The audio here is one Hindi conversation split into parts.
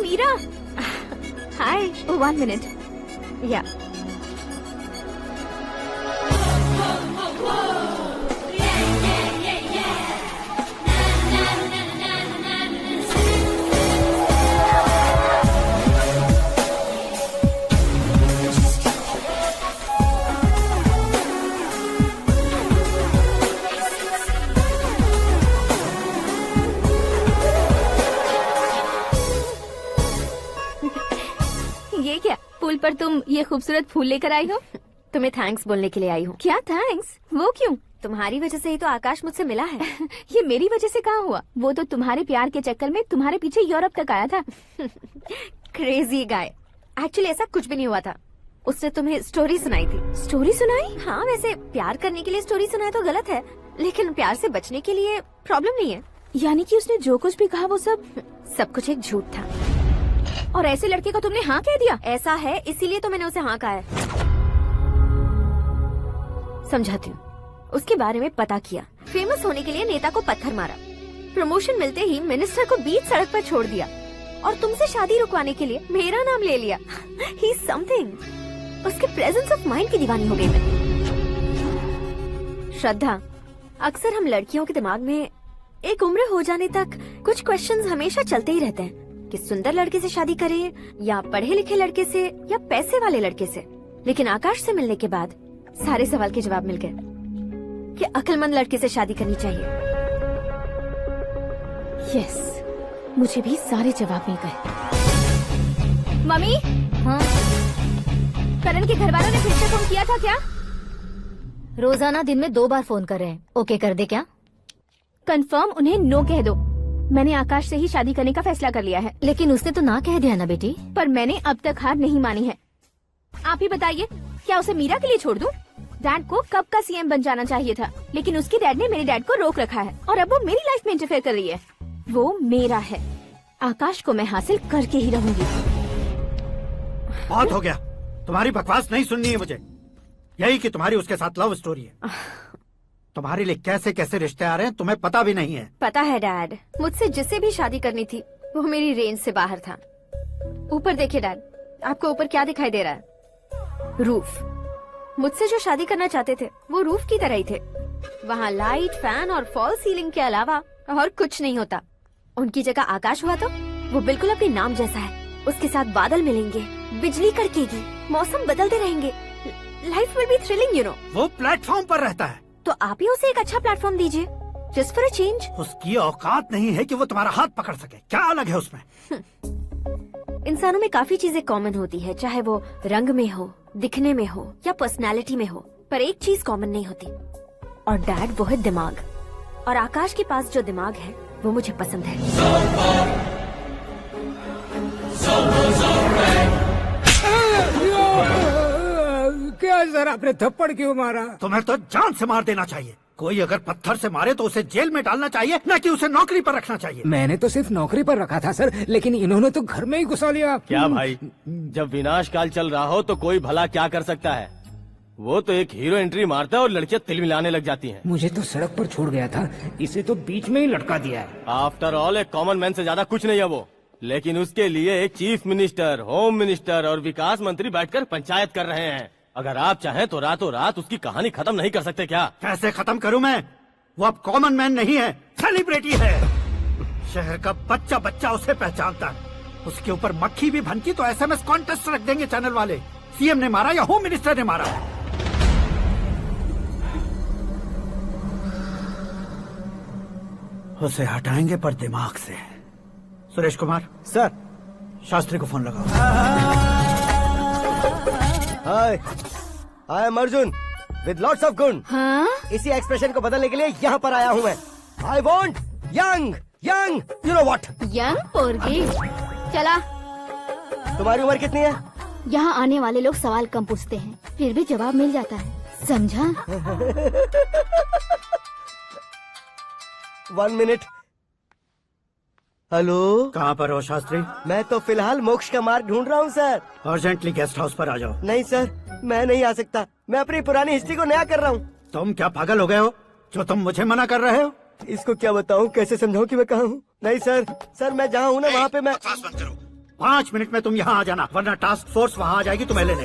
मीरा। हाय, 1 मिनट। या ये क्या, पुल पर तुम ये खूबसूरत फूल लेकर आई हो? तुम्हें थैंक्स बोलने के लिए आई हूँ। क्या थैंक्स? वो क्यों? तुम्हारी वजह से ही तो आकाश मुझसे मिला है। ये मेरी वजह से कहाँ हुआ? वो तो तुम्हारे प्यार के चक्कर में तुम्हारे पीछे यूरोप तक आया था। Crazy guy. एक्चुअली ऐसा कुछ भी नहीं हुआ था। उसने तुम्हें स्टोरी सुनाई थी। स्टोरी सुनाई? हाँ, वैसे प्यार करने के लिए स्टोरी सुनाए तो गलत है, लेकिन प्यार से बचने के लिए प्रॉब्लम नहीं है। यानी कि उसने जो कुछ भी कहा वो सब कुछ एक झूठ था। और ऐसे लड़के को तुमने हाँ कह दिया? ऐसा है, इसीलिए तो मैंने उसे हाँ कहा है। समझाती हूँ। उसके बारे में पता किया, फेमस होने के लिए नेता को पत्थर मारा, प्रमोशन मिलते ही मिनिस्टर को बीच सड़क पर छोड़ दिया, और तुमसे शादी रुकवाने के लिए मेरा नाम ले लिया। He is something. उसके प्रेजेंस ऑफ माइंड की दीवानी हो गई मैं। श्रद्धा, अक्सर हम लड़कियों के दिमाग में एक उम्र हो जाने तक कुछ क्वेश्चंस हमेशा चलते ही रहते हैं कि सुंदर लड़के से शादी करें या पढ़े लिखे लड़के से या पैसे वाले लड़के से। लेकिन आकाश से मिलने के बाद सारे सवाल के जवाब मिल गए कि अक्लमंद लड़के से शादी करनी चाहिए। यस, मुझे भी सारे जवाब मिल गए। मम्मी, हाँ? करण के घर वालों ने फिर से फोन किया था क्या? रोजाना दिन में 2 बार फोन कर रहे हैं। ओके कर दे क्या? कंफर्म उन्हें नो कह दो। मैंने आकाश से ही शादी करने का फैसला कर लिया है। लेकिन उसने तो ना कह दिया ना बेटी। पर मैंने अब तक हार नहीं मानी है। आप ही बताइए, क्या उसे मीरा के लिए छोड़ दूं? डैड को कब का सीएम बन जाना चाहिए था, लेकिन उसके डैड ने मेरे डैड को रोक रखा है और अब वो मेरी लाइफ में इंटरफेयर कर रही है। वो मेरा है, आकाश को मैं हासिल करके ही रहूंगी। बहुत हो गया, तुम्हारी बकवास नहीं सुननी है मुझे। यही कि तुम्हारी उसके साथ लव स्टोरी है। तुम्हारे लिए कैसे कैसे रिश्ते आ रहे हैं तुम्हें पता भी नहीं है। पता है डैड, मुझसे जिसे भी शादी करनी थी वो मेरी रेंज से बाहर था। ऊपर देखिए डैड, आपको ऊपर क्या दिखाई दे रहा है? रूफ। मुझसे जो शादी करना चाहते थे वो रूफ की तरह ही थे। वहाँ लाइट, फैन और फॉल सीलिंग के अलावा और कुछ नहीं होता। उनकी जगह आकाश हुआ तो वो बिल्कुल अपने नाम जैसा है। उसके साथ बादल मिलेंगे, बिजली कड़केगी, मौसम बदलते रहेंगे, life will be thrilling you know. वो प्लेटफॉर्म पर रहता है तो आप ही उसे एक अच्छा प्लेटफॉर्म दीजिए, जस्ट फॉर अ चेंज। उसकी औकात नहीं है कि वो तुम्हारा हाथ पकड़ सके। क्या अलग है उसमें? इंसानों में काफी चीजें कॉमन होती है, चाहे वो रंग में हो, दिखने में हो या पर्सनालिटी में हो, पर एक चीज कॉमन नहीं होती, और डैड वो है दिमाग। और आकाश के पास जो दिमाग है वो मुझे पसंद है। क्या सर, आपने थप्पड़ क्यों मारा? तुम्हें तो जान से मार देना चाहिए। कोई अगर पत्थर से मारे तो उसे जेल में डालना चाहिए, न कि उसे नौकरी पर रखना चाहिए। मैंने तो सिर्फ नौकरी पर रखा था सर, लेकिन इन्होंने तो घर में ही घुसा लिया। क्या भाई, जब विनाश काल चल रहा हो तो कोई भला क्या कर सकता है? वो तो एक हीरो एंट्री मारता है और लड़कियां तिल मिलाने लग जाती हैं। मुझे तो सड़क पर छोड़ गया था, इसे तो बीच में ही लटका दिया है। आफ्टर ऑल एक कॉमन मैन से ज्यादा कुछ नहीं है वो, लेकिन उसके लिए एक चीफ मिनिस्टर, होम मिनिस्टर और विकास मंत्री बैठकर पंचायत कर रहे हैं। अगर आप चाहें तो रातों रात उसकी कहानी खत्म नहीं कर सकते क्या? कैसे खत्म करूं मैं? वो अब कॉमन मैन नहीं है, सेलिब्रिटी है। शहर का बच्चा बच्चा उसे पहचानता है। उसके ऊपर मक्खी भी भनकी तो SMS कॉन्टेस्ट रख देंगे चैनल वाले। सीएम ने मारा या होम मिनिस्टर ने मारा। उसे हटाएंगे पर दिमाग से। सुरेश कुमार सर। शास्त्री को फोन लगाओ। Hi, I am Arjun with lots of गुण। हाँ? इसी एक्सप्रेशन को बदलने के लिए यहाँ पर आया हूँ मैं। I want young young, you know what? Young पोरगी। चला। तुम्हारी उम्र कितनी है? यहाँ आने वाले लोग सवाल कम पूछते हैं, फिर भी जवाब मिल जाता है, समझा? 1 मिनट। हेलो, कहाँ पर हो शास्त्री? मैं तो फिलहाल मोक्ष का मार्ग ढूंढ रहा हूँ सर। अर्जेंटली गेस्ट हाउस पर आ जाओ। नहीं सर, मैं नहीं आ सकता। मैं अपनी पुरानी हिस्ट्री को नया कर रहा हूँ। तुम क्या पागल हो गए हो जो तुम मुझे मना कर रहे हो? इसको क्या बताऊँ, कैसे समझाऊँ कि मैं कहाँ हूँ? नहीं सर, सर मैं जहाँ हूँ ना वहाँ पे मैं। बकवास बंद करो। 5 मिनट में तुम यहाँ आ जाना, वरना टास्क फोर्स वहाँ आ जाएगी तुम्हें लेने।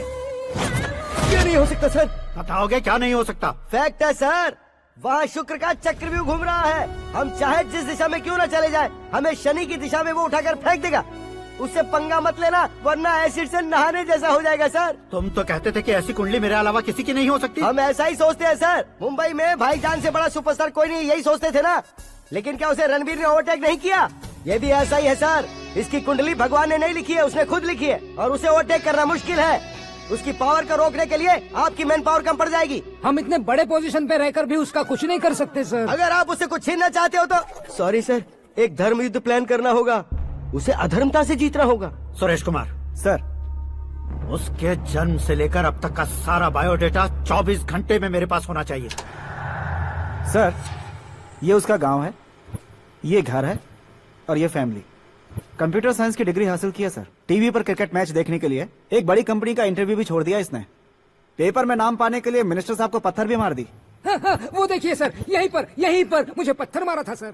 ये नहीं हो सकता सर। बताओगे क्या नहीं हो सकता? फैक्ट है सर, वहाँ शुक्र का चक्रव्यूह घूम रहा है। हम चाहे जिस दिशा में क्यों न चले जाए, हमें शनि की दिशा में वो उठाकर फेंक देगा। उससे पंगा मत लेना, वरना एसिड से नहाने जैसा हो जाएगा सर। तुम तो कहते थे कि ऐसी कुंडली मेरे अलावा किसी की नहीं हो सकती। हम ऐसा ही सोचते हैं सर। मुंबई में भाईजान से बड़ा सुपरस्टार कोई नहीं, यही सोचते थे ना। लेकिन क्या उसे रणबीर ने ओवरटेक नहीं किया? ये भी ऐसा ही है सर। इसकी कुंडली भगवान ने नहीं लिखी है, उसने खुद लिखी है, और उसे ओवरटेक करना मुश्किल है। उसकी पावर को रोकने के लिए आपकी मैन पावर कम पड़ जाएगी। हम इतने बड़े पोजीशन पे रहकर भी उसका कुछ नहीं कर सकते सर। अगर आप उससे कुछ छीनना चाहते हो तो सॉरी सर, एक धर्म युद्ध प्लान करना होगा। उसे अधर्मता से जीतना होगा। सुरेश कुमार सर, उसके जन्म से लेकर अब तक का सारा बायोडेटा 24 घंटे में मेरे पास होना चाहिए। सर, ये उसका गांव है, ये घर है और ये फैमिली। कंप्यूटर साइंस की डिग्री हासिल की है सर। टीवी पर क्रिकेट मैच देखने के लिए एक बड़ी कंपनी का इंटरव्यू भी छोड़ दिया इसने। पेपर में नाम पाने के लिए मिनिस्टर साहब को पत्थर भी मार दी। हाँ, हाँ, वो देखिए सर, यहीं पर मुझे पत्थर मारा था सर।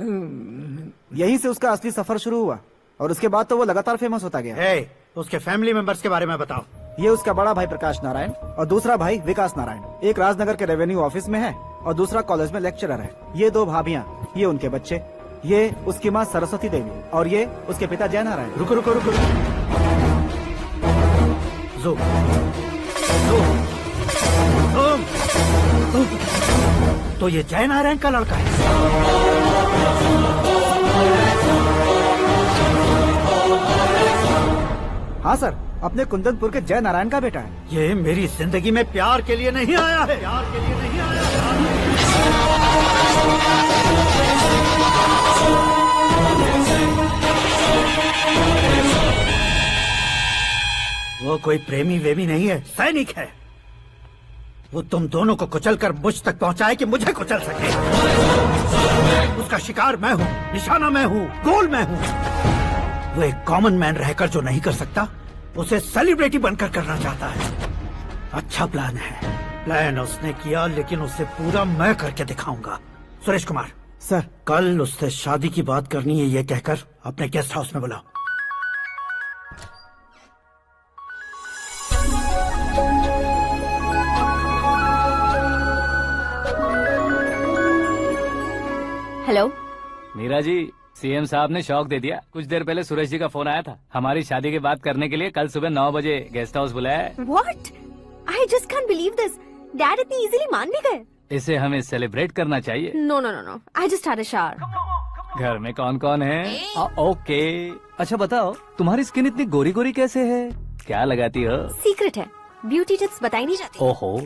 यहीं से उसका असली सफर शुरू हुआ और उसके बाद तो वो लगातार फेमस होता गया। उसके फैमिली मेंबर्स के बारे में बताओ। ये उसका बड़ा भाई प्रकाश नारायण और दूसरा भाई विकास नारायण। एक राजनगर के रेवेन्यू ऑफिस में है और दूसरा कॉलेज में लेक्चरर है। ये 2 भाभियां, ये उनके बच्चे, ये उसकी माँ सरस्वती देवी और ये उसके पिता जय नारायण। रुको रुको रुको, तो ये जय नारायण का लड़का है। हाँ सर, अपने कुंदनपुर के जय नारायण का बेटा है। ये मेरी जिंदगी में प्यार के लिए नहीं आया है, प्यार के लिए नहीं आया है। वो कोई प्रेमी वेमी नहीं है, सैनिक है। वो तुम दोनों को कुचलकर मुझ तक पहुंचाए कि मुझे कुचल सके। उसका शिकार मैं हूँ, निशाना मैं हूँ, गोल मैं हूँ। वो एक कॉमन मैन रहकर जो नहीं कर सकता, उसे सेलिब्रिटी बनकर करना चाहता है। अच्छा प्लान है। प्लान उसने किया, लेकिन उसे पूरा मैं करके दिखाऊंगा। सुरेश कुमार सर, कल उससे शादी की बात करनी है, ये कहकर अपने गेस्ट हाउस में बुलाओ। हेलो मीरा जी, सीएम साहब ने शौक दे दिया। कुछ देर पहले सुरेश जी का फोन आया था, हमारी शादी की बात करने के लिए कल सुबह 9 बजे गेस्ट हाउस बुलाया है। What? I just can't believe this. Dad इतनी इजीली मान भी गए। इसे हमें सेलिब्रेट करना चाहिए। No no no no, I just had a shower. घर में कौन कौन है? ओके, अच्छा बताओ, तुम्हारी स्किन इतनी गोरी गोरी कैसे है? क्या लगाती हो? सीक्रेट है, ब्यूटी टिप्स बताई नहीं जाती। ओहो,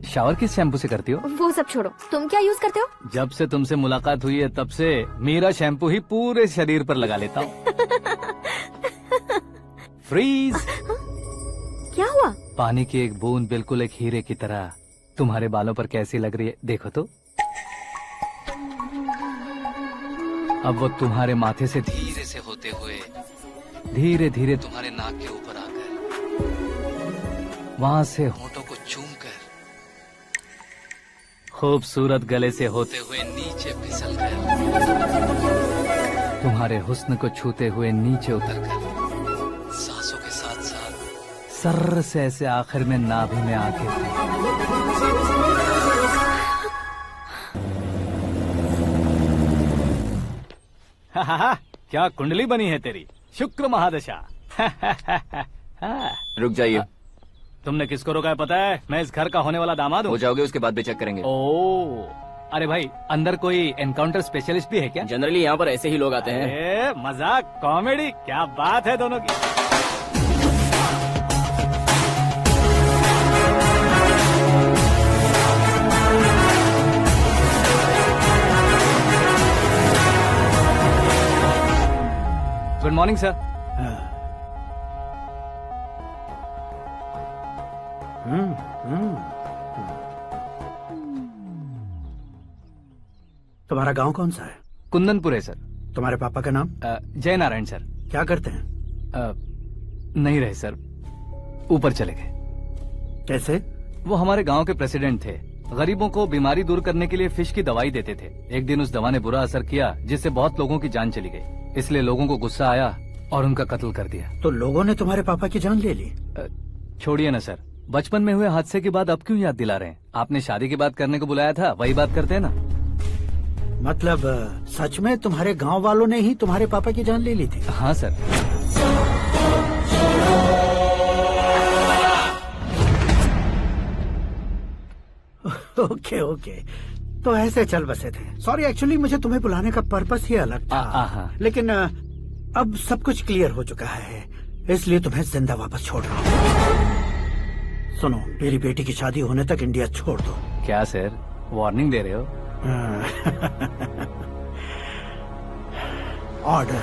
शावर किस शैम्पू से करती हो? वो सब छोड़ो, तुम क्या यूज करते हो? जब से तुमसे मुलाकात हुई है तब से मेरा शैम्पू ही पूरे शरीर पर लगा लेता हूँ। फ्रीज। क्या हुआ? पानी की एक बूंद बिल्कुल एक हीरे की तरह तुम्हारे बालों पर कैसी लग रही है, देखो तो। अब वो तुम्हारे माथे से धीरे से होते हुए धीरे धीरे तुम्हारे नाक के ऊपर आकर वहां से होठों को चूमकर खूबसूरत गले से होते हुए नीचे फिसलकर तुम्हारे हुस्न को छूते हुए नीचे उतरकर सांसों के साथ साथ सर्र से ऐसे आखिर में नाभि में आके क्या कुंडली बनी है तेरी, शुक्र महादशा। रुक जाइए। तुमने किसको रोका है पता है? मैं इस घर का होने वाला दामाद हूँ। हो जाओगे उसके बाद भी चेक करेंगे। ओ, अरे भाई, अंदर कोई एनकाउंटर स्पेशलिस्ट भी है क्या? जनरली यहाँ पर ऐसे ही लोग आते हैं। मजाक, कॉमेडी, क्या बात है दोनों की। Good morning sir. तुम्हारा गांव कौन सा है? कुंदनपुर है सर। तुम्हारे पापा का नाम? जय नारायण सर। क्या करते हैं? नहीं रहे सर, ऊपर चले गए। कैसे? वो हमारे गांव के प्रेसिडेंट थे, गरीबों को बीमारी दूर करने के लिए फिश की दवाई देते थे। एक दिन उस दवा ने बुरा असर किया जिससे बहुत लोगों की जान चली गई। इसलिए लोगों को गुस्सा आया और उनका कत्ल कर दिया। तो लोगों ने तुम्हारे पापा की जान ले ली? छोड़िए ना सर, बचपन में हुए हादसे के बाद अब क्यों याद दिला रहे हैं? आपने शादी की बात करने को बुलाया था, वही बात करते हैं ना। मतलब सच में तुम्हारे गांव वालों ने ही तुम्हारे पापा की जान ले ली थी? हाँ सर। ओके ओके, तो ऐसे चल बसे थे। सॉरी, एक्चुअली मुझे तुम्हें बुलाने का पर्पस ही अलग था। लेकिन अब सब कुछ क्लियर हो चुका है, इसलिए तुम्हें जिंदा वापस छोड़ रहा हूँ। सुनो, मेरी बेटी की शादी होने तक इंडिया छोड़ दो। क्या सर, वार्निंग दे रहे हो? ऑर्डर।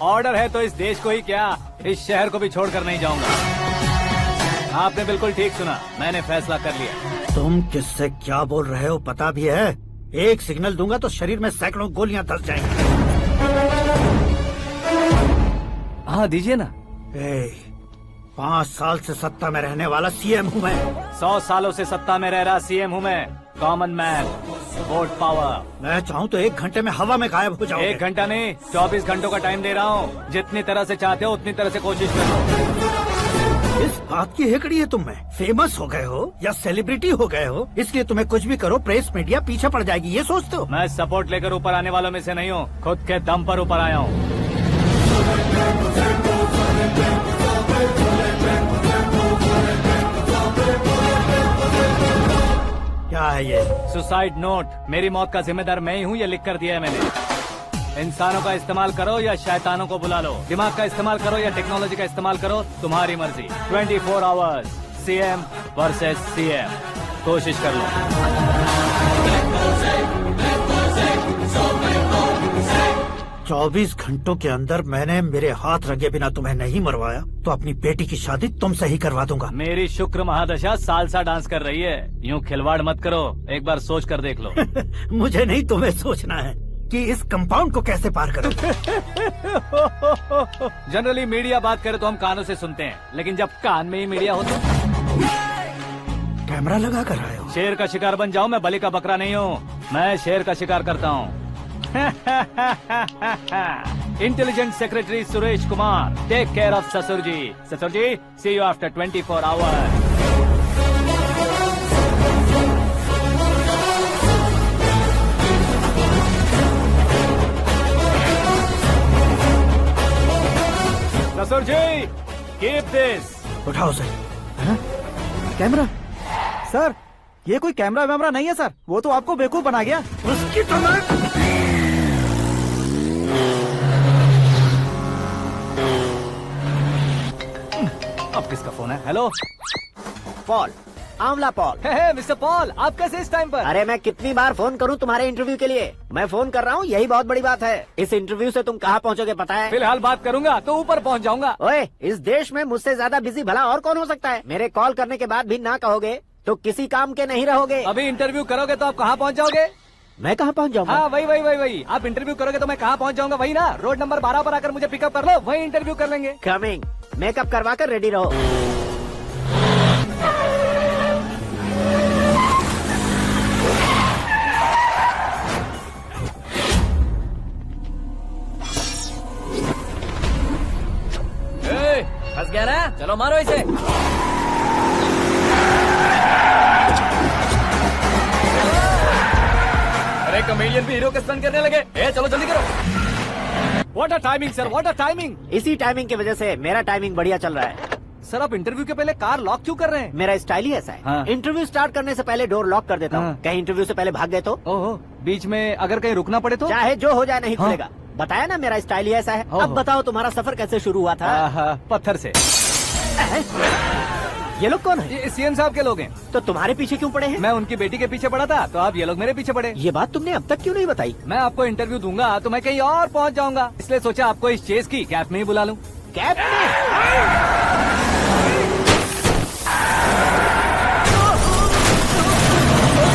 ऑर्डर है तो इस देश को ही क्या, इस शहर को भी छोड़कर नहीं जाऊंगा। आपने बिल्कुल ठीक सुना, मैंने फैसला कर लिया। तुम किससे क्या बोल रहे हो पता भी है? एक सिग्नल दूंगा तो शरीर में सैकड़ों गोलियां धस जाएंगी। हाँ दीजिए ना। 5 साल से सत्ता में रहने वाला सीएम हूँ मैं। 100 सालों से सत्ता में रह रहा सीएम हूँ मैं। Common man, vote power. मैं चाहूँ तो 1 घंटे में हवा में गायब हो जाऊँ। 1 घंटा नहीं, 24 घंटों का टाइम दे रहा हूँ। जितनी तरह से चाहते हो उतनी तरह से कोशिश करो। इस बात की हेकड़ी है तुम में? फेमस हो गए हो या सेलिब्रिटी हो गए हो, इसलिए तुम्हें कुछ भी करो प्रेस मीडिया पीछे पड़ जाएगी, ये सोचते हो? मैं सपोर्ट लेकर ऊपर आने वालों में से नहीं हूँ, खुद के दम पर ऊपर आया हूँ। क्या है ये? Suicide note. मेरी मौत का जिम्मेदार मैं ही हूँ, ये लिख कर दिया है मैंने। इंसानों का इस्तेमाल करो या शैतानों को बुला लो, दिमाग का इस्तेमाल करो या टेक्नोलॉजी का इस्तेमाल करो, तुम्हारी मर्जी। 24 आवर्स, सीएम वर्सेस सीएम, कोशिश कर लो। 24 घंटों के अंदर मैंने मेरे हाथ रंगे बिना तुम्हें नहीं मरवाया तो अपनी बेटी की शादी तुमसे ही करवा दूंगा। मेरी शुक्र महादशा सालसा डांस कर रही है, यूँ खिलवाड़ मत करो, एक बार सोच कर देख लो। मुझे नहीं, तुम्हें सोचना है कि इस कंपाउंड को कैसे पार करें। जनरली मीडिया बात करे तो हम कानों से सुनते हैं, लेकिन जब कान में ही मीडिया हो तो कैमरा लगा कर आए हो। शेर का शिकार बन जाऊं, मैं बलि का बकरा नहीं हूँ, मैं शेर का शिकार करता हूँ। Intelligent secretary Suresh Kumar, take care of ससुर जी। ससुर जी, सी यू आफ्टर 24 आवर्स। ससुर जी, कीप दिस। उठाओ सर। कैमरा? सर, ये कोई कैमरा वैमरा नहीं है सर, वो तो आपको बेवकूफ बना गया। उसकी तो मैं... अब किसका फोन है? हेलो पॉल, आंवला पॉल। मिस्टर पॉल, आप कैसे इस टाइम पर? अरे मैं कितनी बार फोन करूं तुम्हारे इंटरव्यू के लिए? मैं फोन कर रहा हूं, यही बहुत बड़ी बात है। इस इंटरव्यू से तुम कहां पहुंचोगे पता है? फिलहाल बात करूंगा तो ऊपर पहुंच जाऊंगा। ओए, इस देश में मुझसे ज्यादा बिजी भला और कौन हो सकता है? मेरे कॉल करने के बाद भी ना कहोगे तो किसी काम के नहीं रहोगे। अभी इंटरव्यू करोगे तो आप कहाँ पहुँच जाओगे? मैं कहाँ पहुँच जाऊंगा? हाँ वही। आप इंटरव्यू करोगे तो मैं कहाँ पहुँच जाऊंगा? वही ना, रोड नंबर 12 पर आकर मुझे पिकअप कर लो, वही इंटरव्यू कर लेंगे। कमिंग। मेकअप करवा कर रेडी रहो। फंस गया ना, चलो मारो इसे। अरे कमेडियन भी हीरो के स्टंट करने लगे। चलो जल्दी करो। What a timing sir, what a timing. इसी टाइमिंग की वजह से मेरा टाइमिंग बढ़िया चल रहा है। सर आप इंटरव्यू के पहले कार लॉक क्यों कर रहे हैं? मेरा स्टाइल ही ऐसा है। हाँ। इंटरव्यू स्टार्ट करने से पहले डोर लॉक कर देता हूँ। हाँ। कहीं इंटरव्यू से पहले भाग गए तो? ओहो, बीच में अगर कहीं रुकना पड़े तो? चाहे जो हो जाए नहीं हाँ। खुलेगा। बताया ना मेरा स्टाइल ही ऐसा है। ओहो। अब बताओ तुम्हारा सफर कैसे शुरू हुआ था? पत्थर से। ये लोग कौन है? ये सीएम साहब के लोग हैं। तो तुम्हारे पीछे क्यों पड़े हैं? मैं उनकी बेटी के पीछे पड़ा था तो आप ये लोग मेरे पीछे पड़े। ये बात तुमने अब तक क्यों नहीं बताई? मैं आपको इंटरव्यू दूंगा तो मैं कहीं और पहुंच जाऊंगा, इसलिए सोचा आपको इस चेस की कैप में ही बुला लूं। कैप में?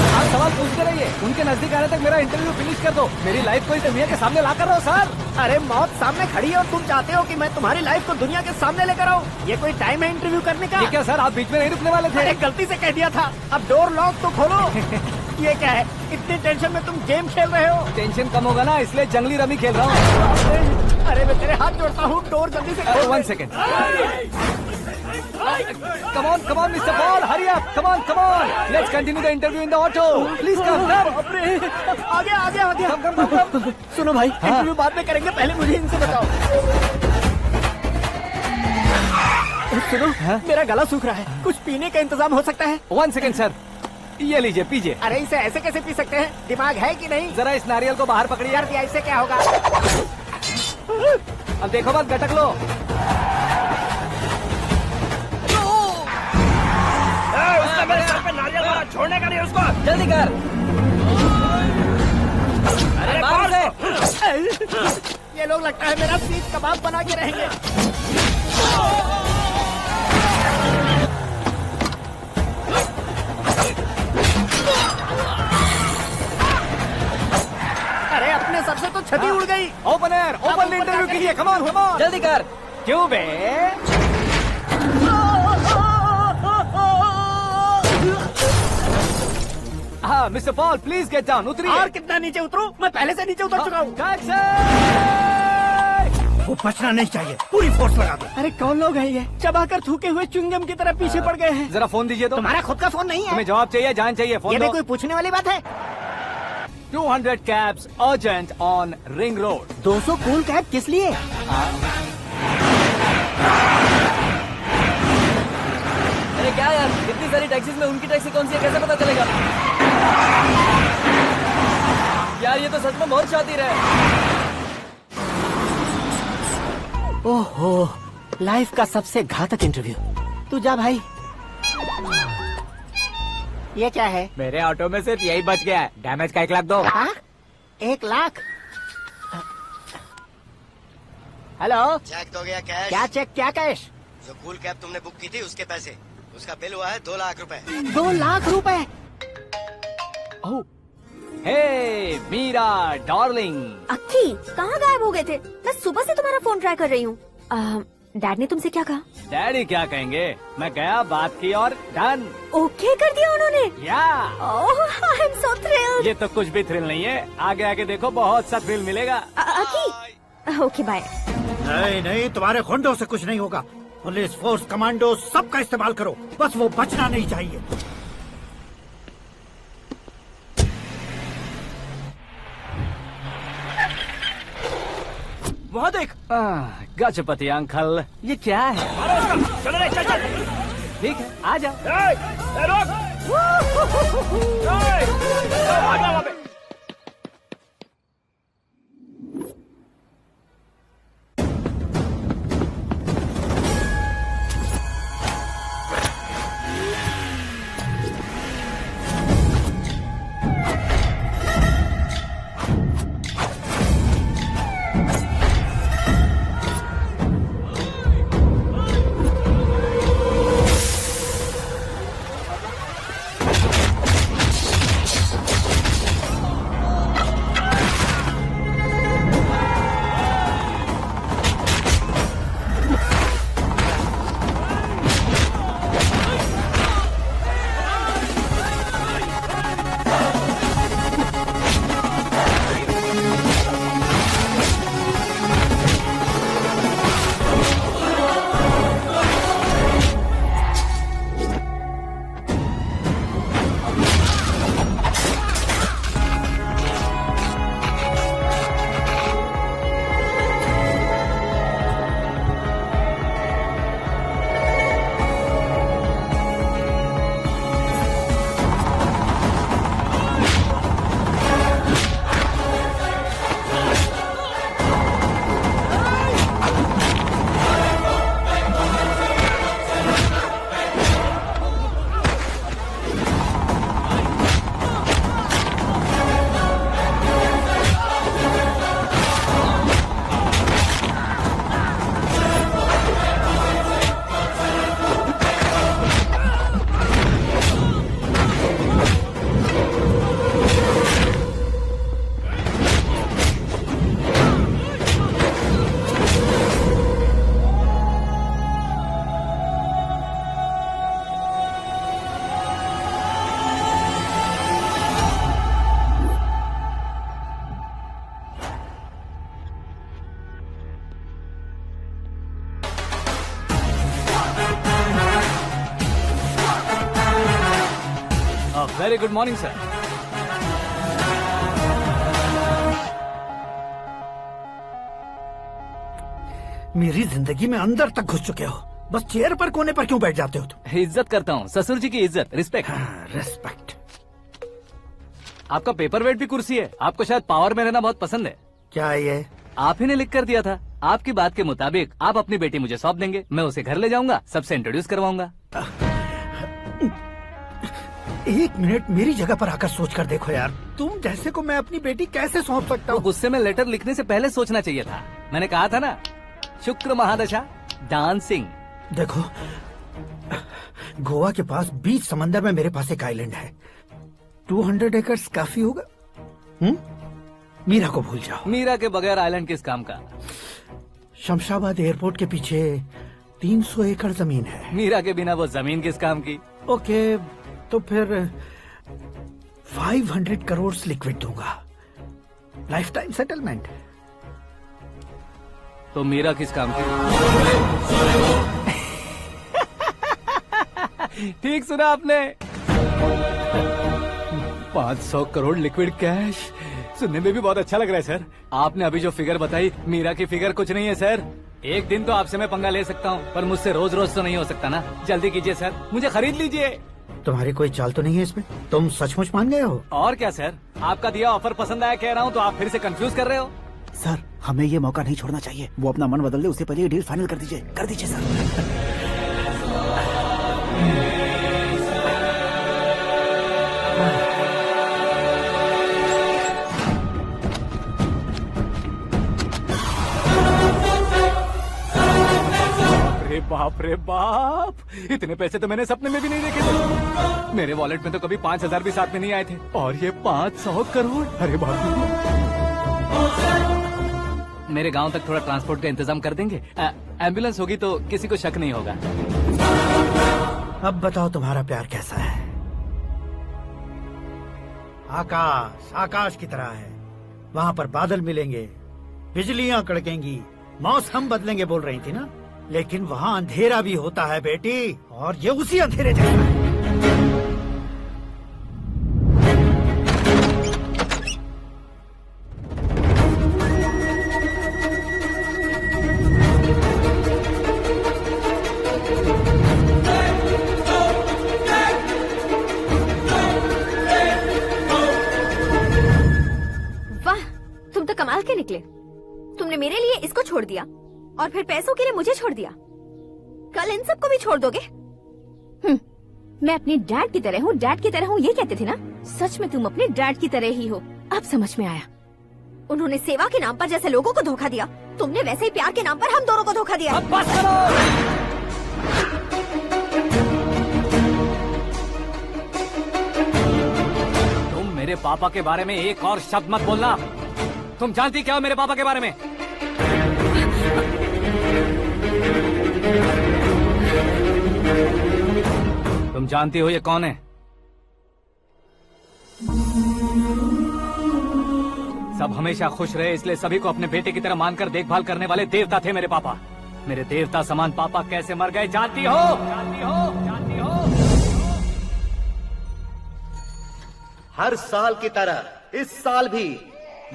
आप सवाल पूछते रहिए, उनके नजदीक आने तक मेरा इंटरव्यू फिनिश कर दो। मेरी लाइफ को इस दुनिया के सामने ला कर रहो सर। अरे मौत सामने खड़ी है और तुम चाहते हो कि मैं तुम्हारी लाइफ को दुनिया के सामने लेकर आऊं? ये कोई टाइम है इंटरव्यू करने का? ये क्या सर, आप बीच में नहीं रुकने वाले थे? अरे गलती से कह दिया था, अब डोर लॉक तो खोलो। ये क्या है, इतनी टेंशन में तुम गेम खेल रहे हो? टेंशन कम होगा ना, इसलिए जंगली रमी खेल रहा हूँ। अरे मैं तेरे हाथ जोड़ता हूँ, डोर जल्दी से खोलो। 1 second. Come on, Mr. Paul, hurry up. Come on. Let's continue the interview in the auto. Please come. आ गया। Come. सुनो भाई, इंटरव्यू बाद में करेंगे, पहले मुझे इनसे बताओ। सुनो, मेरा गला सूख रहा है, कुछ पीने का इंतजाम हो सकता है? 1 सेकेंड सर, ये लीजिए पीजिए। अरे इसे ऐसे कैसे पी सकते हैं? दिमाग है कि नहीं? जरा इस नारियल को बाहर पकड़िए। यार इससे क्या होगा? अब देखो मत, गटक लो। उसने मेरे सर पे नारियल मारा, छोड़ने का नहीं उसको। जल्दी कर। अरे बाहर से। ये लोग लगता है मेरा सीख कबाब बना के रहेंगे। अरे अपने सर से तो छती उड़ गई। ओपन इंटरव्यू के लिए। कम ऑन जल्दी कर। क्यों बे? हाँ mister Paul, please get down. उतरिए। और कितना नीचे उतरूं? मैं पहले से नीचे उतर चुका हूँ। वो बचना नहीं चाहिए, पूरी फोर्स लगा दो। अरे कौन लोग हैं ये? चबाकर थूके हुए च्युइंगम की तरह पीछे पड़ गए हैं। जरा फोन दीजिए तो। तुम्हारा खुद का फोन नहीं है? तुम्हें जवाब चाहिए, जान चाहिए, फोन ये दो। भी कोई पूछने वाली बात है? 200 cabs urgent on Ring Road. 200 cool cab किस लिए? अरे क्या यार, इतनी सारी टैक्सीज में उनकी टैक्सी कौन सी है, कैसे पता चलेगा? यार ये तो सच में बहुत शातिर है। ओहो, लाइफ का सबसे घातक इंटरव्यू। तू जा भाई। ये क्या है? मेरे ऑटो में सिर्फ यही बच गया है। डैमेज का 1 लाख दो। 1 लाख? हेलो, चेक तो गया कैश। क्या चेक, क्या कैश? जो कूल कैब तुमने बुक की थी उसके पैसे, उसका बिल हुआ है 2 लाख रुपए। 2 लाख रुपए? हे मीरा डार्लिंग। अक्की, कहाँ गायब हो गए थे? मैं सुबह से तुम्हारा फोन ट्राई कर रही हूँ। डैड ने तुमसे क्या कहा? डैडी क्या कहेंगे, मैं गया, बात की और डन। ओके कर दिया उन्होंने? या आई एम सो थ्रिल्ड। ये तो कुछ भी थ्रिल नहीं है, आगे आगे देखो बहुत सा थ्रिल मिलेगा। अक्की, ओके बाय। नहीं, तुम्हारे गुंडों से कुछ नहीं होगा। पुलिस फोर्स, कमांडो, सबका इस्तेमाल करो, बस वो बचना नहीं चाहिए। वहाँ देख। गजपति अंकल, ये क्या है? चलो रे, चल। ठीक है, आ जाओ। Very good morning sir. मेरी जिंदगी में अंदर तक घुस चुके हो, बस चेयर पर कोने पर क्यों बैठ जाते हो तुम? इज्जत करता हूँ, ससुर जी की इज्जत, रिस्पेक्ट। रेस्पेक्ट। आपका पेपर वेट भी कुर्सी है। आपको शायद पावर में रहना बहुत पसंद है। क्या है ये? आप ही ने लिख कर दिया था। आपकी बात के मुताबिक आप अपनी बेटी मुझे सौंप देंगे, मैं उसे घर ले जाऊंगा, सबसे इंट्रोड्यूस करवाऊंगा। एक मिनट मेरी जगह पर आकर सोच कर देखो यार, तुम जैसे को मैं अपनी बेटी कैसे सौंप सकता हूँ? गुस्से में लेटर लिखने से पहले सोचना चाहिए था। मैंने कहा था ना, शुक्र महादशा डांसिंग। देखो, गोवा के पास बीच समंदर में मेरे पास एक आइलैंड है, 200 एकर्स काफी होगा। मीरा को भूल जाओ। मीरा के बगैर आइलैंड किस काम का? शमशाबाद एयरपोर्ट के पीछे 300 एकड़ जमीन है। मीरा के बिना वो जमीन किस काम की? ओके, तो फिर 500 करोड़ लिक्विड दूंगा, लाइफ टाइम सेटलमेंट। तो मीरा किस काम की? ठीक सुना आपने, 500 करोड़ लिक्विड कैश। सुनने में भी बहुत अच्छा लग रहा है सर। आपने अभी जो फिगर बताई, मीरा की फिगर कुछ नहीं है सर। एक दिन तो आपसे मैं पंगा ले सकता हूँ, पर मुझसे रोज रोज तो नहीं हो सकता ना। जल्दी कीजिए सर, मुझे खरीद लीजिए। तुम्हारी कोई चाल तो नहीं है इसमें? तुम सचमुच मान गए हो? और क्या सर, आपका दिया ऑफर पसंद आया कह रहा हूँ, तो आप फिर से कंफ्यूज कर रहे हो। सर, हमें ये मौका नहीं छोड़ना चाहिए। वो अपना मन बदल दे, उससे पहले ये डील फाइनल कर दीजिए। कर दीजिए सर। बाप रे बाप, इतने पैसे तो मैंने सपने में भी नहीं देखे थे। मेरे वॉलेट में तो कभी 5,000 भी साथ में नहीं आए थे, और ये 500 करोड़। अरे बाप रे। मेरे गांव तक थोड़ा ट्रांसपोर्ट का इंतजाम कर देंगे? एम्बुलेंस होगी तो किसी को शक नहीं होगा। अब बताओ तुम्हारा प्यार कैसा है? आकाश आकाश की तरह है, वहाँ पर बादल मिलेंगे, बिजलियाँ कड़केंगी, मौसम बदलेंगे बोल रही थी ना, लेकिन वहाँ अंधेरा भी होता है बेटी, और ये उसी अंधेरे जैसा है। वाह, तुम तो कमाल के निकले। तुमने मेरे लिए इसको छोड़ दिया और फिर पैसों के लिए मुझे छोड़ दिया। कल इन सबको भी छोड़ दोगे? मैं अपने डैड की तरह हूँ, डैड की तरह हूँ, ये कहते थे ना। सच में तुम अपने डैड की तरह ही हो, अब समझ में आया। उन्होंने सेवा के नाम पर जैसे लोगों को धोखा दिया, तुमने वैसे ही प्यार के नाम पर हम दोनों को धोखा दिया। अब बस करो। तुम मेरे पापा के बारे में एक और शब्द मत बोलना। तुम जानती क्या हो मेरे पापा के बारे में? तुम जानती हो ये कौन है? सब हमेशा खुश रहे, इसलिए सभी को अपने बेटे की तरह मानकर देखभाल करने वाले देवता थे मेरे पापा। मेरे देवता समान पापा कैसे मर गए जानती हो? जानती हो? जानती हो? हर साल की तरह इस साल भी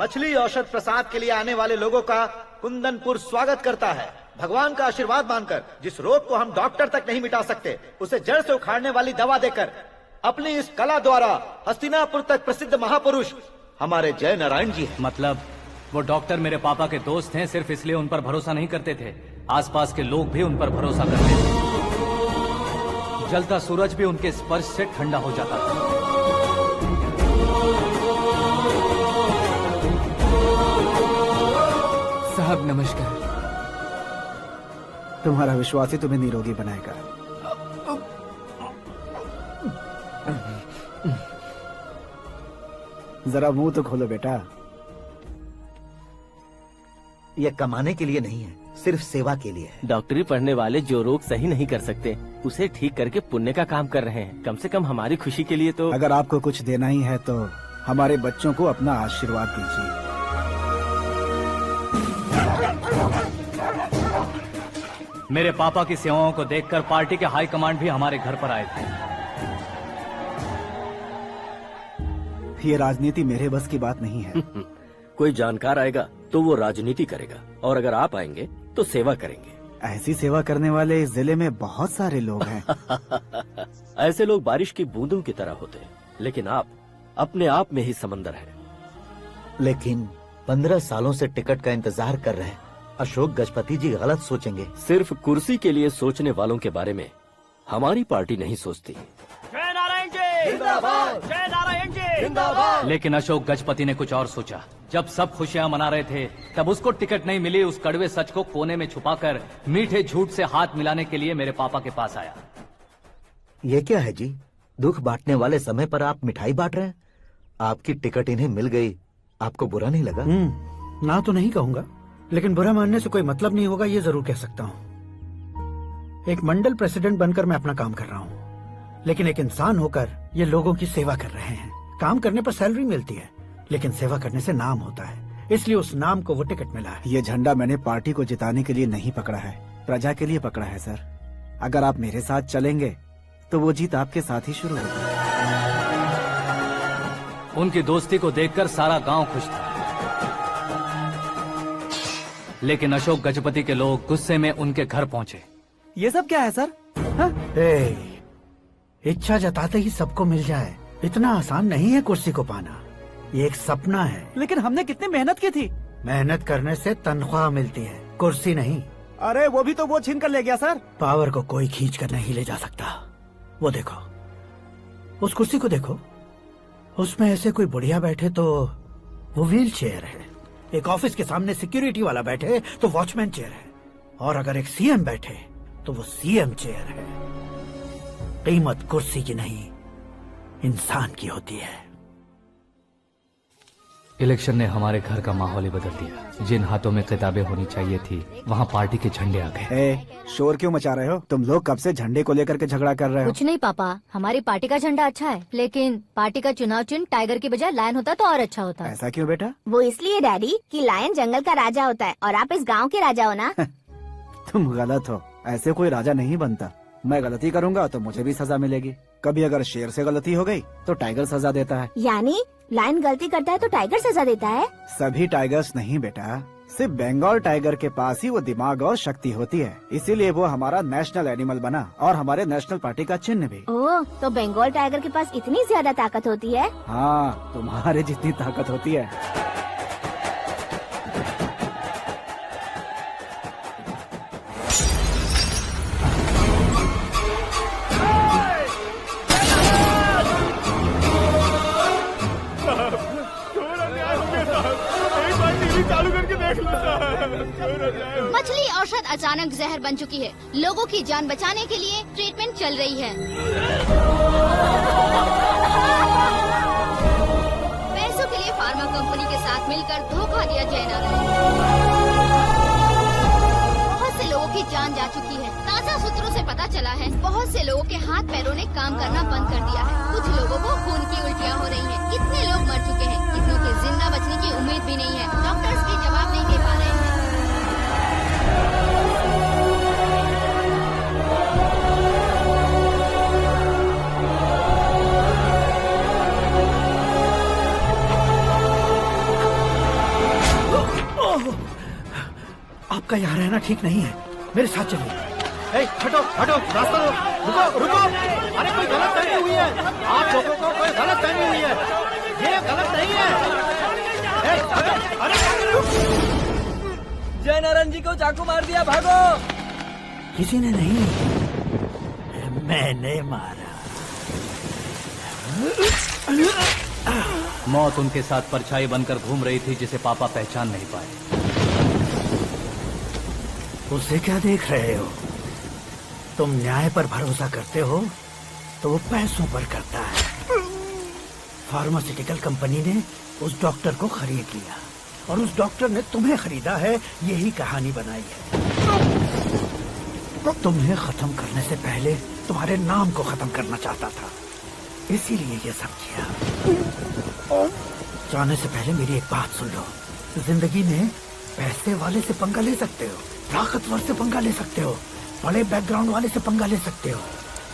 मछली औषध प्रसाद के लिए आने वाले लोगों का कुंदनपुर स्वागत करता है। भगवान का आशीर्वाद मानकर जिस रोग को हम डॉक्टर तक नहीं मिटा सकते, उसे जड़ से उखाड़ने वाली दवा देकर अपनी इस कला द्वारा हस्तिनापुर तक प्रसिद्ध महापुरुष हमारे जय नारायण जी हैं। मतलब वो डॉक्टर मेरे पापा के दोस्त हैं, सिर्फ इसलिए उन पर भरोसा नहीं करते थे, आसपास के लोग भी उन पर भरोसा करते थे। जलता सूरज भी उनके स्पर्श से ठंडा हो जाता था। साहब नमस्कार। तुम्हारा विश्वास ही तुम्हें निरोगी बनाएगा। जरा मुंह तो खोलो बेटा। यह कमाने के लिए नहीं है, सिर्फ सेवा के लिए है। डॉक्टरी पढ़ने वाले जो रोग सही नहीं कर सकते, उसे ठीक करके पुण्य का काम कर रहे हैं। कम से कम हमारी खुशी के लिए तो। अगर आपको कुछ देना ही है तो हमारे बच्चों को अपना आशीर्वाद दीजिए। मेरे पापा की सेवाओं को देखकर पार्टी के हाई कमांड भी हमारे घर पर आए थे। ये राजनीति मेरे बस की बात नहीं है। कोई जानकार आएगा तो वो राजनीति करेगा, और अगर आप आएंगे तो सेवा करेंगे। ऐसी सेवा करने वाले इस जिले में बहुत सारे लोग हैं। ऐसे लोग बारिश की बूंदों की तरह होते हैं, लेकिन आप अपने आप में ही समंदर हैं। लेकिन 15 सालों से टिकट का इंतजार कर रहे हैं। अशोक गजपति जी गलत सोचेंगे। सिर्फ कुर्सी के लिए सोचने वालों के बारे में हमारी पार्टी नहीं सोचती। जय नारायण जी जिंदाबाद, जय नारायण जी जिंदाबाद। लेकिन अशोक गजपति ने कुछ और सोचा। जब सब खुशियां मना रहे थे तब उसको टिकट नहीं मिली। उस कड़वे सच को कोने में छुपाकर मीठे झूठ से हाथ मिलाने के लिए मेरे पापा के पास आया। ये क्या है जी? दुख बांटने वाले समय पर आप मिठाई बांट रहे हैं। आपकी टिकट इन्हें मिल गई, आपको बुरा नहीं लगा? ना तो नहीं कहूंगा, लेकिन बुरा मानने से कोई मतलब नहीं होगा, ये जरूर कह सकता हूँ। एक मंडल प्रेसिडेंट बनकर मैं अपना काम कर रहा हूँ, लेकिन एक इंसान होकर ये लोगों की सेवा कर रहे हैं। काम करने पर सैलरी मिलती है, लेकिन सेवा करने से नाम होता है, इसलिए उस नाम को वो टिकट मिला है। ये झंडा मैंने पार्टी को जिताने के लिए नहीं पकड़ा है, प्रजा के लिए पकड़ा है सर। अगर आप मेरे साथ चलेंगे तो वो जीत आपके साथ ही शुरू होगी। उनकी दोस्ती को देखकर सारा गांव खुश था, लेकिन अशोक गजपति के लोग गुस्से में उनके घर पहुंचे। ये सब क्या है सर? इच्छा जताते ही सबको मिल जाए, इतना आसान नहीं है कुर्सी को पाना। ये एक सपना है। लेकिन हमने कितनी मेहनत की थी। मेहनत करने से तनख्वाह मिलती है, कुर्सी नहीं। अरे वो भी तो वो छीन कर ले गया सर। पावर को कोई खींच कर नहीं ले जा सकता। वो देखो, उस कुर्सी को देखो, उसमें ऐसे कोई बुढ़िया बैठे तो वो व्हील चेयर है, एक ऑफिस के सामने सिक्योरिटी वाला बैठे तो वॉचमैन चेयर है, और अगर एक सीएम बैठे तो वो सीएम चेयर है। कीमत कुर्सी की नहीं, इंसान की होती है। इलेक्शन ने हमारे घर का माहौल ही बदल दिया। जिन हाथों में किताबें होनी चाहिए थी, वहाँ पार्टी के झंडे आ गए। शोर क्यों मचा रहे हो? तुम लोग कब से झंडे को लेकर के झगड़ा कर रहे हो? कुछ नहीं पापा, हमारी पार्टी का झंडा अच्छा है, लेकिन पार्टी का चुनाव चिन्ह टाइगर की बजाय लायन होता तो और अच्छा होता। ऐसा क्यों बेटा? वो इसलिए डैडी कि लायन जंगल का राजा होता है और आप इस गांव के राजा हो ना। तुम गलत हो, ऐसे कोई राजा नहीं बनता। मैं गलती करूंगा तो मुझे भी सजा मिलेगी। कभी अगर शेर से गलती हो गई तो टाइगर सजा देता है। यानी लायन गलती करता है तो टाइगर सजा देता है? सभी टाइगर्स नहीं बेटा, सिर्फ बंगाल टाइगर के पास ही वो दिमाग और शक्ति होती है, इसीलिए वो हमारा नेशनल एनिमल बना और हमारे नेशनल पार्टी का चिन्ह भी। ओह, तो बंगाल टाइगर के पास इतनी ज्यादा ताकत होती है? हाँ, तुम्हारे जितनी ताकत होती है। मछली औषध अचानक जहर बन चुकी है। लोगों की जान बचाने के लिए ट्रीटमेंट चल रही है। पैसों के लिए फार्मा कंपनी के साथ मिलकर धोखा दिया जैना। बहुत से लोगों की जान जा चुकी है। ताजा सूत्रों से पता चला है बहुत से लोगों के हाथ पैरों ने काम करना बंद कर दिया है। कुछ लोगों को खून की उल्टियाँ हो रही हैं। कितने लोग मर चुके हैं, कितनों के जिंदा बचने की उम्मीद भी नहीं है। डॉक्टर्स भी जवाब नहीं दे पा रहे हैं। आपका यहाँ रहना ठीक नहीं है, मेरे साथ चलिए। हटो हटो, रास्ता दो। रुको रुको, अरे कोई गलत फहमी हुई है, आप लोगों को कोई गलत फहमी हुई है, ये गलत नहीं है। जय नारायण जी को चाकू मार दिया, भागो। किसी ने नहीं, मैंने मारा। मौत उनके साथ परछाई बनकर घूम रही थी, जिसे पापा पहचान नहीं पाए। उसे क्या देख रहे हो? तुम न्याय पर भरोसा करते हो तो वो पैसों पर करता है। फार्मास्यूटिकल कंपनी ने उस डॉक्टर को खरीद लिया और उस डॉक्टर ने तुम्हें खरीदा है, यही कहानी बनाई है। तुम्हें खत्म करने से पहले तुम्हारे नाम को खत्म करना चाहता था, इसीलिए ये सब किया। जाने से पहले मेरी एक बात सुन लो, जिंदगी में पैसे वाले से पंगा ले सकते हो, ताकतवर से पंगा ले सकते हो, बड़े बैकग्राउंड वाले से पंगा ले सकते हो,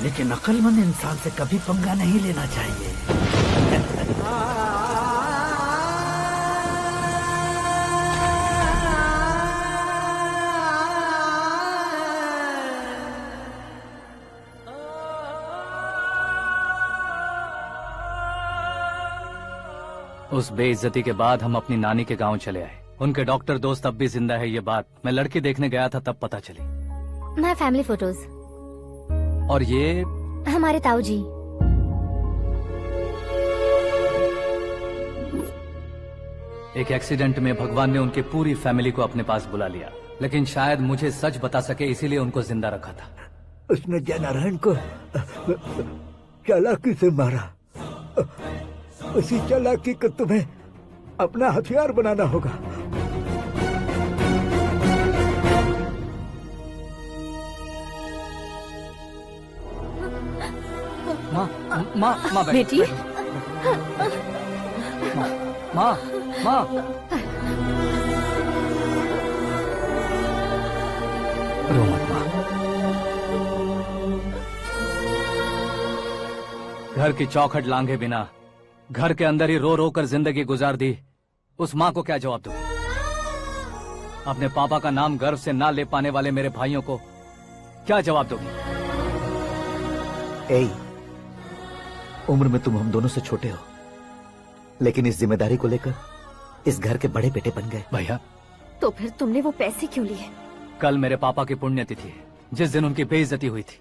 लेकिन अक्लमंद इंसान से कभी पंगा नहीं लेना चाहिए। उस बेइज्जती के बाद हम अपनी नानी के गांव चले आए। उनके डॉक्टर दोस्त अब भी जिंदा है, ये बात मैं लड़की देखने गया था तब पता चली। My family photos. और ये हमारे ताऊ जी। एक एक्सीडेंट में भगवान ने उनकी पूरी फैमिली को अपने पास बुला लिया, लेकिन शायद मुझे सच बता सके इसीलिए उनको जिंदा रखा था। उसने जयनारायण को चालाकी से मारा। उसी चालाकी को तुम्हें अपना हथियार बनाना होगा। माँ बेटी। माँ रो मत माँ। घर की चौखट लांघे बिना घर के अंदर ही रो रो कर जिंदगी गुजार दी उस माँ को क्या जवाब दूं? अपने पापा का नाम गर्व से ना ले पाने वाले मेरे भाइयों को क्या जवाब दोगी? ए, उम्र में तुम हम दोनों से छोटे हो, लेकिन इस जिम्मेदारी को लेकर इस घर के बड़े बेटे बन गए। भैया, तो फिर तुमने वो पैसे क्यों लिए? कल मेरे पापा की पुण्यतिथि है, जिस दिन उनकी बेइज्जती हुई थी।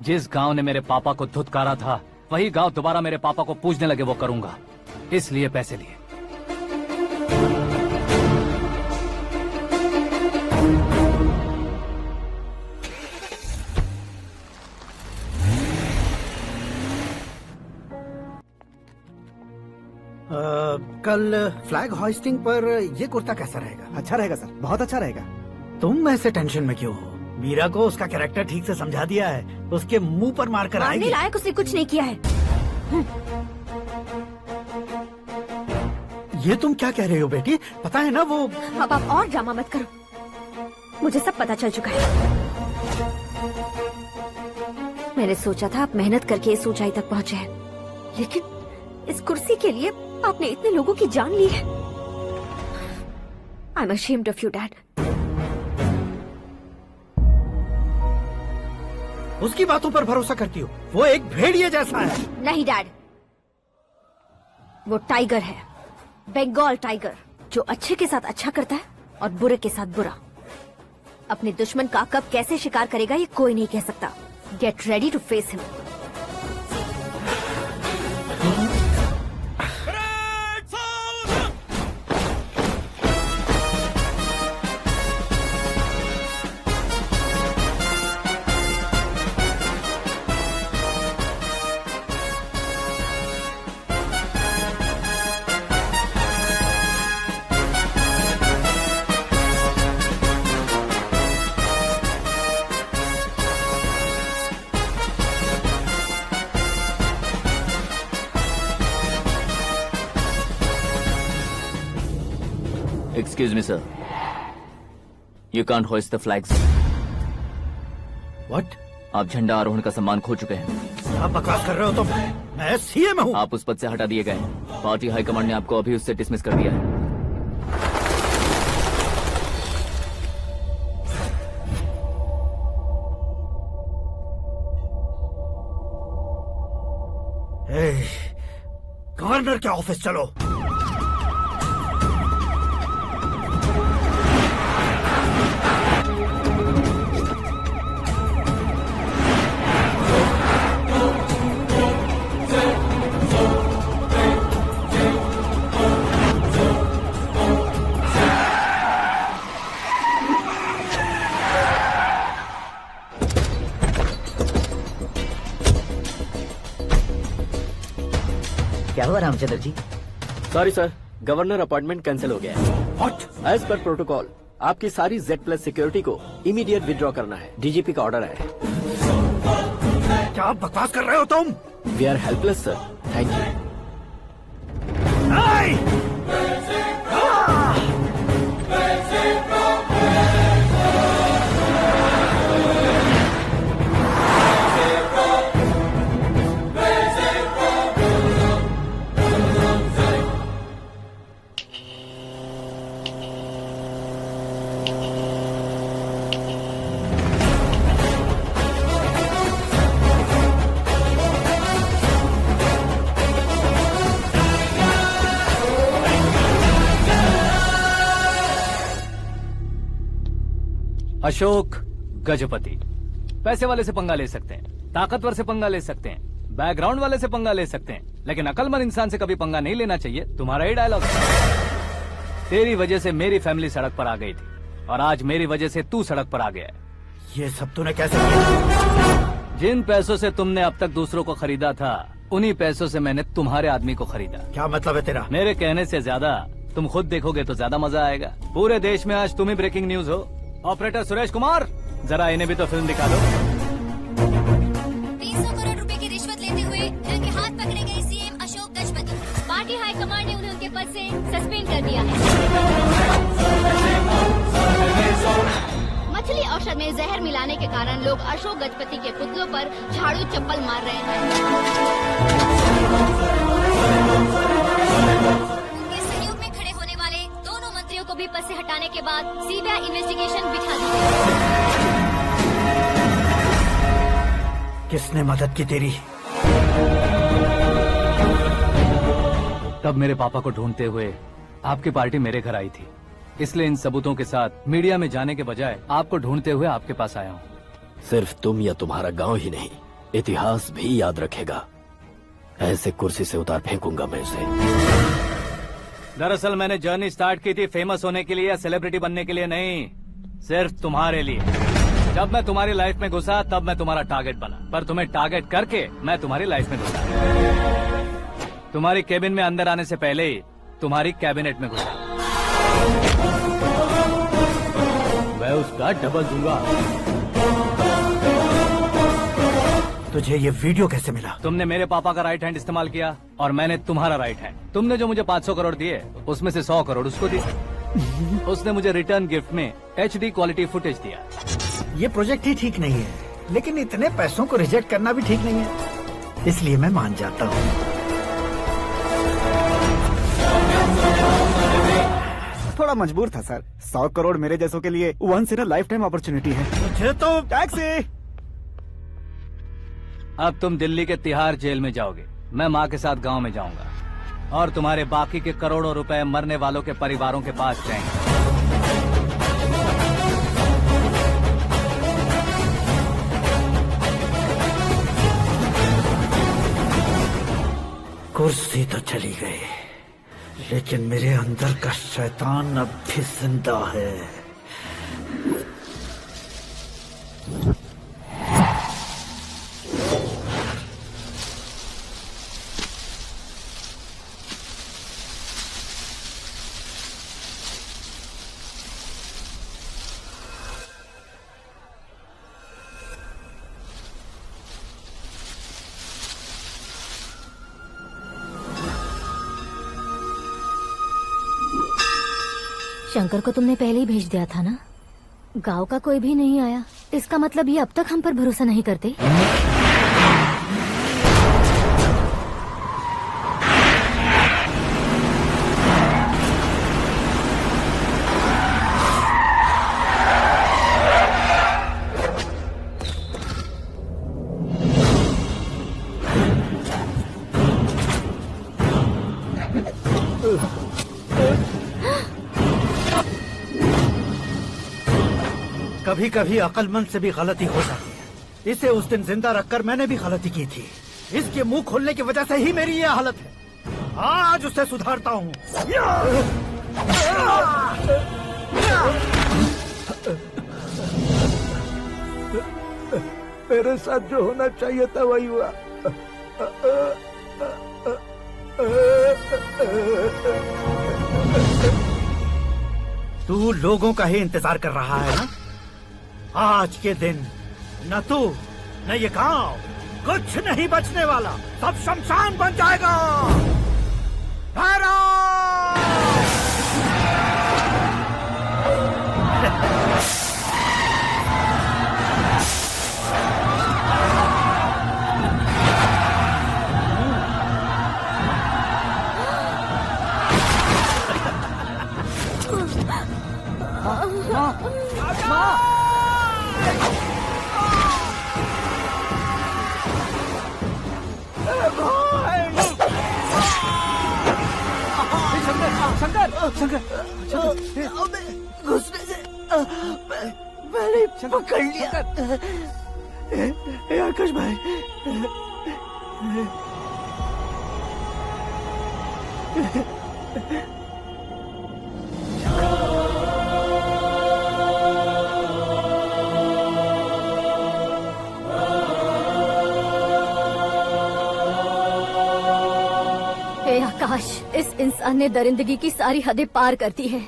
जिस गांव ने मेरे पापा को धुतकारा था वही गांव दोबारा मेरे पापा को पूजने लगे वो करूंगा, इसलिए पैसे लिए। कल फ्लैग होइस्टिंग पर ये कुर्ता कैसा रहेगा? अच्छा रहेगा सर, बहुत अच्छा रहेगा। तुम ऐसे टेंशन में क्यों हो? मीरा को उसका कैरेक्टर ठीक से समझा दिया है, उसके मुंह पर मारकर आएगी। मारने लायक उसने कुछ नहीं किया है। ये तुम क्या कह रहे हो बेटी? पता है ना वो। अब आप और ड्रामा मत करो, मुझे सब पता चल चुका है। मैंने सोचा था आप मेहनत करके इस ऊंचाई तक पहुंचे हैं, लेकिन इस कुर्सी के लिए आपने इतने लोगों की जान ली है। I am ashamed of you dad. उसकी बातों पर भरोसा करती हो? वो एक भेड़िए जैसा है। नहीं डैड, वो टाइगर है, बंगाल टाइगर, जो अच्छे के साथ अच्छा करता है और बुरे के साथ बुरा। अपने दुश्मन का कब कैसे शिकार करेगा ये कोई नहीं कह सकता। Get ready to face him. Excuse me, sir. You can't hoist the flags. What? आप झंडा आरोहण का सम्मान खो चुके हैं। आप बकवास कर रहे हो तुम? मैं सीएम हूँ। आप उस पद से हटा दिए गए। पार्टी हाईकमांड ने आपको अभी उससे डिसमिस कर दिया है। गवर्नर के ऑफिस चलो। क्या हुआ Ramchandra ji? Sorry sir, governor appointment cancel हो गया है। What? एज पर प्रोटोकॉल आपकी सारी Z+ सिक्योरिटी को इमीडिएट विड्रॉ करना है। डीजीपी का ऑर्डर है। क्या बकवास कर रहे हो तुम? We are helpless sir. Thank you. Ashok Gajapati. पैसे वाले से पंगा ले सकते हैं, ताकतवर से पंगा ले सकते हैं, बैकग्राउंड वाले से पंगा ले सकते हैं, लेकिन अकलमंद इंसान से कभी पंगा नहीं लेना चाहिए। तुम्हारा ही डायलॉग। तेरी वजह से मेरी फैमिली सड़क पर आ गई थी और आज मेरी वजह से तू सड़क पर आ गया है। ये सब तूने कैसे किया? जिन पैसों से तुमने अब तक दूसरों को खरीदा था, उन्हीं पैसों से मैंने तुम्हारे आदमी को खरीदा। क्या मतलब है तेरा? मेरे कहने से ज्यादा तुम खुद देखोगे तो ज्यादा मजा आएगा। पूरे देश में आज तुम ही ब्रेकिंग न्यूज हो। ऑपरेटर सुरेश कुमार, जरा इन्हें भी तो फिल्म दिखा दो। 300 करोड़ रुपए की रिश्वत लेते हुए इनके हाथ पकड़े गए CM Ashok Gajapati. Party high command ने उन्हें उनके पद से सस्पेंड कर दिया है। मछली औषध में जहर मिलाने के कारण लोग अशोक गजपति के पुतलों पर झाड़ू चप्पल मार रहे हैं। उनके सहयोग में खड़े होने वाले दोनों मंत्रियों को भी पद से हटाने के बाद सीबीआई इन्वेस्टिगेशन बिठा दी गई। किसने मदद की तेरी? तब मेरे पापा को ढूंढते हुए आपकी पार्टी मेरे घर आई थी, इसलिए इन सबूतों के साथ मीडिया में जाने के बजाय आपको ढूंढते हुए आपके पास आया हूँ। सिर्फ तुम या तुम्हारा गांव ही नहीं, इतिहास भी याद रखेगा। ऐसे कुर्सी से उतार फेंकूंगा मैं उसे। दरअसल मैंने जर्नी स्टार्ट की थी फेमस होने के लिए या सेलिब्रिटी बनने के लिए नहीं, सिर्फ तुम्हारे लिए। जब मैं तुम्हारी लाइफ में घुसा तब मैं तुम्हारा टारगेट बना, पर तुम्हें टारगेट करके मैं तुम्हारी लाइफ में घुसा। तुम्हारी केबिन में अंदर आने से पहले ही तुम्हारी कैबिनेट में घुसा। मैं उसका डबल दूंगा। तुझे ये वीडियो कैसे मिला? तुमने मेरे पापा का राइट हैंड इस्तेमाल किया और मैंने तुम्हारा राइट हैंड। तुमने जो मुझे 500 करोड़ दिए, उसमें से 100 करोड़ उसको दिए। उसने मुझे रिटर्न गिफ्ट में HD क्वालिटी फुटेज दिया। ये प्रोजेक्ट ही ठीक नहीं है, लेकिन इतने पैसों को रिजेक्ट करना भी ठीक नहीं है, इसलिए मैं मान जाता हूँ। थोड़ा मजबूर था सर। 100 करोड़ मेरे जैसों के लिए once in a life time opportunity है। मुझे तो टैक्सी। अब तुम दिल्ली के तिहाड़ जेल में जाओगे, मैं माँ के साथ गांव में जाऊंगा और तुम्हारे बाकी के करोड़ों रुपए मरने वालों के परिवारों के पास जाएंगे। कुर्सी तो चली गई, लेकिन मेरे अंदर का शैतान अब भी जिंदा है। शंकर को तुमने पहले ही भेज दिया था ना? गांव का कोई भी नहीं आया, इसका मतलब ये अब तक हम पर भरोसा नहीं करते। कभी कभी अक्लमंद से भी गलती हो जाती है। इसे उस दिन जिंदा रखकर मैंने भी गलती की थी। इसके मुंह खोलने की वजह से ही मेरी ये हालत है। आज उसे सुधारता हूँ। मेरे साथ जो होना चाहिए था वही हुआ। तू लोगों का ही इंतजार कर रहा है ना? आज के दिन न तू न ये गांव कुछ नहीं बचने वाला, सब शमशान बन जाएगा। शंकर, शंकर, घुसने से मैंने पकड़ लिया। आकाश भाई, हे आकाश, इस इंसान ने दरिंदगी की सारी हदें पार कर दी है।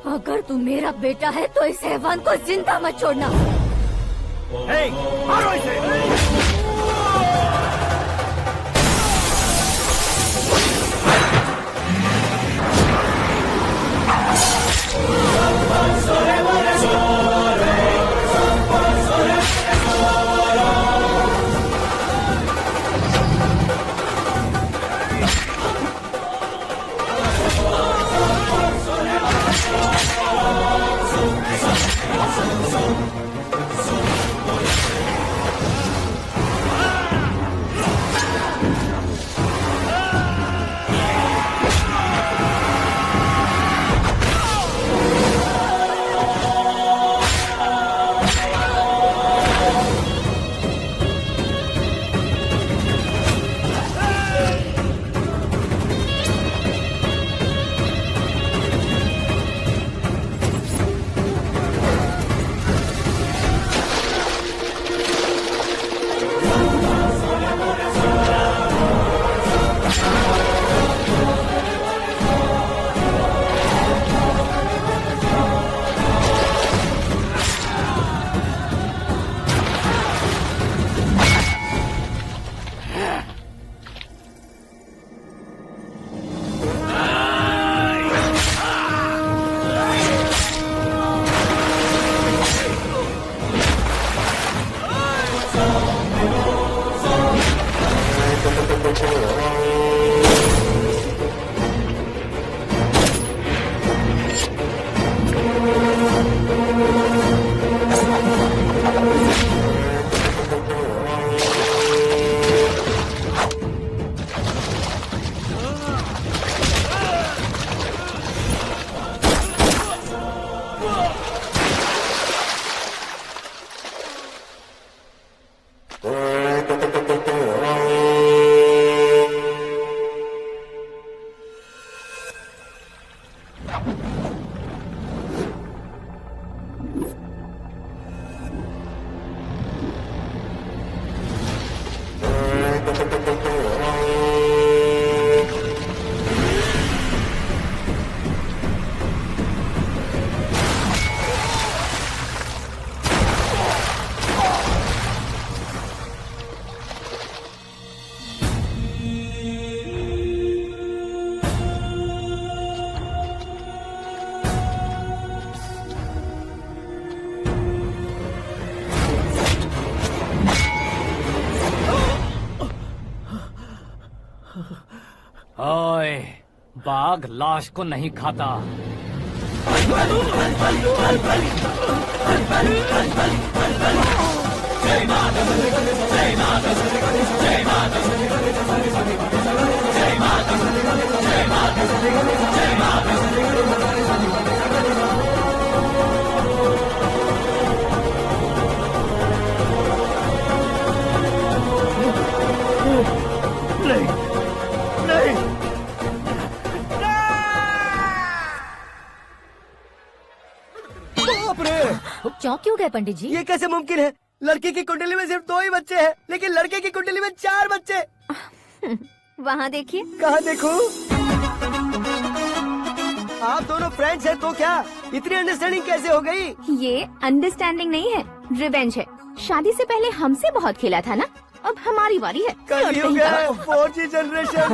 अगर तू मेरा बेटा है तो इस हैवान को जिंदा मत छोड़ना। मारो इसे। ओए, बाघ लाश को नहीं खाता। चौंक क्यों गए पंडित जी? ये कैसे मुमकिन है? लड़की की कुंडली में सिर्फ 2 ही बच्चे हैं, लेकिन लड़के की कुंडली में 4 बच्चे। वहाँ देखिए। कहाँ देखूं? आप दोनों फ्रेंड्स हैं तो क्या इतनी अंडरस्टैंडिंग कैसे हो गई? ये अंडरस्टैंडिंग नहीं है, रिवेंज है। शादी से पहले हमसे बहुत खेला था ना, अब हमारी बारी है। कलयुग है, 4G जनरेशन।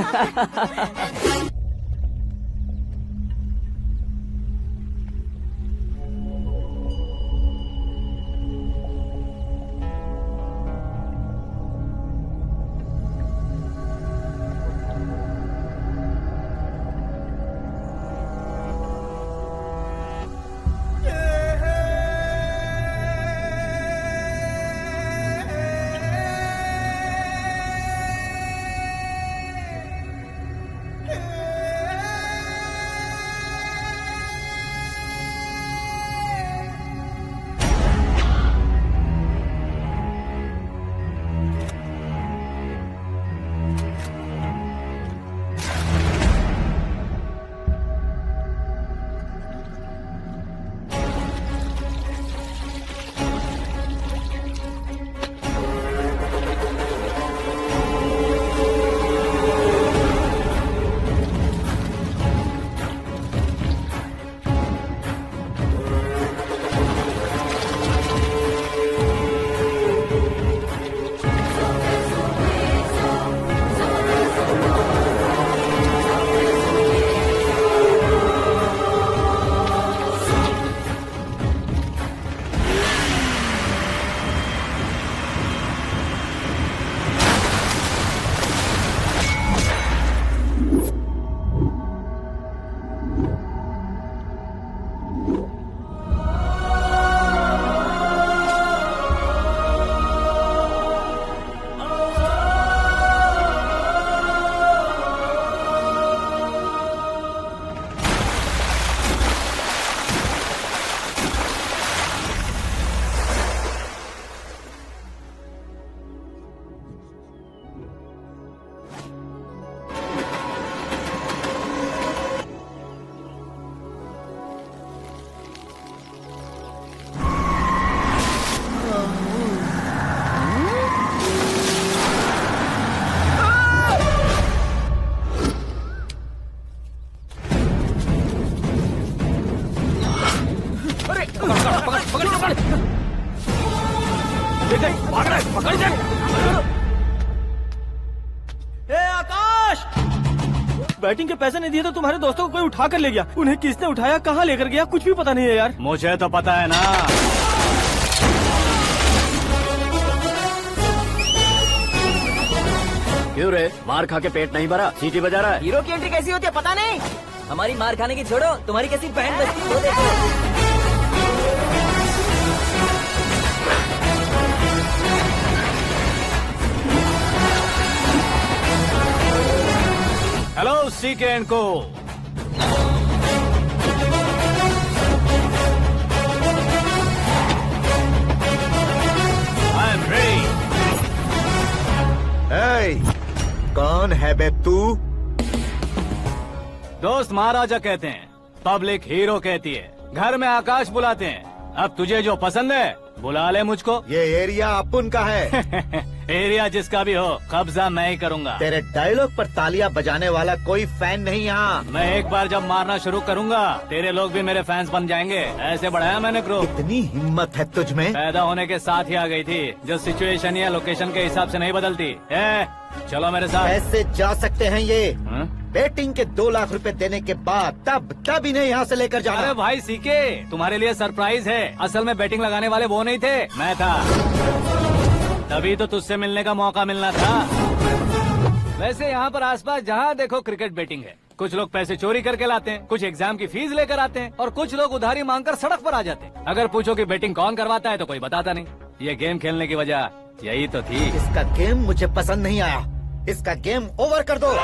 ए आकाश, बैटिंग के पैसे नहीं दिए तो तुम्हारे दोस्तों को कोई उठा कर ले गया। उन्हें किसने उठाया, कहाँ लेकर गया, कुछ भी पता नहीं है यार। मुझे तो पता है ना। क्यों रे, मार खा के पेट नहीं भरा, सीटी बजा रहा है? हीरो की एंट्री कैसी होती है पता नहीं। हमारी मार खाने की छोड़ो, तुम्हारी कैसी बहन बचती है वो देखो। हेलो सीके एंड को। I am ready. कौन है बे तू? दोस्त महाराजा कहते हैं, पब्लिक हीरो कहती है, घर में आकाश बुलाते हैं। अब तुझे जो पसंद है बुला ले मुझको। ये एरिया अपुन का है। एरिया जिसका भी हो, कब्जा मैं ही करूंगा। तेरे डायलॉग पर तालियां बजाने वाला कोई फैन नहीं यहाँ। मैं एक बार जब मारना शुरू करूंगा, तेरे लोग भी मेरे फैंस बन जाएंगे। ऐसे बढ़ाया मैंने ग्रुप। इतनी हिम्मत है तुझ में? पैदा होने के साथ ही आ गई थी, जो सिचुएशन या लोकेशन के हिसाब से नहीं बदलती। चलो मेरे साथ। कैसे जा सकते हैं ये? बेटिंग के 2 लाख रुपए देने के बाद तब इन्हें यहाँ से लेकर जाना। अरे भाई सीके, तुम्हारे लिए सरप्राइज है। असल में बेटिंग लगाने वाले वो नहीं थे, मैं था। तभी तो तुझसे मिलने का मौका मिलना था। वैसे यहाँ पर आसपास जहाँ देखो क्रिकेट बेटिंग है। कुछ लोग पैसे चोरी करके लाते हैं, कुछ एग्जाम की फीस लेकर आते हैं, और कुछ लोग उधारी मांगकर सड़क पर आ जाते हैं। अगर पूछो कि बेटिंग कौन करवाता है तो कोई बताता नहीं। ये गेम खेलने की वजह यही तो थी। इसका गेम मुझे पसंद नहीं आया। इसका गेम ओवर कर दो।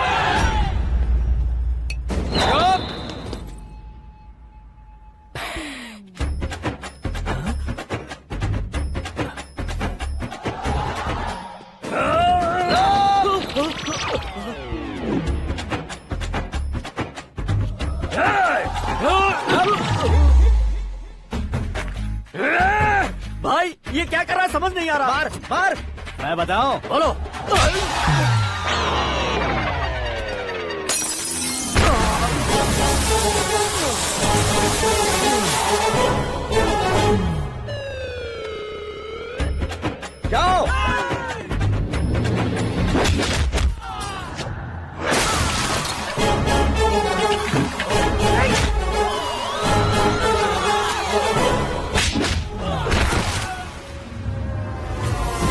भाई ये क्या कर रहा है, समझ नहीं आ रहा। मार मार। मैं बताऊं? बोलो। जाओ।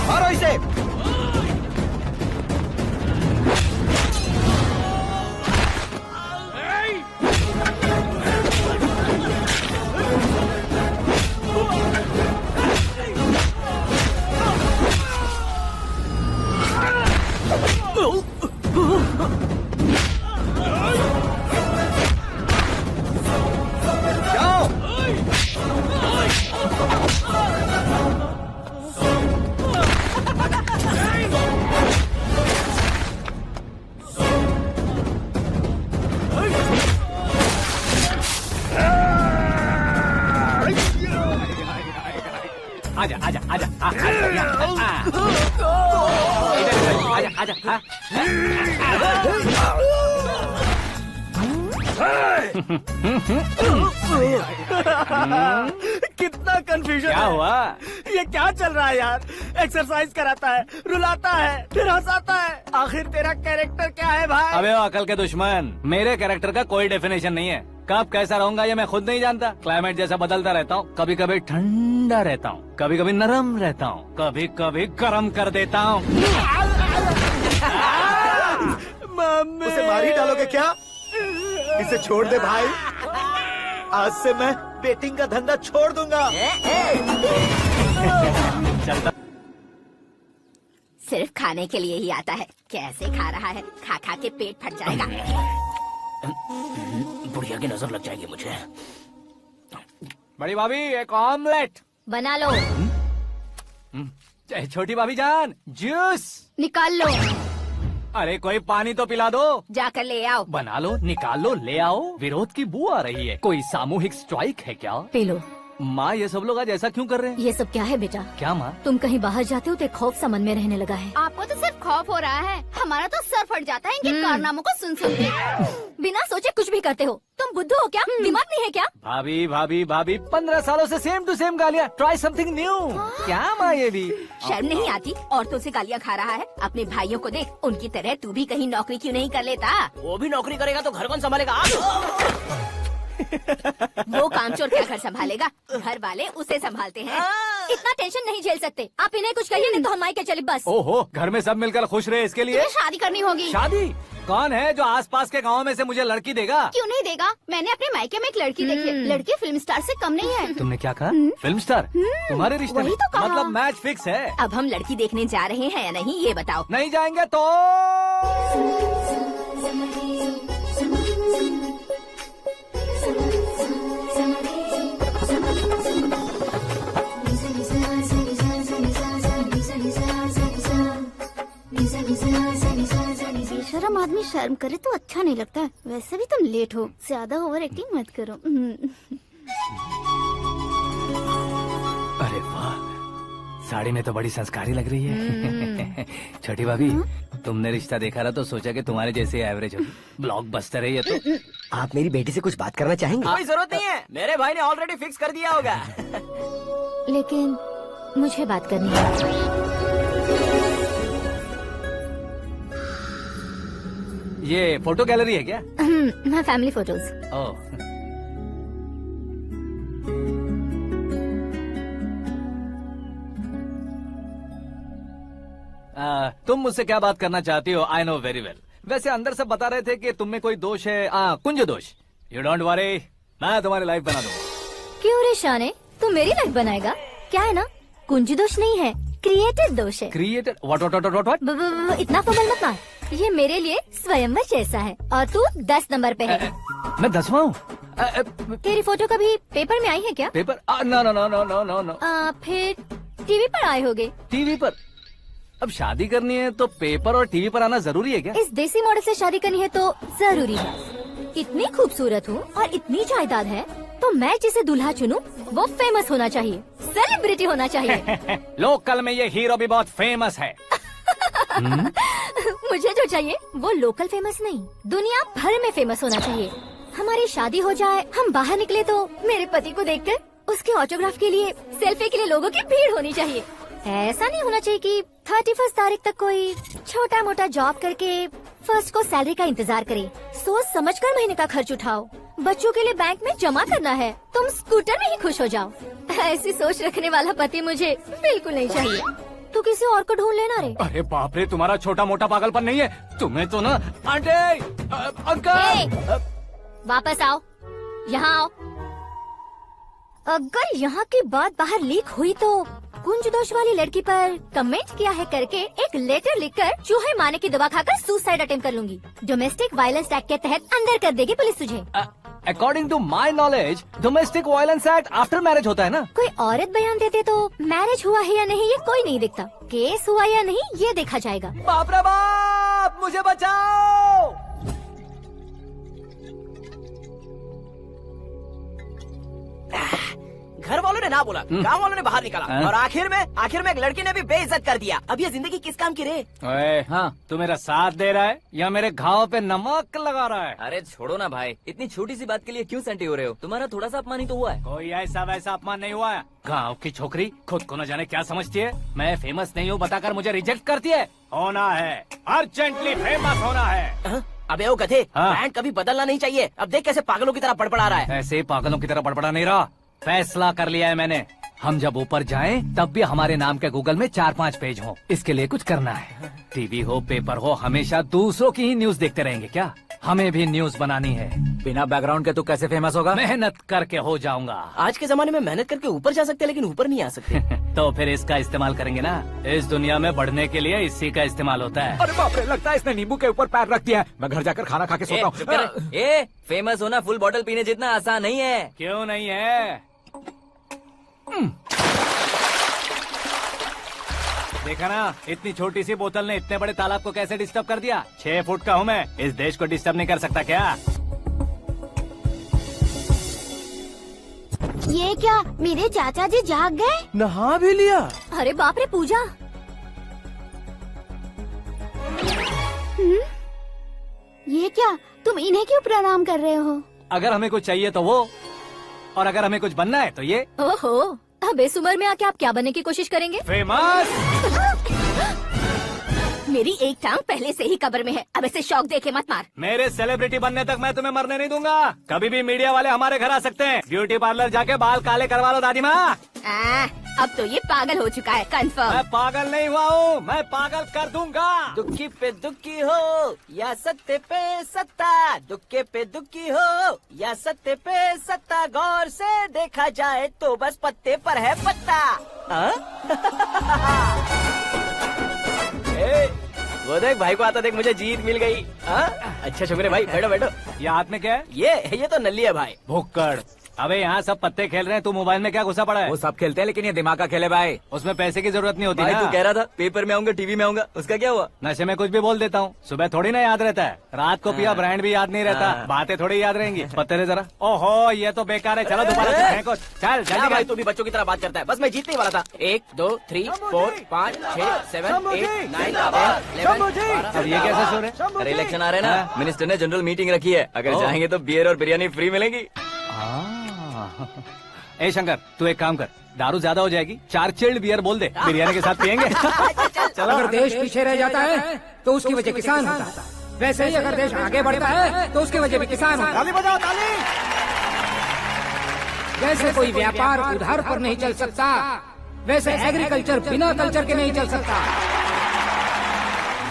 मारो इसे। आजा आजा आजा आजा आजा आजा। कितना कंफ्यूजन। क्या हुआ? ये क्या चल रहा है यार? एक्सरसाइज कराता है, रुलाता है, फिर हंसाता है। आखिर तेरा कैरेक्टर क्या है भाई? अबे ओ अकल के दुश्मन, मेरे कैरेक्टर का कोई डेफिनेशन नहीं है। कब कैसा रहूंगा ये मैं खुद नहीं जानता। क्लाइमेट जैसा बदलता रहता हूँ। कभी कभी ठंडा रहता हूँ, कभी कभी नरम रहता हूँ, कभी कभी गर्म कर देता हूँ। उसे मार ही डालोगे क्या? इसे छोड़ दे भाई। आज से मैं बेटिंग का धंधा छोड़ दूंगा। चलता। सिर्फ खाने के लिए ही आता है। कैसे खा रहा है, खा खा के पेट फट जाएगा। बुढ़िया की नजर लग जाएगी मुझे। बड़ी भाभी एक ऑमलेट बना लो। छोटी भाभी जान जूस निकाल लो। अरे कोई पानी तो पिला दो। जाकर ले आओ। बना लो, निकाल लो, ले आओ। विरोध की बू आ रही है। कोई सामूहिक स्ट्राइक है क्या? P low. माँ ये सब लोग आज ऐसा क्यों कर रहे हैं? ये सब क्या है बेटा? क्या माँ? तुम कहीं बाहर जाते हो तो एक खौफ सा मन में रहने लगा है। आपको तो सिर्फ खौफ हो रहा है। हमारा तो सर फट जाता है इनके कारनामों को सुन सुन के। बिना सोचे कुछ भी करते हो। तुम बुद्धू हो क्या? दिमाग नहीं है क्या? भाभी भाभी भाभी 15 सालों से सेम टू सेम गालियाँ। Try something new. क्या माँ ये भी शर्म नहीं आती? औरतों से गालियाँ खा रहा है। अपने भाइयों को देख, उनकी तरह तू भी कहीं नौकरी क्यों नहीं कर लेता? वो भी नौकरी करेगा तो घर कौन संभालेगा? वो कामचोर क्या घर संभालेगा? घर वाले उसे संभालते हैं। इतना टेंशन नहीं झेल सकते। आप इन्हें कुछ कहिए नहीं तो हम मायके चले बस। ओहो, घर में सब मिलकर खुश रहे इसके लिए। तुम्हें शादी करनी होगी। शादी? कौन है जो आसपास के गाँव में से मुझे लड़की देगा? क्यों नहीं देगा? मैंने अपने मायके में एक लड़की देखी है। लड़की फिल्म स्टार से कम नहीं है। तुमने क्या कहा? Film star? तुम्हारे रिश्ते में? वही तो कहा। मतलब मैच फिक्स है। अब हम लड़की देखने जा रहे हैं या नहीं, ये बताओ। नहीं जाएंगे तो बेशरम आदमी शर्म करे तो अच्छा नहीं लगता। वैसे भी तुम लेट हो, ज्यादा ओवर एक्टिंग मत करो। अरे वाह, साड़ी में तो बड़ी संस्कारी लग रही है। छोटी भाभी, तुमने रिश्ता देखा ना तो सोचा कि तुम्हारे जैसे एवरेज होगी। ब्लॉकबस्टर है ये तो। आप मेरी बेटी से कुछ बात करना चाहेंगे? कोई जरूरत नहीं है, मेरे भाई ने ऑलरेडी फिक्स कर दिया होगा। लेकिन मुझे बात करनी है। ये फोटो गैलरी है क्या? मैं फैमिली फोटोज। ओह, तुम मुझसे क्या बात करना चाहती हो? I know very well. वैसे अंदर से बता रहे थे कि तुम में कोई दोष है। कुंज दोष। यू डोंट वरी, मैं तुम्हारी लाइफ बना दूंगा। क्यों रे शाने, तू मेरी लाइफ बनाएगा? क्या है ना, कुंज दोष नहीं है, क्रिएटेड दोष है। क्रिएटेड? व्हाट? इतना फबल मत मार। ये मेरे लिए स्वयंवर जैसा है और तू 10 नंबर पे है। मैं 10वां हूँ? तेरी फोटो कभी पेपर में आई है क्या? Paper? No no no no no no no. फिर टीवी पर आए होगे। टीवी पर? अब शादी करनी है तो पेपर और टीवी पर आना जरूरी है क्या? इस देसी मॉडल से शादी करनी है तो जरूरी है। इतनी खूबसूरत हूँ और इतनी जायदाद है तो मैं जिसे दूल्हा चुनूं वो फेमस होना चाहिए, सेलिब्रिटी होना चाहिए। लोकल में ये हीरो भी बहुत फेमस है। मुझे जो चाहिए वो लोकल फेमस नहीं, दुनिया भर में फेमस होना चाहिए। हमारी शादी हो जाए, हम बाहर निकले तो मेरे पति को देखकर उसके ऑटोग्राफ के लिए, सेल्फी के लिए लोगों की भीड़ होनी चाहिए। ऐसा नहीं होना चाहिए कि 31 तारीख तक कोई छोटा मोटा जॉब करके फर्स्ट को सैलरी का इंतजार करे। सोच समझकर महीने का खर्च उठाओ। बच्चों के लिए बैंक में जमा करना है, तुम स्कूटर में ही खुश हो जाओ। ऐसी सोच रखने वाला पति मुझे बिल्कुल नहीं चाहिए। तू किसी और को ढूंढ लेना रे। अरे बाप रे, तुम्हारा छोटा मोटा पागलपन नहीं है। तुम्हें तो ना आंटी, अंकल। वापस आओ, यहाँ आओ। अगर यहाँ की बात बाहर लीक हुई तो कुंज दोष वाली लड़की पर कमेंट किया है करके एक लेटर लिखकर चूहे मारने की दवा खाकर सुसाइड अटेम्प्ट कर लूंगी। डोमेस्टिक वायलेंस एक्ट के तहत अंदर कर देगी पुलिस तुझे। According to my knowledge domestic violence act after marriage होता है ना? कोई औरत बयान देते तो मैरिज हुआ है या नहीं ये कोई नहीं दिखता, केस हुआ या नहीं ये देखा जाएगा। बाप रे बाप, मुझे बचाओ। घर वालों ने ना बोला, गांव वालों ने बाहर निकाला और आखिर में एक लड़की ने भी बेइज्जत कर दिया। अब ये जिंदगी किस काम की रे? ओए, हाँ, तू मेरा साथ दे रहा है या मेरे घाव पे नमक लगा रहा है? अरे छोड़ो ना भाई, इतनी छोटी सी बात के लिए क्यों सेंटी हो रहे हो? तुम्हारा थोड़ा सा अपमान ही तो हुआ है। कोई ऐसा वैसा अपमान नहीं हुआ है। गाँव की छोकरी खुद को न जाने क्या समझती है। मैं फेमस नहीं हूँ बताकर मुझे रिजेक्ट करती है। होना है, अर्जेंटली फेमस होना है। अबे ओ गधे, ब्रांड कभी बदलना नहीं चाहिए। अब देख कैसे पागलों की तरह बड़बड़ा रहा है। ऐसे पागलों की तरह बड़बड़ा नहीं रहा, फैसला कर लिया है मैंने। हम जब ऊपर जाएं तब भी हमारे नाम के गूगल में 4-5 पेज हो। इसके लिए कुछ करना है। टीवी हो, पेपर हो, हमेशा दूसरों की ही न्यूज देखते रहेंगे क्या? हमें भी न्यूज बनानी है। बिना बैकग्राउंड के तू कैसे फेमस होगा? मेहनत करके हो जाऊंगा। आज के जमाने में मेहनत करके ऊपर जा सकते हैं लेकिन ऊपर नहीं आ सकते। तो फिर इसका इस्तेमाल करेंगे ना। इस दुनिया में बढ़ने के लिए इसी का इस्तेमाल होता है। अरे बाप रे, लगता है इसने नींबू के ऊपर पैर रख दिया है। मैं घर जाकर खाना खा के सोता हूँ। फेमस होना फुल बॉटल पीने जितना आसान नहीं है। क्यों नहीं है? देखा ना, इतनी छोटी सी बोतल ने इतने बड़े तालाब को कैसे डिस्टर्ब कर दिया। 6 फुट का हूँ मैं, इस देश को डिस्टर्ब नहीं कर सकता क्या? ये क्या, मेरे चाचा जी जाग गए? नहा भी लिया? अरे बाप रे पूजा, ये क्या, तुम इन्हें क्यों प्रणाम कर रहे हो? अगर हमें कुछ चाहिए तो वो, और अगर हमें कुछ बनना है तो ये। ओहो, अब इस उम्र में आके आप क्या बनने की कोशिश करेंगे? फेमस। मेरी एक टांग पहले से ही कब्र में है, अब ऐसे शौक देके मत मार। मेरे सेलिब्रिटी बनने तक मैं तुम्हें मरने नहीं दूंगा। कभी भी मीडिया वाले हमारे घर आ सकते हैं। ब्यूटी पार्लर जाके बाल काले करवा लो दादी माँ। अब तो ये पागल हो चुका है, कंफर्म। मैं पागल नहीं हुआ हूँ, मैं पागल कर दूंगा। दुखी पे दुखी हो या सत्य पे सत्ता, दुखे पे दुखी हो या सत्य पे सत्ता, गौर से देखा जाए तो बस पत्ते पर है पत्ता। वो देख भाई को आता देख, मुझे जीत मिल गई। अच्छा शुक्र है भाई, बैठो बैठो। ये हाथ में क्या है? ये तो नल्ली है भाई। भुक्कड़। अबे यहाँ सब पत्ते खेल रहे हैं, तू मोबाइल में क्या घुसा पड़ा है? वो सब खेलते हैं लेकिन ये दिमाग का खेल है भाई। उसमें पैसे की जरूरत नहीं होती भाई ना। तू कह रहा था पेपर में आऊंगा, टीवी में आऊंगा, उसका क्या हुआ? नशे में कुछ भी बोल देता हूँ, सुबह थोड़ी ना याद रहता है। रात को पिया ब्रांड भी याद नहीं रहता, बातें थोड़ी याद रहेंगी। पत्ते दे जरा। ओहो ये तो बेकार है, चलो दोबारा को। चल जल्दी भाई, तू भी बच्चों की तरह बात करता है। बस मैं जीतने ही वाला था। 1 2 3 4 5 6 7 8 9 10 11 अब ये कैसे सो रहे? अरे इलेक्शन आ रहे हैं ना, मिनिस्टर ने जनरल मीटिंग रखी है, अगर जाएंगे तो बियर और बिरयानी फ्री मिलेगी। ए शंकर, तू एक काम कर, दारू ज्यादा हो जाएगी, 4 चिल्ड बियर बोल दे, बिरयानी के साथ पियेंगे। चलो। अगर देश पीछे रह जाता है तो उसकी वजह किसान होता है, वैसे ही अगर देश आगे बढ़ता है तो उसकी वजह भी किसान होता है। ताली बजाओ, ताली। जैसे कोई व्यापार उधार पर नहीं चल सकता, वैसे एग्रीकल्चर बिना कल्चर के नहीं चल सकता।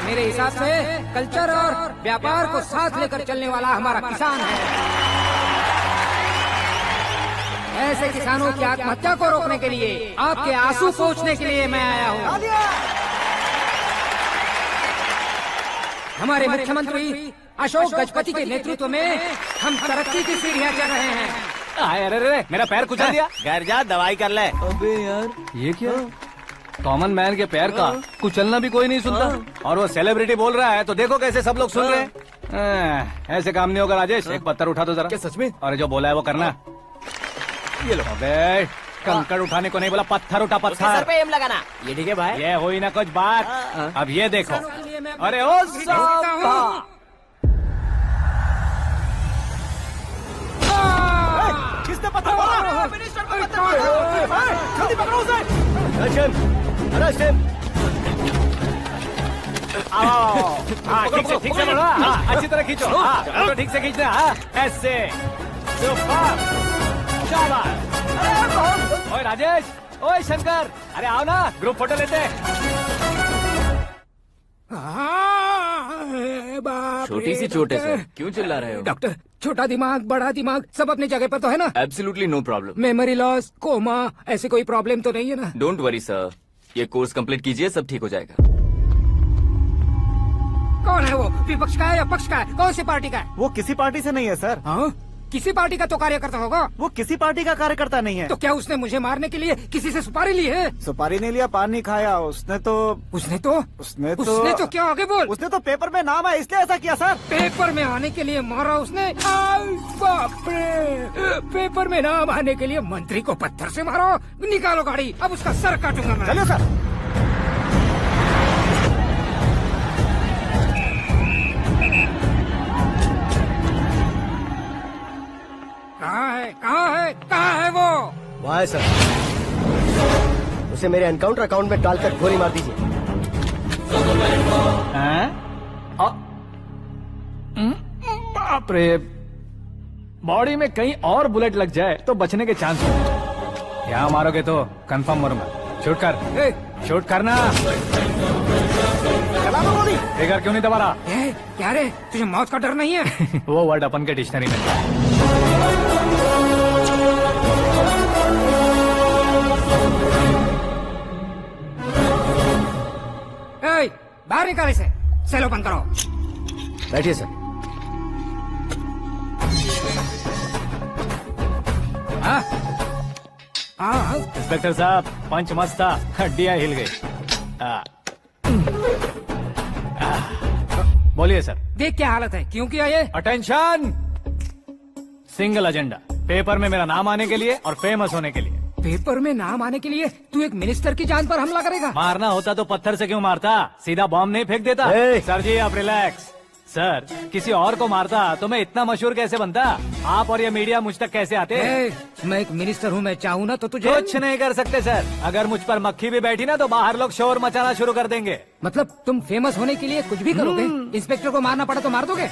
मेरे हिसाब से कल्चर और व्यापार को साथ लेकर चलने वाला हमारा किसान है। ऐसे किसानों की आत्महत्या को रोकने के लिए, आपके आंसू पोंछने के लिए मैं आया हूँ। हमारे मुख्यमंत्री अशोक गजपति के नेतृत्व में हम तरक्की की सीढ़ियाँ चढ़ रहे हैं। अरे मेरा पैर कुचल दिया। घर जा दवाई कर ले। अबे यार ये क्या? कॉमन मैन के पैर का कुचलना भी कोई नहीं सुनता, और वो सेलिब्रिटी बोल रहा है तो देखो कैसे सब लोग सुन रहे हैं। ऐसे काम नहीं होगा राजेश, एक पत्थर उठा दो जरा। क्या सच में? और जो बोला है वो करना। ये लो। अबे कंकड़ उठाने को नहीं बोला, पत्थर उठा, सर पत्थर। पे एम लगाना। ये ठीक है भाई। ये हुई ना कुछ बात। अब ये देखो। अरे ओ साहब, किसने पत्थर मारा? जल्दी पकड़ो उसे। हाँ ठीक से बढ़ो, हाँ अच्छी तरह खींचो, हाँ तो ठीक से खींचना, हाँ ऐसे। ओए राजेश, ओए शंकर, अरे आओ ना, ग्रुप फोटो लेते हैं। छोटी सी चोट है सर, क्यों चिल्ला रहे हो? डॉक्टर, छोटा दिमाग बड़ा दिमाग सब अपनी जगह पर तो है ना? Absolutely no problem. Memory loss, coma, ऐसी कोई प्रॉब्लम तो नहीं है ना? डोंट वरी सर, ये कोर्स कंप्लीट कीजिए, सब ठीक हो जाएगा। कौन है वो? विपक्ष का है या पक्ष का है? कौन सी पार्टी का है? वो किसी पार्टी से नहीं है सर। हाँ? किसी पार्टी का तो कार्यकर्ता होगा। वो किसी पार्टी का कार्यकर्ता नहीं है। तो क्या उसने मुझे मारने के लिए किसी से सुपारी ली है? सुपारी नहीं लिया, पान नहीं खाया, उसने तो क्या आगे बोल? उसने तो पेपर में नाम है इसलिए ऐसा किया सर। पेपर में आने के लिए मारा उसने? बाप रे, पेपर में नाम आने के लिए मंत्री को पत्थर से मारो? निकालो गाड़ी, अब उसका सर काटूंगा मैं। चलो सर। कहाँ है वो? वहाँ है सर, उसे मेरे एनकाउंटर अकाउंट में डालकर गोली मार दीजिए। बाप रे, बॉडी में कहीं और बुलेट लग जाए तो बचने के चांस हो। यहाँ मारोगे तो कंफर्म मरूंगा। शूट कर, शूट करना। फिगर क्यों नहीं दबा रहा? क्या रे, तुझे मौत का डर नहीं है? वो वर्ड अपन के डिक्शनरी में। बाहर निकाल इसे, सेलो बंद करो। बैठिए सर। इंस्पेक्टर साहब, पंच मस्त था, हड्डियां हिल गई। बोलिए सर। देख क्या हालत है, क्यों किया ये? अटेंशन, सिंगल एजेंडा, पेपर में मेरा नाम आने के लिए और फेमस होने के लिए। पेपर में नाम आने के लिए तू एक मिनिस्टर की जान पर हमला करेगा? मारना होता तो पत्थर से क्यों मारता, सीधा बॉम्ब नहीं फेंक देता। सर जी आप रिलैक्स, सर किसी और को मारता तो मैं इतना मशहूर कैसे बनता? आप और ये मीडिया मुझ तक कैसे आते? मैं एक मिनिस्टर हूँ, मैं चाहूँ ना तो तुझे कुछ नहीं कर सकते सर। अगर मुझ पर मक्खी भी बैठी ना तो बाहर लोग शोर मचाना शुरू कर देंगे। मतलब तुम फेमस होने के लिए कुछ भी करोगे? इंस्पेक्टर को मारना पड़ा तो मार दोगे?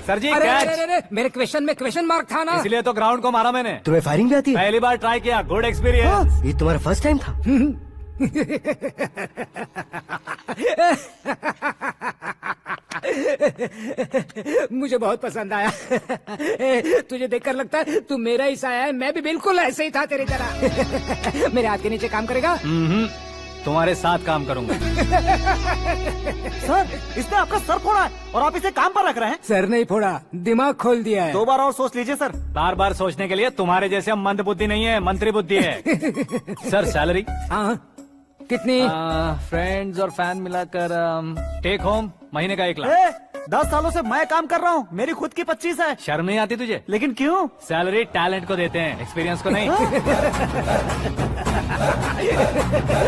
सर जी अरे, मेरे क्वेश्चन में क्वेश्चन मार्क था ना, इसलिए तो ग्राउंड को मारा मैंने। तुम्हें फायरिंग भी आती है? पहली बार ट्राई किया, गुड एक्सपीरियंस। ये तुम्हारा फर्स्ट टाइम था? मुझे बहुत पसंद आया। तुझे देखकर लगता है तू मेरा ही साया है। मैं भी बिल्कुल ऐसे ही था तेरी तरह। मेरे हाथ के नीचे काम करेगा? तुम्हारे साथ काम करूंगा। सर इसने आपका सर फोड़ा है और आप इसे काम पर रख रहे हैं। सर नहीं फोड़ा, दिमाग खोल दिया है। 2 बार और सोच लीजिए सर। बार बार सोचने के लिए तुम्हारे जैसे मंद बुद्धि नहीं है, मंत्री बुद्धि है। Sir salary? हाँ कितनी? फ्रेंड्स और फैन मिलाकर टेक होम महीने का 1 लाख। 10 सालों से मैं काम कर रहा हूँ, मेरी खुद की 25 है। शर्म नहीं आती तुझे? लेकिन क्यों? सैलरी टैलेंट को देते हैं, एक्सपीरियंस को नहीं।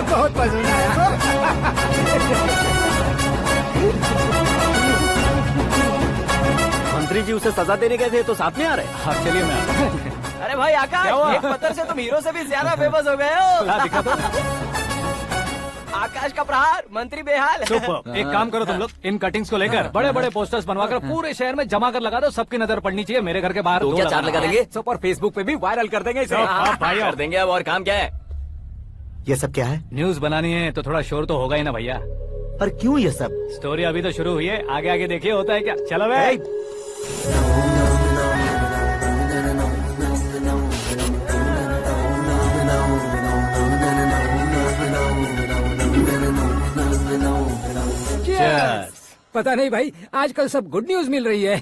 बहुत पसंद आया। मंत्री जी उसे सजा देने गए थे तो साथ में आ रहे? हाँ चलिए मैं। अरे भाई आकाश, एक पत्थर से तुम हीरो से भी ज्यादा फेमस हो गए हो। दिखा दो। आकाश का प्रहार, मंत्री बेहाल। सुपर। एक काम करो तुम लोग, इन कटिंग्स को लेकर बड़े बड़े पोस्टर्स बनवाकर पूरे शहर में जमा कर लगा दो। सबकी नजर पड़नी चाहिए। मेरे घर के बाहर तो क्या 4 लगा देंगे? सब और फेसबुक पे भी वायरल कर देंगे इसे। भाई कर देंगे। अब और काम क्या है? ये सब क्या है? न्यूज बनानी है तो थोड़ा शोर तो होगा ही ना भैया। पर क्यों ये सब? स्टोरी अभी तो शुरू हुई है, आगे आगे देखिए होता है क्या। चलो भाई। पता नहीं भाई, आजकल सब गुड न्यूज मिल रही है।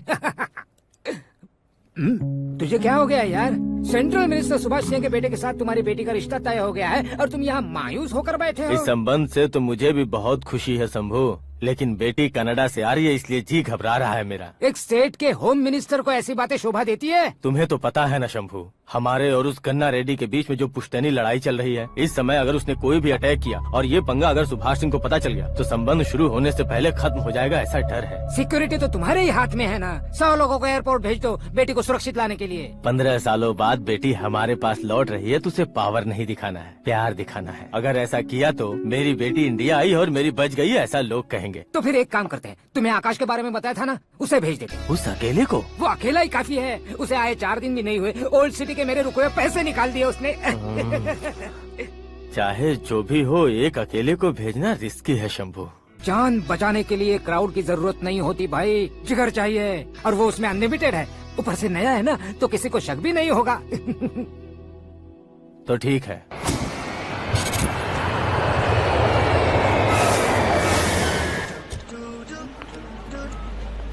तुझे क्या हो गया यार? सेंट्रल मिनिस्टर सुभाष सिंह के बेटे के साथ तुम्हारी बेटी का रिश्ता तय हो गया है और तुम यहाँ मायूस होकर बैठे हो। इस संबंध से तो मुझे भी बहुत खुशी है शंभू, लेकिन बेटी कनाडा से आ रही है इसलिए जी घबरा रहा है मेरा। एक स्टेट के होम मिनिस्टर को ऐसी बातें शोभा देती है? तुम्हें तो पता है ना शंभू, हमारे और उस गन्ना रेड्डी के बीच में जो पुश्तैनी लड़ाई चल रही है। इस समय अगर उसने कोई भी अटैक किया और ये पंगा अगर सुभाष सिंह को पता चल गया तो संबंध शुरू होने से पहले खत्म हो जाएगा, ऐसा डर है। सिक्योरिटी तो तुम्हारे ही हाथ में है ना। 100 लोगों को एयरपोर्ट भेज दो बेटी को सुरक्षित लाने के लिए। 15 सालों बाद बेटी हमारे पास लौट रही है तो उसे पावर नहीं दिखाना है, प्यार दिखाना है। अगर ऐसा किया तो मेरी बेटी इंडिया आई और मेरी बच गई, ऐसा लोग कहेंगे। तो फिर एक काम करते हैं, तुम्हें आकाश के बारे में बताया था ना, उसे भेज देते। उस अकेले को? वो अकेला ही काफी है। उसे आए 4 दिन भी नहीं हुए, ओल्ड सिटी के मेरे रुके हुए पैसे निकाल दिए उसने। चाहे जो भी हो, एक अकेले को भेजना रिस्की है शंभू। जान बचाने के लिए क्राउड की जरूरत नहीं होती भाई, जिगर चाहिए, और वो उसमें अनलिमिटेड है। ऊपर से नया है ना तो किसी को शक भी नहीं होगा। तो ठीक है।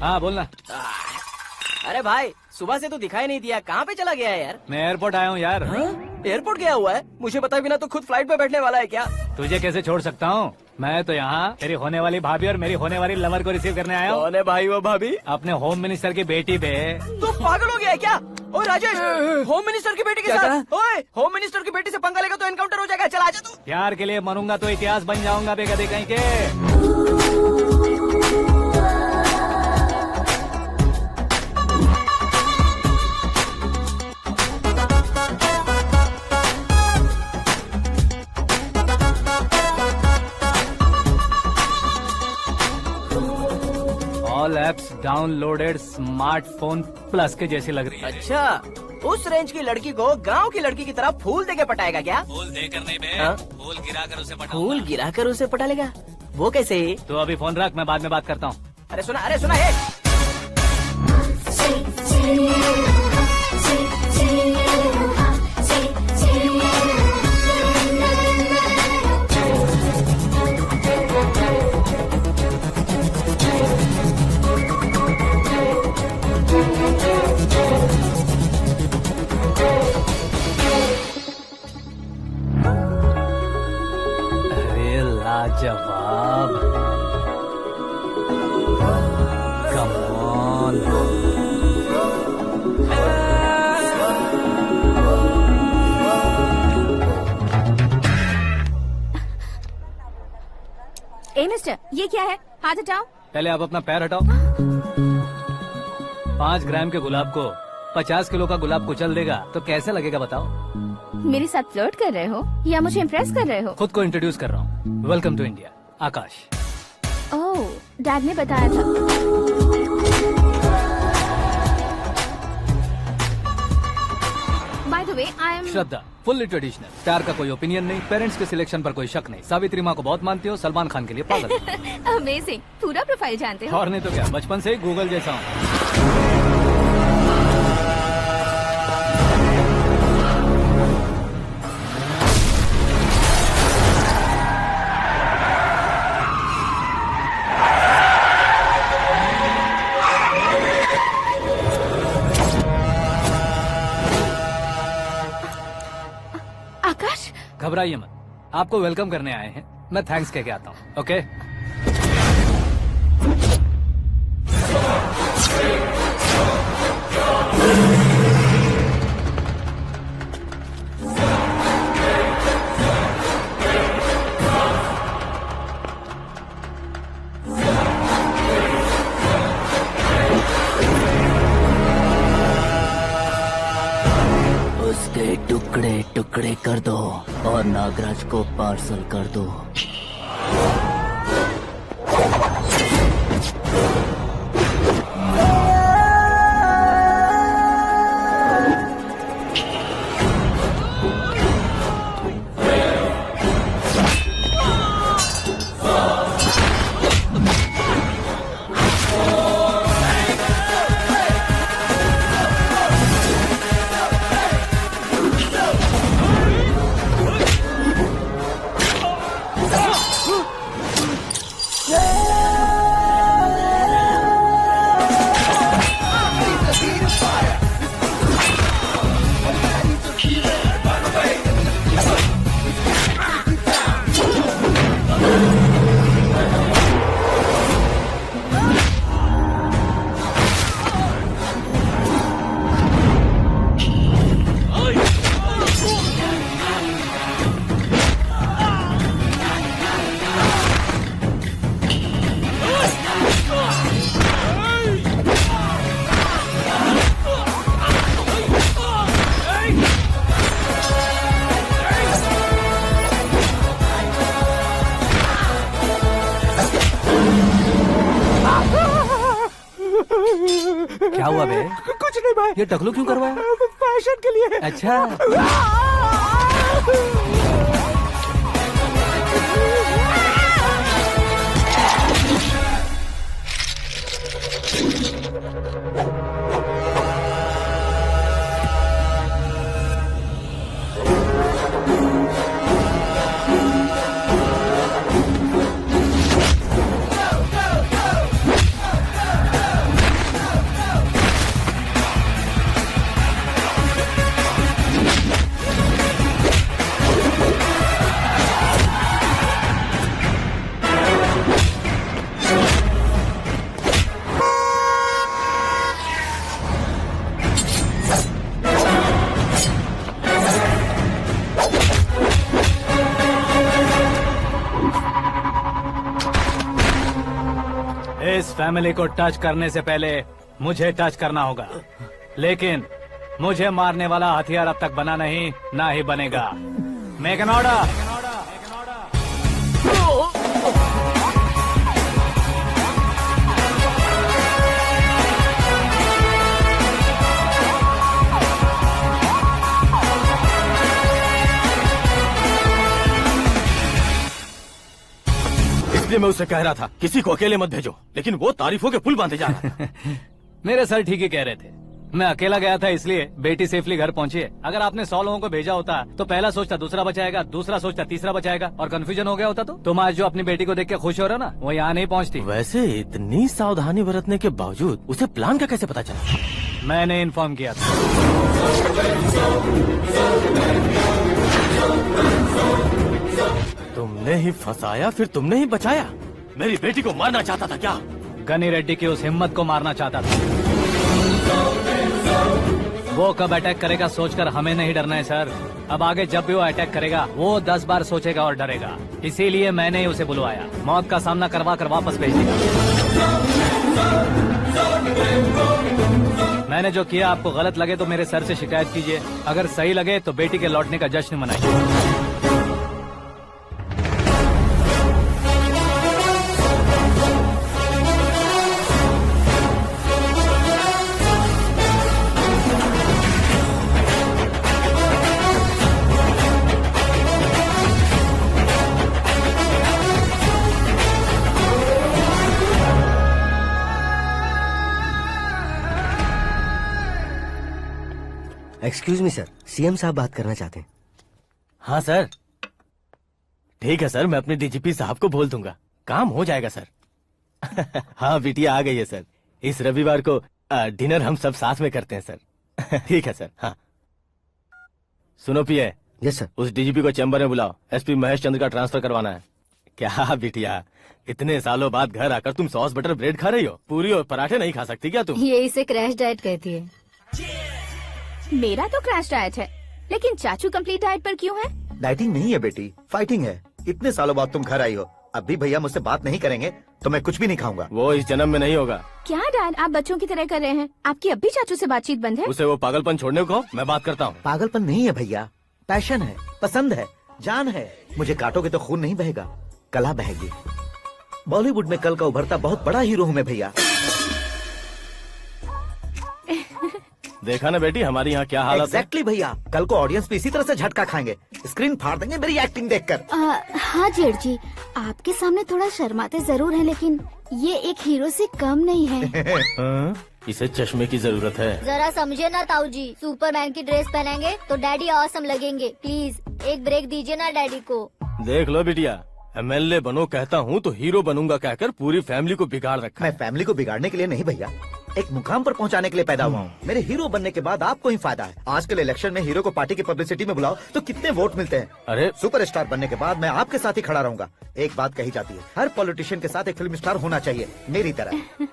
हाँ बोलना। अरे भाई सुबह से तो दिखाई नहीं दिया, कहाँ पे चला गया है यार? मैं एयरपोर्ट आया हूँ यार। एयरपोर्ट गया हुआ है? मुझे बताए बिना तो खुद फ्लाइट पे बैठने वाला है क्या? तुझे कैसे छोड़ सकता हूँ? मैं तो यहाँ तेरी होने वाली भाभी और मेरी होने वाली लवर को रिसीव करने आया हूँ। कौन है भाई वो भाभी? अपने होम मिनिस्टर की बेटी पे। तो पागल हो गया है क्या? ओए राजेश, होम मिनिस्टर की बेटी के साथ? ओए, होम मिनिस्टर की बेटी से पंगा लेगा तो एनकाउंटर हो जाएगा। चल आजा तू। प्यार के लिए मरूंगा तो इतिहास बन जाऊंगा बेगदे कहीं के। All apps downloaded smartphone plus के जैसी लग रही है। अच्छा, उस रेंज की लड़की को गांव की लड़की की तरह फूल देके पटाएगा क्या? फूल देकर नहीं बे, फूल गिराकर उसे पटा। फूल गिराकर उसे पटा लेगा? वो कैसे? तो अभी फोन रख, मैं बाद में बात करता हूँ। अरे सुना है। लाजवाब, कम ऑन। ए मिस्टर, ये क्या है? हाथ हटाओ। पहले आप अपना पैर हटाओ। 5 ग्राम के गुलाब को 50 किलो का गुलाब कुचल देगा तो कैसे लगेगा बताओ? मेरे साथ फ्लर्ट कर रहे हो या मुझे इम्प्रेस कर रहे हो? खुद को इंट्रोड्यूस कर रहा हूँ। Welcome to India, Akash. Oh, dad ने बताया था। By the way, I am Shraddha, fully traditional. प्यार का कोई ओपिनियन नहीं, पेरेंट्स के सिलेक्शन पर कोई शक नहीं। सावित्री माँ को बहुत मानती हो, सलमान खान के लिए पागल। अमेजिंग, पूरा प्रोफाइल जानते हो। और नहीं तो क्या, बचपन से ही गूगल जैसा हूँ। आकाश, घबराइए मत, आपको वेलकम करने आए हैं। मैं थैंक्स कह के आता हूँ। ओके? उसके टुकड़े टुकड़े कर दो और नागराज को पार्सल कर दो। क्या हुआ बे? कुछ नहीं भाई। ये टकलू क्यों करवाया? फैशन के लिए। अच्छा। इस फैमिली को टच करने से पहले मुझे टच करना होगा, लेकिन मुझे मारने वाला हथियार अब तक बना नहीं, ना ही बनेगा। Make an order. इसलिए मैं उससे कह रहा था किसी को अकेले मत भेजो, लेकिन वो तारीफों के पुल बांधे जा रहा था। मेरे सर ठीक ही कह रहे थे। मैं अकेला गया था इसलिए बेटी सेफली घर पहुंची है। अगर आपने 100 लोगों को भेजा होता तो पहला सोचता दूसरा बचाएगा, दूसरा सोचता तीसरा बचाएगा, और कंफ्यूजन हो गया होता। तो तुम आज जो अपनी बेटी को देख के खुश हो रहे हो ना, वो यहाँ नहीं पहुँचती। वैसे इतनी सावधानी बरतने के बावजूद उसे प्लान का कैसे पता चला? मैंने इन्फॉर्म किया था। तुमने ही फंसाया, फिर तुमने ही बचाया। मेरी बेटी को मारना चाहता था क्या? गनी रेड्डी की उस हिम्मत को मारना चाहता था। वो कब अटैक करेगा सोचकर हमें नहीं डरना है सर। अब आगे जब भी वो अटैक करेगा वो 10 बार सोचेगा और डरेगा। इसीलिए मैंने ही उसे बुलवाया। मौत का सामना करवा कर वापस भेज दिया। मैंने जो किया आपको गलत लगे तो मेरे सर से शिकायत कीजिए, अगर सही लगे तो बेटी के लौटने का जश्न मनाइए। एक्सक्यूज मी सर, सीएम साहब बात करना चाहते हैं। हाँ सर, ठीक है सर, मैं अपने डीजीपी साहब को बोल दूंगा, काम हो जाएगा सर। हाँ बिटिया आ गई है सर, इस रविवार को डिनर हम सब साथ में करते हैं सर। ठीक है सर। हाँ सुनो पिए। Yes sir. उस डीजीपी को चैम्बर में बुलाओ, एसपी महेश चंद्र का ट्रांसफर करवाना है। क्या बिटिया, इतने सालों बाद घर आकर तुम सॉस बटर ब्रेड खा रही हो? पूरी और पराठे नहीं खा सकती क्या तुम? ये इसे क्रैश डाइट कहती है। मेरा तो क्रैश डाइट है, लेकिन चाचू कंप्लीट डाइट पर क्यों है? डाइटिंग नहीं है बेटी, फाइटिंग है। इतने सालों बाद तुम घर आई हो, अब भी भैया मुझसे बात नहीं करेंगे तो मैं कुछ भी नहीं खाऊंगा। वो इस जन्म में नहीं होगा। क्या डैड, आप बच्चों की तरह कर रहे हैं? आपकी अब भी चाचू से बातचीत बंद है? उसे वो पागलपन छोड़ने को कहो, मैं बात करता हूँ। पागलपन नहीं है भैया, पैशन है, पसंद है, जान है। मुझे काटोगे तो खून नहीं बहेगा, कला बहेगी। बॉलीवुड में कल का उभरता बहुत बड़ा हीरो हूँ मैं भैया। देखा ना बेटी हमारी यहाँ क्या हालत है। एग्जैक्टली भैया, कल को ऑडियंस भी इसी तरह से झटका खाएंगे, स्क्रीन फाड़ देंगे मेरी एक्टिंग देखकर। हाँ जेठ जी, आपके सामने थोड़ा शर्माते जरूर हैं, लेकिन ये एक हीरो से कम नहीं है। इसे चश्मे की जरूरत है। जरा समझे ना ताऊ जी, सुपरमैन की ड्रेस पहनेंगे तो डैडी ऑसम लगेंगे। प्लीज एक ब्रेक दीजिए ना डैडी को। देख लो बिटिया, एमएलए बनो कहता हूँ तो हीरो बनूंगा कहकर पूरी फैमिली को बिगाड़ रखा। मैं फैमिली को बिगाड़ने के लिए नहीं भैया, एक मुकाम पर पहुंचाने के लिए पैदा हुआ हूँ। मेरे हीरो बनने के बाद आपको ही फायदा है। आजकल इलेक्शन में हीरो को पार्टी की पब्लिसिटी में बुलाओ तो कितने वोट मिलते हैं। अरे सुपरस्टार बनने के बाद मैं आपके साथ ही खड़ा रहूंगा। एक बात कही जाती है, हर पॉलिटिशियन के साथ एक फिल्म स्टार होना चाहिए, मेरी तरह।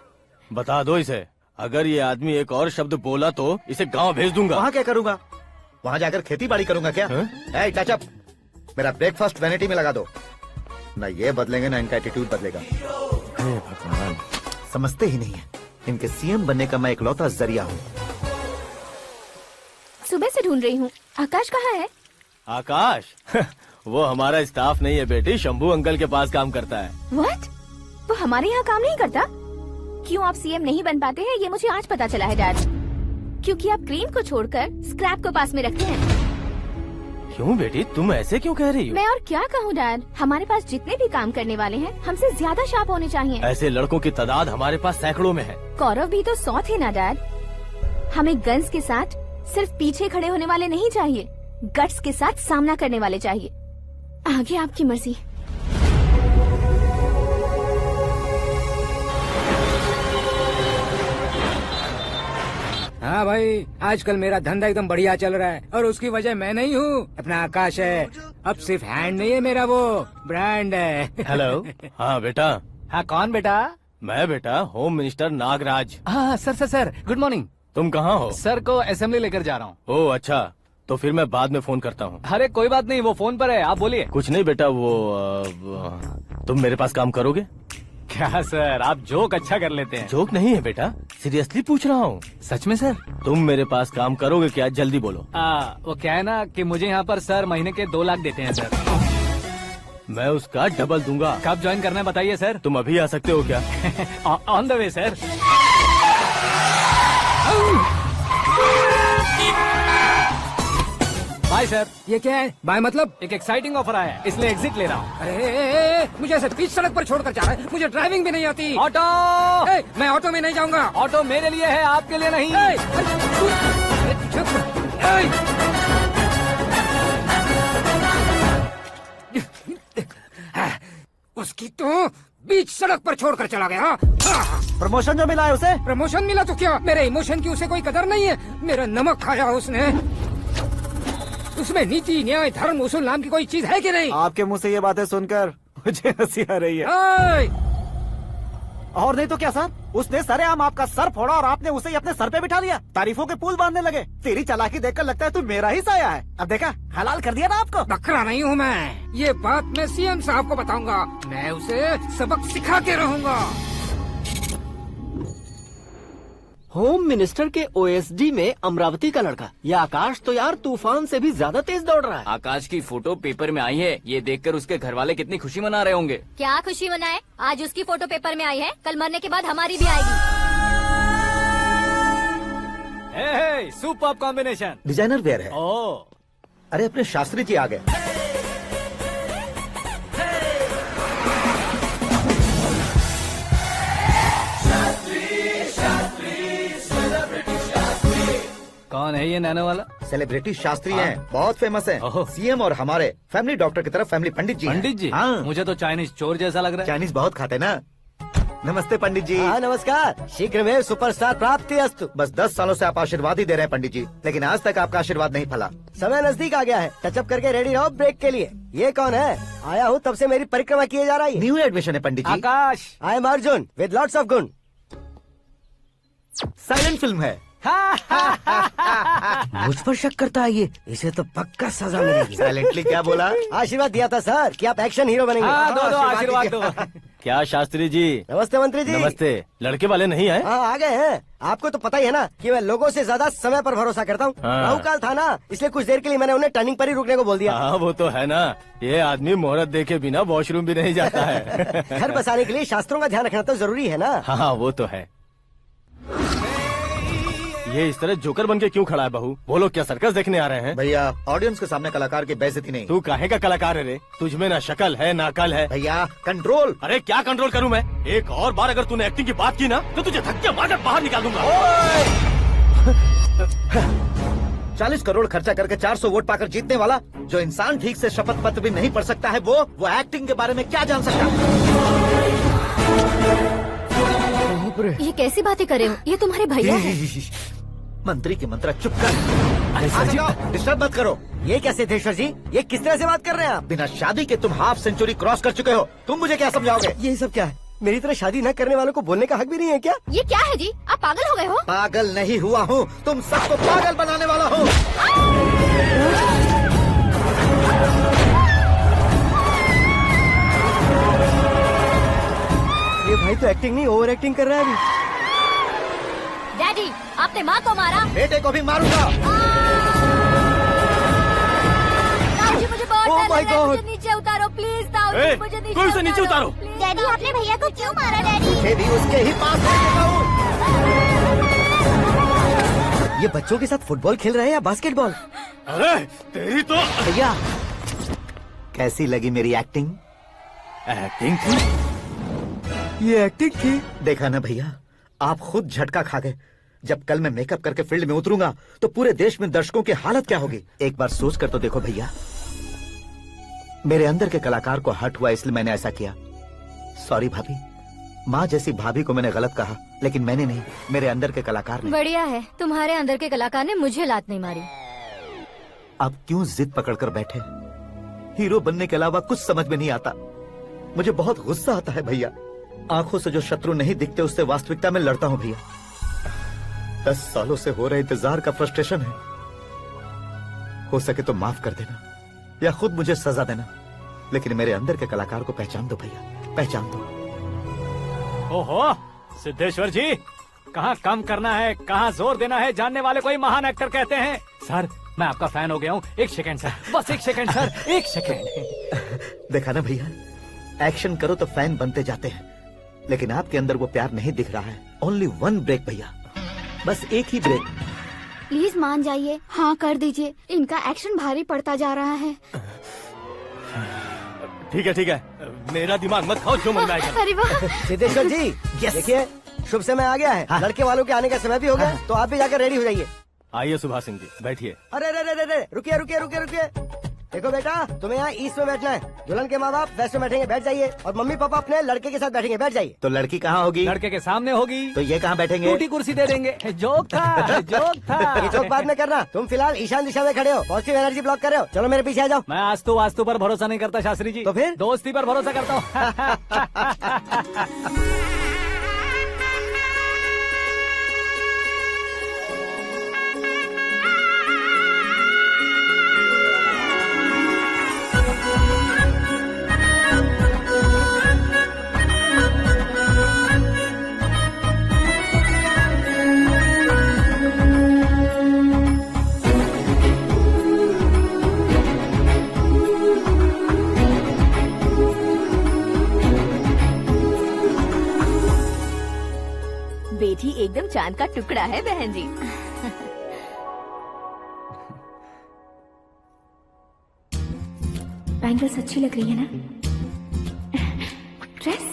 बता दो इसे, अगर ये आदमी एक और शब्द बोला तो इसे गाँव भेज दूंगा। वहाँ क्या करूँगा? वहाँ जाकर खेती बाड़ी करूँगा क्या? टच अप, मेरा ब्रेकफास्ट वैनिटी में लगा दो। न ये बदलेंगे न इनका एटीट्यूड बदलेगा। भगवान, समझते ही नहीं है, इनके सीएम बनने का मैं इकलौता जरिया हूँ। सुबह से ढूंढ रही हूँ, आकाश कहाँ है? आकाश? वो हमारा स्टाफ नहीं है बेटी, शंभू अंकल के पास काम करता है। व्हाट? वो हमारे यहाँ काम नहीं करता? क्यों आप सीएम नहीं बन पाते हैं ये मुझे आज पता चला है डैड। क्योंकि आप क्रीम को छोड़कर स्क्रैप को पास में रखते हैं। क्यों बेटी, तुम ऐसे क्यों कह रही हो? मैं और क्या कहूँ डैड, हमारे पास जितने भी काम करने वाले हैं हमसे ज्यादा शार्प होने चाहिए। ऐसे लड़कों की तादाद हमारे पास सैकड़ों में है। कौरव भी तो 100 थे ना डैड। हमें गन्स के साथ सिर्फ पीछे खड़े होने वाले नहीं चाहिए, गट्स के साथ सामना करने वाले चाहिए। आगे आपकी मर्जी। हाँ भाई, आजकल मेरा धंधा एकदम बढ़िया चल रहा है और उसकी वजह मैं नहीं हूँ, अपना आकाश है। अब सिर्फ हैंड नहीं है मेरा, वो ब्रांड है। हेलो। हाँ बेटा। हाँ कौन बेटा? मैं बेटा, होम मिनिस्टर नागराज। हाँ सर गुड मॉर्निंग। तुम कहाँ हो? सर को असेंबली लेकर जा रहा हूँ। ओह अच्छा, तो फिर मैं बाद में फोन करता हूँ। अरे कोई बात नहीं, वो फोन पर है, आप बोलिए। कुछ नहीं बेटा, तुम मेरे पास काम करोगे? क्या सर, आप जोक अच्छा कर लेते हैं। जोक नहीं है बेटा, सीरियसली पूछ रहा हूँ। सच में सर? तुम मेरे पास काम करोगे क्या? जल्दी बोलो। वो क्या है ना कि मुझे यहाँ पर सर महीने के 2 लाख देते हैं सर। मैं उसका डबल दूंगा। कब ज्वाइन करना है बताइए सर। तुम अभी आ सकते हो क्या? On the way sir. Bye sir. ये क्या है? बाय मतलब? एक एक्साइटिंग ऑफर आया है, इसलिए एग्जिट ले रहा हूँ। अरे मुझे ऐसे बीच सड़क पर छोड़कर जा रहा है, मुझे ड्राइविंग भी नहीं आती। ऑटो! मैं ऑटो में नहीं जाऊंगा। ऑटो मेरे लिए है, आपके लिए नहीं। उसकी तो बीच सड़क पर छोड़कर चला गया। प्रमोशन जो मिला है उसे? प्रमोशन मिला तो क्या, मेरे इमोशन की उसे कोई कदर नहीं है। मेरा नमक खाया उसने। उसमें नीति, न्याय, धर्म, उसूल नाम की कोई चीज है कि नहीं? आपके मुंह से ये बातें सुनकर मुझे हंसी आ रही है। और नहीं तो क्या सर, उसने सरेआम आपका सर फोड़ा और आपने उसे ही अपने सर पे बिठा लिया। तारीफों के पुल बांधने लगे। तेरी चालाकी देखकर लगता है तू मेरा ही साया है। अब देखा, हलाल कर दिया ना आपको। बकरा नहीं हूँ मैं, ये बात मैं सीएम साहब को बताऊंगा। मैं उसे सबक सिखा के रहूंगा। होम मिनिस्टर के ओएसडी में अमरावती का लड़का। ये आकाश तो यार तूफान से भी ज्यादा तेज दौड़ रहा है। आकाश की फोटो पेपर में आई है, ये देखकर उसके घर वाले कितनी खुशी मना रहे होंगे। क्या खुशी मनाए? आज उसकी फोटो पेपर में आई है, कल मरने के बाद हमारी भी आएगी। Super combination. डिजाइनर वेयर है। ओह, अरे अपने शास्त्री जी आ गए। कौन है ये नैनो वाला? सेलिब्रिटी शास्त्री हैं, बहुत फेमस हैं। सीएम और हमारे फैमिली डॉक्टर की तरफ फैमिली पंडित जी हैं। पंडित जी? हाँ। मुझे तो चाइनीज चोर जैसा लग रहा है। चाइनीज बहुत खाते ना। नमस्ते पंडित जी। हाँ नमस्कार। शीघ्र में सुपरस्टार प्राप्ति अस्तु। बस 10 सालों से आप आशीर्वाद ही दे रहे हैं पंडित जी, लेकिन आज तक आपका आशीर्वाद नहीं फला। समय नजदीक आ गया है, टचअप करके रेडी रहो ब्रेक के लिए। ये कौन है? आया हूँ तब से मेरी परिक्रमा किए जा रही है। न्यू एडमिशन है Pandit ji. Akash. I am Arjun with lots of गुण। साइलेंट फिल्म है। मुझ पर शक करता है ये, इसे तो पक्का सजा मिलेगी। साइलेंटली क्या बोला? आशीर्वाद दिया था सर कि आप एक्शन हीरो बनेंगे। दो आशीर्वाद दो। क्या शास्त्री जी? नमस्ते मंत्री जी। नमस्ते। लड़के वाले नहीं आए? हाँ आ गए हैं। आपको तो पता ही है ना कि मैं लोगों से ज्यादा समय पर भरोसा करता हूँ। हाँ। राहु काल था ना, इसलिए कुछ देर के लिए मैंने उन्हें टर्निंग पर ही रुकने को बोल दिया। हाँ वो तो है ना, ये आदमी मुहूर्त देखे बिना वॉशरूम भी नहीं जाता है। घर बसाने के लिए शास्त्रों का ध्यान रखना तो जरूरी है ना। हाँ वो तो है। ये इस तरह जोकर बन के क्यों खड़ा है बहू? वो लोग क्या सर्कस देखने आ रहे हैं? भैया ऑडियंस के सामने कलाकार की बेइज्जती नहीं। तू काहे का कलाकार है रे? तुझमें ना शक्ल है ना अकल है। भैया कंट्रोल। अरे क्या कंट्रोल करूं मैं? एक और बार अगर तूने एक्टिंग की बात की ना तो तुझे धक्के मारकर बाहर निकाल दूंगा। 40 करोड़ खर्चा करके 400 वोट पाकर जीतने वाला, जो इंसान ठीक से शपथ पत्र भी नहीं पढ़ सकता है, वो एक्टिंग के बारे में क्या जान सकता है? ये कैसी बातें कर रहे हो? ये तुम्हारे भैया हैं। मंत्री की मंत्रा चुप कर। अरे डिस्टर्ब मत करो। ये क्या सिद्धेश्वर जी, ये किस तरह से बात कर रहे हैं आप? बिना शादी के तुम हाफ सेंचुरी क्रॉस कर चुके हो, तुम मुझे क्या समझाओगे? ये सब क्या है? मेरी तरह शादी न करने वालों को बोलने का हक भी नहीं है क्या? ये क्या है जी? आप पागल हो गए हो? पागल नहीं हुआ हूँ, तुम सबको पागल बनाने वाला हूँ। ये भाई तो एक्टिंग नहीं ओवर एक्टिंग कर रहा है अभी। डैडी, आपने माँ को मारा। बेटे को भी मारूंगा। ताऊजी मुझे बहुत Oh डर my लग रहा है, God! मुझे नीचे उतारो प्लीज। ताऊजी मुझे नीचे उतारो। डैडी आपने भैया को क्यों मारा? डैडी मुझे भी उसके ही पास लेके जाऊं। ये बच्चों के साथ फुटबॉल खेल रहे हैं या बास्केटबॉल? अरे तेरी तो। भैया कैसी लगी मेरी एक्टिंग? एक्टिंग थी? ये एक्टिंग थी? देखा ना भैया, आप खुद झटका खा गए। जब कल मैं मेकअप करके फील्ड में उतरूंगा तो पूरे देश में दर्शकों की हालत क्या होगी? एक बार सोच कर तो देखो भैया। मेरे अंदर के कलाकार को हर्ट हुआ इसलिए मैंने ऐसा किया। सॉरी भाभी। माँ जैसी भाभी को मैंने गलत कहा, लेकिन मैंने नहीं, मेरे अंदर के कलाकार ने। बढ़िया है, तुम्हारे अंदर के कलाकार ने मुझे लात नहीं मारी। आप क्यों जिद पकड़कर बैठे? हीरो बनने के अलावा कुछ समझ में नहीं आता। मुझे बहुत गुस्सा आता है भैया। आंखों से जो शत्रु नहीं दिखते उससे वास्तविकता में लड़ता हूँ भैया। 10 सालों से हो रहे इंतजार का फ्रस्ट्रेशन है। हो सके तो माफ कर देना या खुद मुझे सजा देना, लेकिन मेरे अंदर के कलाकार को पहचान दो भैया, पहचान दो। ओहो सिद्धेश्वर जी, कहाँ कम करना है कहाँ जोर देना है, जानने वाले को ही महान एक्टर कहते हैं। सर मैं आपका फैन हो गया हूँ। एक सेकंड सर, बस एक सेकंड सर, एक सेकंड। देखा ना भैया, एक्शन करो तो फैन बनते जाते हैं, लेकिन आपके अंदर वो प्यार नहीं दिख रहा है। ओनली वन ब्रेक भैया, बस एक ही ब्रेक। प्लीज मान जाइए, हाँ कर दीजिए। इनका एक्शन भारी पड़ता जा रहा है। ठीक है, मेरा दिमाग मत खाओ, जो मन में आएगा। अरे वाह सिद्धेश्वर जी, देखिए शुभ समय आ गया है। हाँ। लड़के वालों के आने का समय भी हो गया, तो आप भी जाकर रेडी हो जाइए। आइए सुभाष सिंह जी, बैठिए। अरे रुकिए। देखो बेटा, तुम्हें यहाँ ईस्ट में बैठना है। दुल्हन के माँ बाप वेस्ट में बैठेंगे, बैठ जाइए। और मम्मी पापा अपने लड़के के साथ बैठेंगे, बैठ जाइए। तो लड़की कहाँ होगी? लड़के के सामने होगी। तो ये कहाँ बैठेंगे? टूटी कुर्सी दे देंगे। जोक था। ये जोक बाद में करना। तुम फिलहाल ईशान दिशा में खड़े हो, पॉजिटिव एनर्जी ब्लॉक कर रहे हो। चलो मेरे पीछे आ जाओ। मैं वास्तु पर भरोसा नहीं करता शास्त्री जी। तो फिर? दोस्ती पर भरोसा करता हूँ। चांद का टुकड़ा है बहन जी। बैंगल्स अच्छी लग रही है ना? Dress?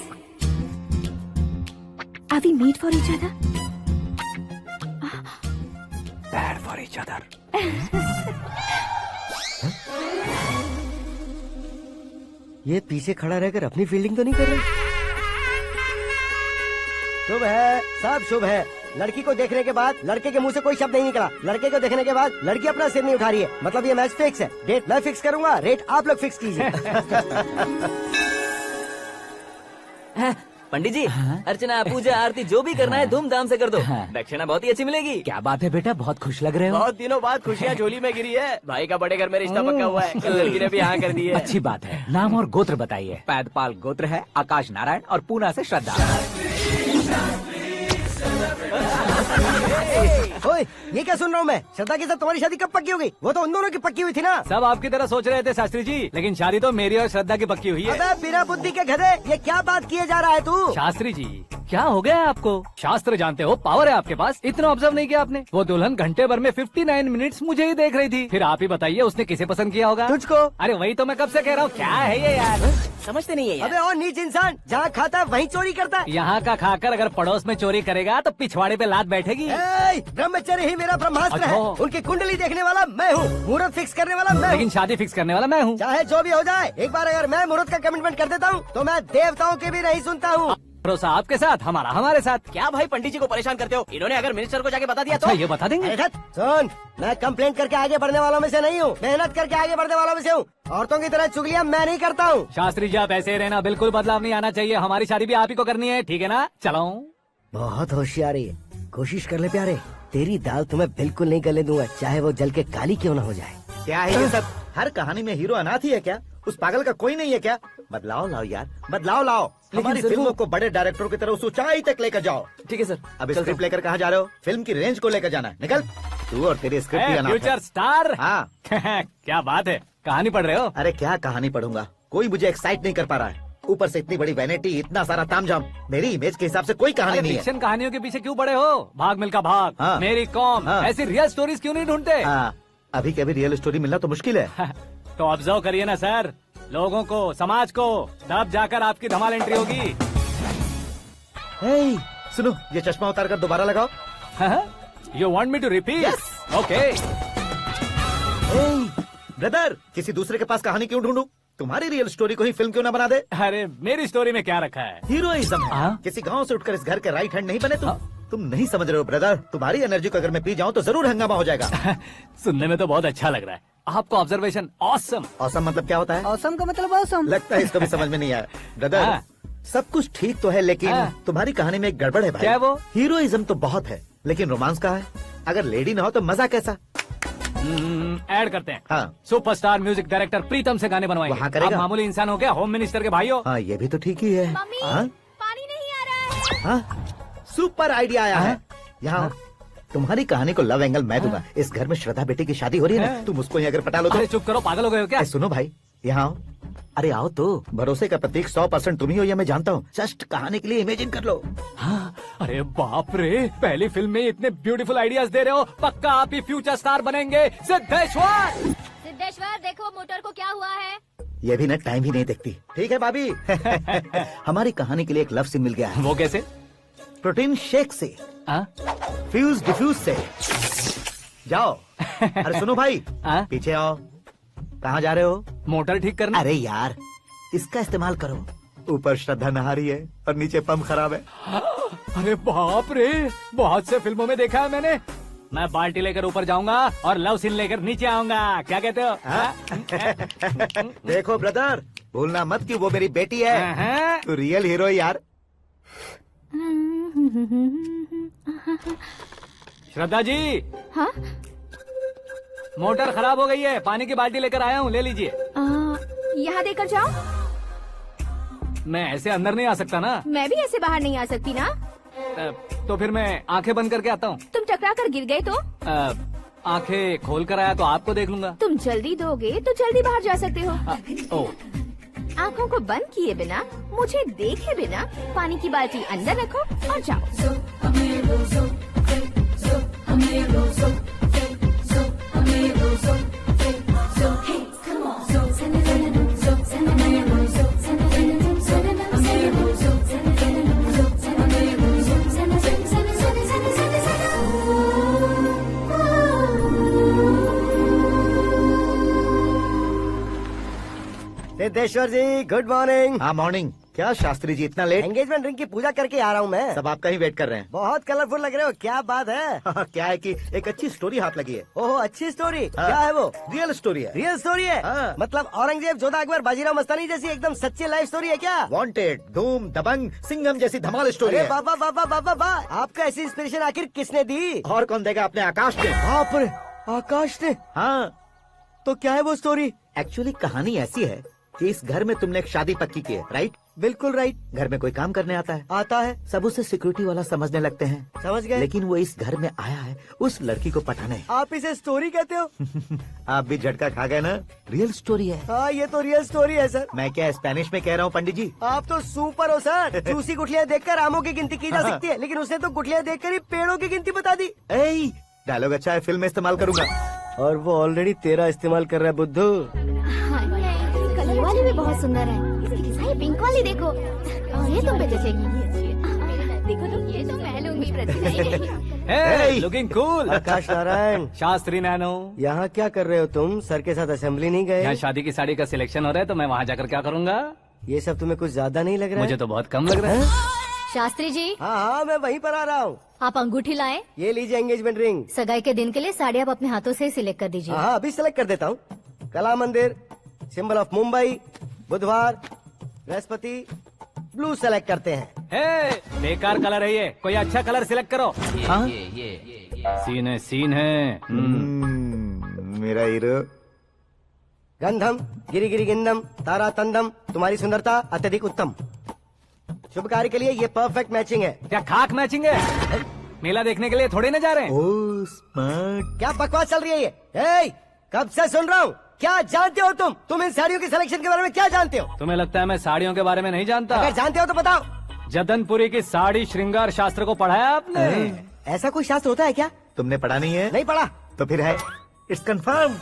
Are we made for each other? Bad for each other. ये पीछे खड़ा रहकर अपनी फील्डिंग तो नहीं कर रहा? शुभ है, सब शुभ है। लड़की को देखने के बाद लड़के के मुंह से कोई शब्द नहीं निकला। लड़के को देखने के बाद लड़की अपना सिर नहीं उठा रही है। मतलब ये मैच फिक्स है। डेट मैं फिक्स करूंगा, रेट आप लोग फिक्स कीजिए। पंडित जी, अर्चना पूजा आरती जो भी करना है धूमधाम से कर दो। दक्षिणा बहुत ही अच्छी मिलेगी। क्या बात है बेटा, बहुत खुश लग रहे हो। बहुत दिनों बाद खुशियाँ झोली में गिरी है। भाई का बड़े घर में रिश्ता पक्का हुआ है। कल लड़की ने भी हाँ कर दी है। अच्छी बात है। नाम और गोत्र बताइए। पैदपाल गोत्र है, आकाश नारायण और पूना से श्रद्धा। ओए, ये क्या सुन रहा हूँ मैं? श्रद्धा के साथ तुम्हारी शादी कब पक्की हो गई? वो तो उन दोनों की पक्की हुई थी ना। सब आपकी तरह सोच रहे थे शास्त्री जी, लेकिन शादी तो मेरी और श्रद्धा की पक्की हुई है। अबे बिना बुद्धि के गधे, ये क्या बात किए जा रहा है तू? शास्त्री जी, क्या हो गया है आपको? शास्त्र जानते हो, पावर है आपके पास। इतना ऑब्जर्व नहीं किया आपने? वो दुल्हन घंटे भर में 59 मिनट्स मुझे ही देख रही थी। फिर आप ही बताइए उसने किसे पसंद किया होगा? तुझको। अरे वही तो मैं कब से कह रहा हूँ, क्या है ये यार? समझते नहीं है यार। अबे और नीच इंसान, जहाँ खाता है वहीं चोरी करता है। यहाँ का खाकर अगर पड़ोस में चोरी करेगा तो पिछवाड़े पे लात बैठेगी। ब्रह्मचर्य ही मेरा ब्रह्मास्त्र है। उनकी कुंडली देखने वाला मैं हूँ, मुहूर्त फिक्स करने वाला मैं हूँ। लेकिन शादी फिक्स करने वाला मैं हूँ। चाहे जो भी हो जाए, एक बार अगर मैं मुहूर्त का कमिटमेंट कर देता हूँ तो मैं देवताओं की भी नहीं सुनता हूँ। भरोसा आपके साथ, हमारा हमारे साथ। क्या भाई पंडित जी को परेशान करते हो? इन्होंने अगर मिनिस्टर को जाके बता दिया अच्छा, तो ये बता देंगे? सुन, मैं कंप्लेंट करके आगे बढ़ने वालों में से नहीं हूँ, मेहनत करके आगे बढ़ने वालों में से हूँ। औरतों की तरह चुगलियाँ मैं नहीं करता हूँ। शास्त्री जी आप ऐसे ही रहना, बिल्कुल बदलाव नहीं आना चाहिए। हमारी शादी भी आप ही को करनी है, ठीक है ना? चलो। बहुत होशियारी है, कोशिश कर ले प्यारे। तेरी दाल तुम्हें बिल्कुल नहीं गलने दूंगा, चाहे वो जल के काली क्यों न हो जाए। क्या है ये सब? हर कहानी में हीरो अनाथ ही है क्या? उस पागल का कोई नहीं है क्या? बदलाव लाओ यार, बदलाव लाओ। हमारी फिल्मों को बड़े डायरेक्टरों की तरह उस ऊंचाई तक लेकर जाओ। ठीक है सर। अब स्क्रिप्ट लेकर कहाँ जा रहे हो? फिल्म की रेंज को लेकर जाना है। निकल तू और तेरी स्क्रिप्ट भी अनाथ है। Future star. हाँ क्या बात है, कहानी पढ़ रहे हो? अरे क्या कहानी पढ़ूंगा, कोई मुझे एक्साइट नहीं कर पा रहा है। ऊपर से इतनी बड़ी वैनिटी, इतना सारा तामझाम। मेरी इमेज के हिसाब से कोई कहानी नहीं है। फिक्शन कहानियों के पीछे क्यों पड़े हो? भाग मिल्खा भाग, हाँ। मेरी कॉम, हाँ। ऐसी रियल स्टोरीज क्यों नहीं ढूंढते? अभी के अभी रियल स्टोरी मिलना तो मुश्किल है। तो ऑब्जर्व करिए ना सर, लोगों को, समाज को, तब जाकर आपकी धमाल एंट्री होगी। सुनो, ये चश्मा उतार कर दोबारा लगाओ। You want me to repeat? Okay. Brother, किसी दूसरे के पास कहानी क्यों ढूंढूं? तुम्हारी रियल स्टोरी को ही फिल्म क्यों ना बना दे? अरे मेरी स्टोरी में क्या रखा है? हीरोइज्म है। किसी गांव से उठकर इस घर के राइट हैंड नहीं बने तुम नहीं समझ रहे हो ब्रदर। तुम्हारी एनर्जी को अगर मैं पी जाऊं तो जरूर हंगामा हो जाएगा। सुनने में तो बहुत अच्छा लग रहा है। आपका ऑब्जर्वेशन ऑसम। ऑसम मतलब क्या होता है? ऑसम का मतलब ऑसम। लगता है इसको भी समझ में नहीं आया। ब्रदर, सब कुछ ठीक तो है, लेकिन तुम्हारी कहानी में एक गड़बड़ है भाई। क्या वो? हीरोइज्म तो बहुत है, लेकिन रोमांस का है। अगर लेडी ना हो तो मजा कैसा? ऐड करते हैं। हाँ। सुपरस्टार म्यूजिक डायरेक्टर प्रीतम से गाने बनवाएंगे। वहाँ करेगा? आप मामूली इंसान हो क्या, होम मिनिस्टर के भाई हो? हाँ, ये भी तो ठीक ही है। पानी नहीं आ रहा है। हाँ, सुपर आइडिया आया है। यहाँ तुम्हारी कहानी को लव एंगल मैं दूंगा। इस घर में श्रद्धा बेटी की शादी हो रही है ना, तुम उसको ही अगर पटा लो तो। अरे चुप करो, पागल हो गए हो क्या? सुनो भाई, यहाँ आओ। अरे आओ तो, भरोसे का प्रतीक 100% तुम ही हो, ये मैं जानता हूँ। जस्ट कहानी के लिए इमेजिन कर लो। हाँ, अरे बाप रे, पहली फिल्म में इतने ब्यूटीफुल आइडियाज दे रहे हो। पक्का आप ही फ्यूचर स्टार बनेंगे। सिद्धेश्वर, सिद्धेश्वर देखो मोटर को क्या हुआ है। ये भी ना टाइम ही नहीं देखती। ठीक है भाभी। हमारी कहानी के लिए एक लव सीन मिल गया है। वो कैसे? प्रोटीन शेक से, फ्यूज डिफ्यूज से। जाओ। अरे सुनो भाई, पीछे आओ। कहाँ जा रहे हो? मोटर ठीक करना। अरे यार, इसका इस्तेमाल करो। ऊपर श्रद्धा नहा रही है और नीचे पंप खराब है। अरे बाप रे, बहुत से फिल्मों में देखा है मैंने। मैं बाल्टी लेकर ऊपर जाऊंगा और लव सीन लेकर नीचे आऊंगा। क्या कहते हो? देखो ब्रदर, भूलना मत कि वो मेरी बेटी है। तू रियल हीरो यार। श्रद्धा जी। हाँ? मोटर खराब हो गई है, पानी की बाल्टी लेकर आया हूँ, ले लीजिए। यहाँ देकर जाओ। मैं ऐसे अंदर नहीं आ सकता ना। मैं भी ऐसे बाहर नहीं आ सकती ना। तो फिर मैं आंखें बंद करके आता हूँ। तुम टकरा कर गिर गए तो? आंखें खोल कर आया तो आपको देख लूंगा। तुम जल्दी दोगे तो जल्दी बाहर जा सकते हो। ओ, आँखों को बंद किए बिना, मुझे देखे बिना पानी की बाल्टी अंदर रखो और जाओ। सिद्धेश्वर जी गुड मॉर्निंग। हाँ मॉर्निंग। क्या शास्त्री जी इतना लेट? एंगेजमेंट रिंग की पूजा करके आ रहा हूँ मैं। सब आपका ही वेट कर रहे हैं। बहुत कलरफुल लग रहे हो, क्या बात है? क्या है कि एक अच्छी स्टोरी हाथ लगी है। ओहो अच्छी स्टोरी। क्या है वो? रियल स्टोरी है। रियल स्टोरी है? मतलब औरंगजेब, जोधा अकबर, बाजीराव मस्तानी जैसी एकदम सच्ची लाइफ स्टोरी है क्या? वांटेड, धूम, दबंग, सिंघम जैसी धमाल स्टोरी है। बाबा बाबा बाबा बा, आपका ऐसी इंस्पिरेशन आखिर किसने दी? और कौन देगा? अपने आकाश ने। बाप रे, आकाश ने? हाँ। तो क्या है वो स्टोरी? एक्चुअली कहानी ऐसी है कि इस घर में तुमने एक शादी पक्की की है, राइट? बिल्कुल राइट। घर में कोई काम करने आता है? आता है। सब उसे सिक्योरिटी वाला समझने लगते हैं। समझ गए। लेकिन वो इस घर में आया है उस लड़की को पटाने। आप इसे स्टोरी कहते हो? आप भी झटका खा गए ना? रियल स्टोरी है। हाँ ये तो रियल स्टोरी है सर। मैं क्या स्पेनिश में कह रहा हूँ पंडित जी? आप तो सुपर हो सर। चूसी गुठलियाँ देखकर आमों की गिनती की जा सकती है, लेकिन उसने तो गुठलियाँ देखकर ही पेड़ों की गिनती बता दी। डायलॉग अच्छा है, फिल्म में इस्तेमाल करूंगा। और वो ऑलरेडी तेरा इस्तेमाल कर रहा है बुद्धू। कलर वाली भी बहुत सुंदर है। ये पिंक वाली देखो, और ये तुम पे जचेगी। देखो तो ये तो मैं लूंगी। Looking cool. Akash Narayan. Shastri Nano. यहाँ क्या कर रहे हो तुम? सर के साथ असेंबली नहीं गए? यहाँ शादी की साड़ी का सिलेक्शन हो रहा है, तो मैं वहाँ जाकर क्या करूँगा? ये सब तुम्हें कुछ ज्यादा नहीं लग रहा है? मुझे तो बहुत कम लग रहा है। शास्त्री जी। हाँ मैं वहीं पर आ रहा हूँ। आप अंगूठी लाएं। ये लीजिए एंगेजमेंट रिंग। सगाई के दिन के लिए साड़ी आप अपने हाथों से ही सिलेक्ट कर दीजिए। हाँ अभी सिलेक्ट कर देता हूँ। कला मंदिर, सिंबल ऑफ मुंबई, बुधवार, बृहस्पति, ब्लू सेलेक्ट करते हैं। बेकार कलर है ये, कोई अच्छा कलर सिलेक्ट करो। सीन है, सीन है। मेरा हीरो। गंधम गिरी गिरी गिंदम तारा तंदम, तुम्हारी सुंदरता अत्यधिक उत्तम। शुभ कार्य के लिए ये परफेक्ट मैचिंग है। क्या खाक मैचिंग है? मेला देखने के लिए थोड़े ना जा रहे हैं। Oh smart. क्या बकवास चल रही है ये? कब से सुन रहा हूँ। क्या जानते हो तुम इन साड़ियों की सिलेक्शन के बारे में क्या जानते हो? तुम्हें लगता है मैं साड़ियों के बारे में नहीं जानता? अगर जानते हो तो बताओ। जदनपुरी की साड़ी श्रृंगार शास्त्र को पढ़ा है आपने? ऐसा कोई शास्त्र होता है क्या? तुमने पढ़ा नहीं है? नहीं पढ़ा। तो फिर है। It's confirm.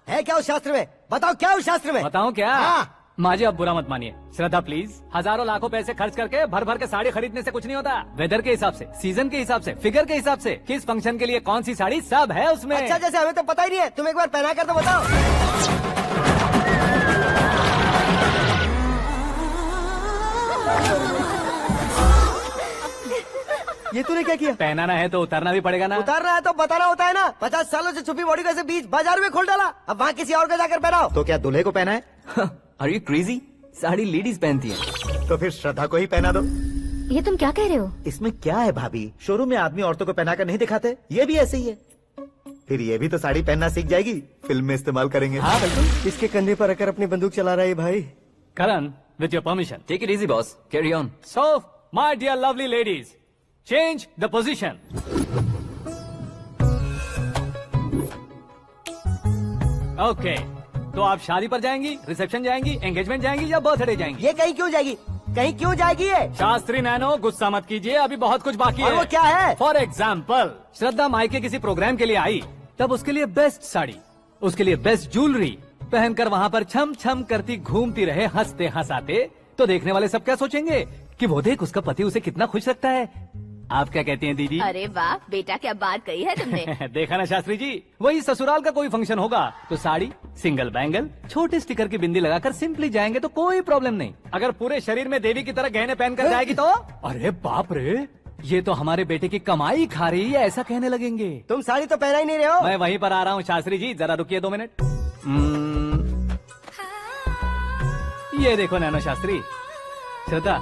है क्या उस शास्त्र में? बताओ क्या उस शास्त्र में? बताऊं क्या? माजी आप बुरा मत मानिए। श्रद्धा प्लीज। हजारों लाखों पैसे खर्च करके भर भर के साड़ी खरीदने से कुछ नहीं होता। वेदर के हिसाब से, सीजन के हिसाब से, फिगर के हिसाब से, किस फंक्शन के लिए कौन सी साड़ी, सब है उसमें। अच्छा जैसे हमें तो पता ही नहीं है, तुम एक बार पहना कर तो बताओ। ये तूने क्या किया? पहनाना है तो उतारना भी पड़ेगा ना। उतारना है तो बताना होता है ना। 50 सालों से छुपी बॉडी को ऐसे बीच बाजार में खोल डाला, अब वहाँ किसी और को जाकर पहनाओ। तो क्या दूल्हे को पहना है? Are you crazy? Sari ladies पहनती है। तो फिर श्रद्धा को ही पहना दो। ये तुम क्या कह रहे हो? इसमें क्या है भाभी? शोरूम में आदमी औरतों को पहनाकर नहीं दिखाते, ये भी ऐसे ही है। फिर ये भी तो साड़ी पहनना सीख जाएगी, फिल्म में इस्तेमाल करेंगे। हाँ बिल्कुल। इसके कंधे पर रखकर अपनी बंदूक चला रहा है भाई। Karan, with your permission. Take it easy boss, carry on. So my dear lovely ladies, change the position. Okay, तो आप शादी पर जाएंगी, रिसेप्शन जाएंगी, एंगेजमेंट जाएंगी या बर्थडे जाएंगी? ये कहीं क्यों जाएगी? कहीं क्यों जाएगी ये? शास्त्री नैनो गुस्सा मत कीजिए, अभी बहुत कुछ बाकी और है। वो क्या है? फॉर एग्जाम्पल, श्रद्धा मायके किसी प्रोग्राम के लिए आई, तब उसके लिए बेस्ट साड़ी, उसके लिए बेस्ट ज्वेलरी पहनकर वहाँ पर छम छम करती घूमती रहे हंसते हंसाते, तो देखने वाले सब क्या सोचेंगे कि वो देख उसका पति उसे कितना खुश रखता है। आप क्या कहती हैं दीदी? अरे वाह बेटा, क्या बात कही है तुमने। देखा ना शास्त्री जी, वही ससुराल का कोई फंक्शन होगा तो साड़ी, सिंगल बैंगल, छोटे स्टिकर की बिंदी लगाकर सिंपली जाएंगे तो कोई प्रॉब्लम नहीं। अगर पूरे शरीर में देवी की तरह गहने पहनकर जाएगी तो अरे बाप रे, ये तो हमारे बेटे की कमाई खा रही है, ऐसा कहने लगेंगे। तुम साड़ी तो पहना ही नहीं रहे हो। मैं वहीं पर आ रहा हूँ शास्त्री जी, जरा रुकिए 2 मिनट। ये देखो नैनो शास्त्री, श्रद्धा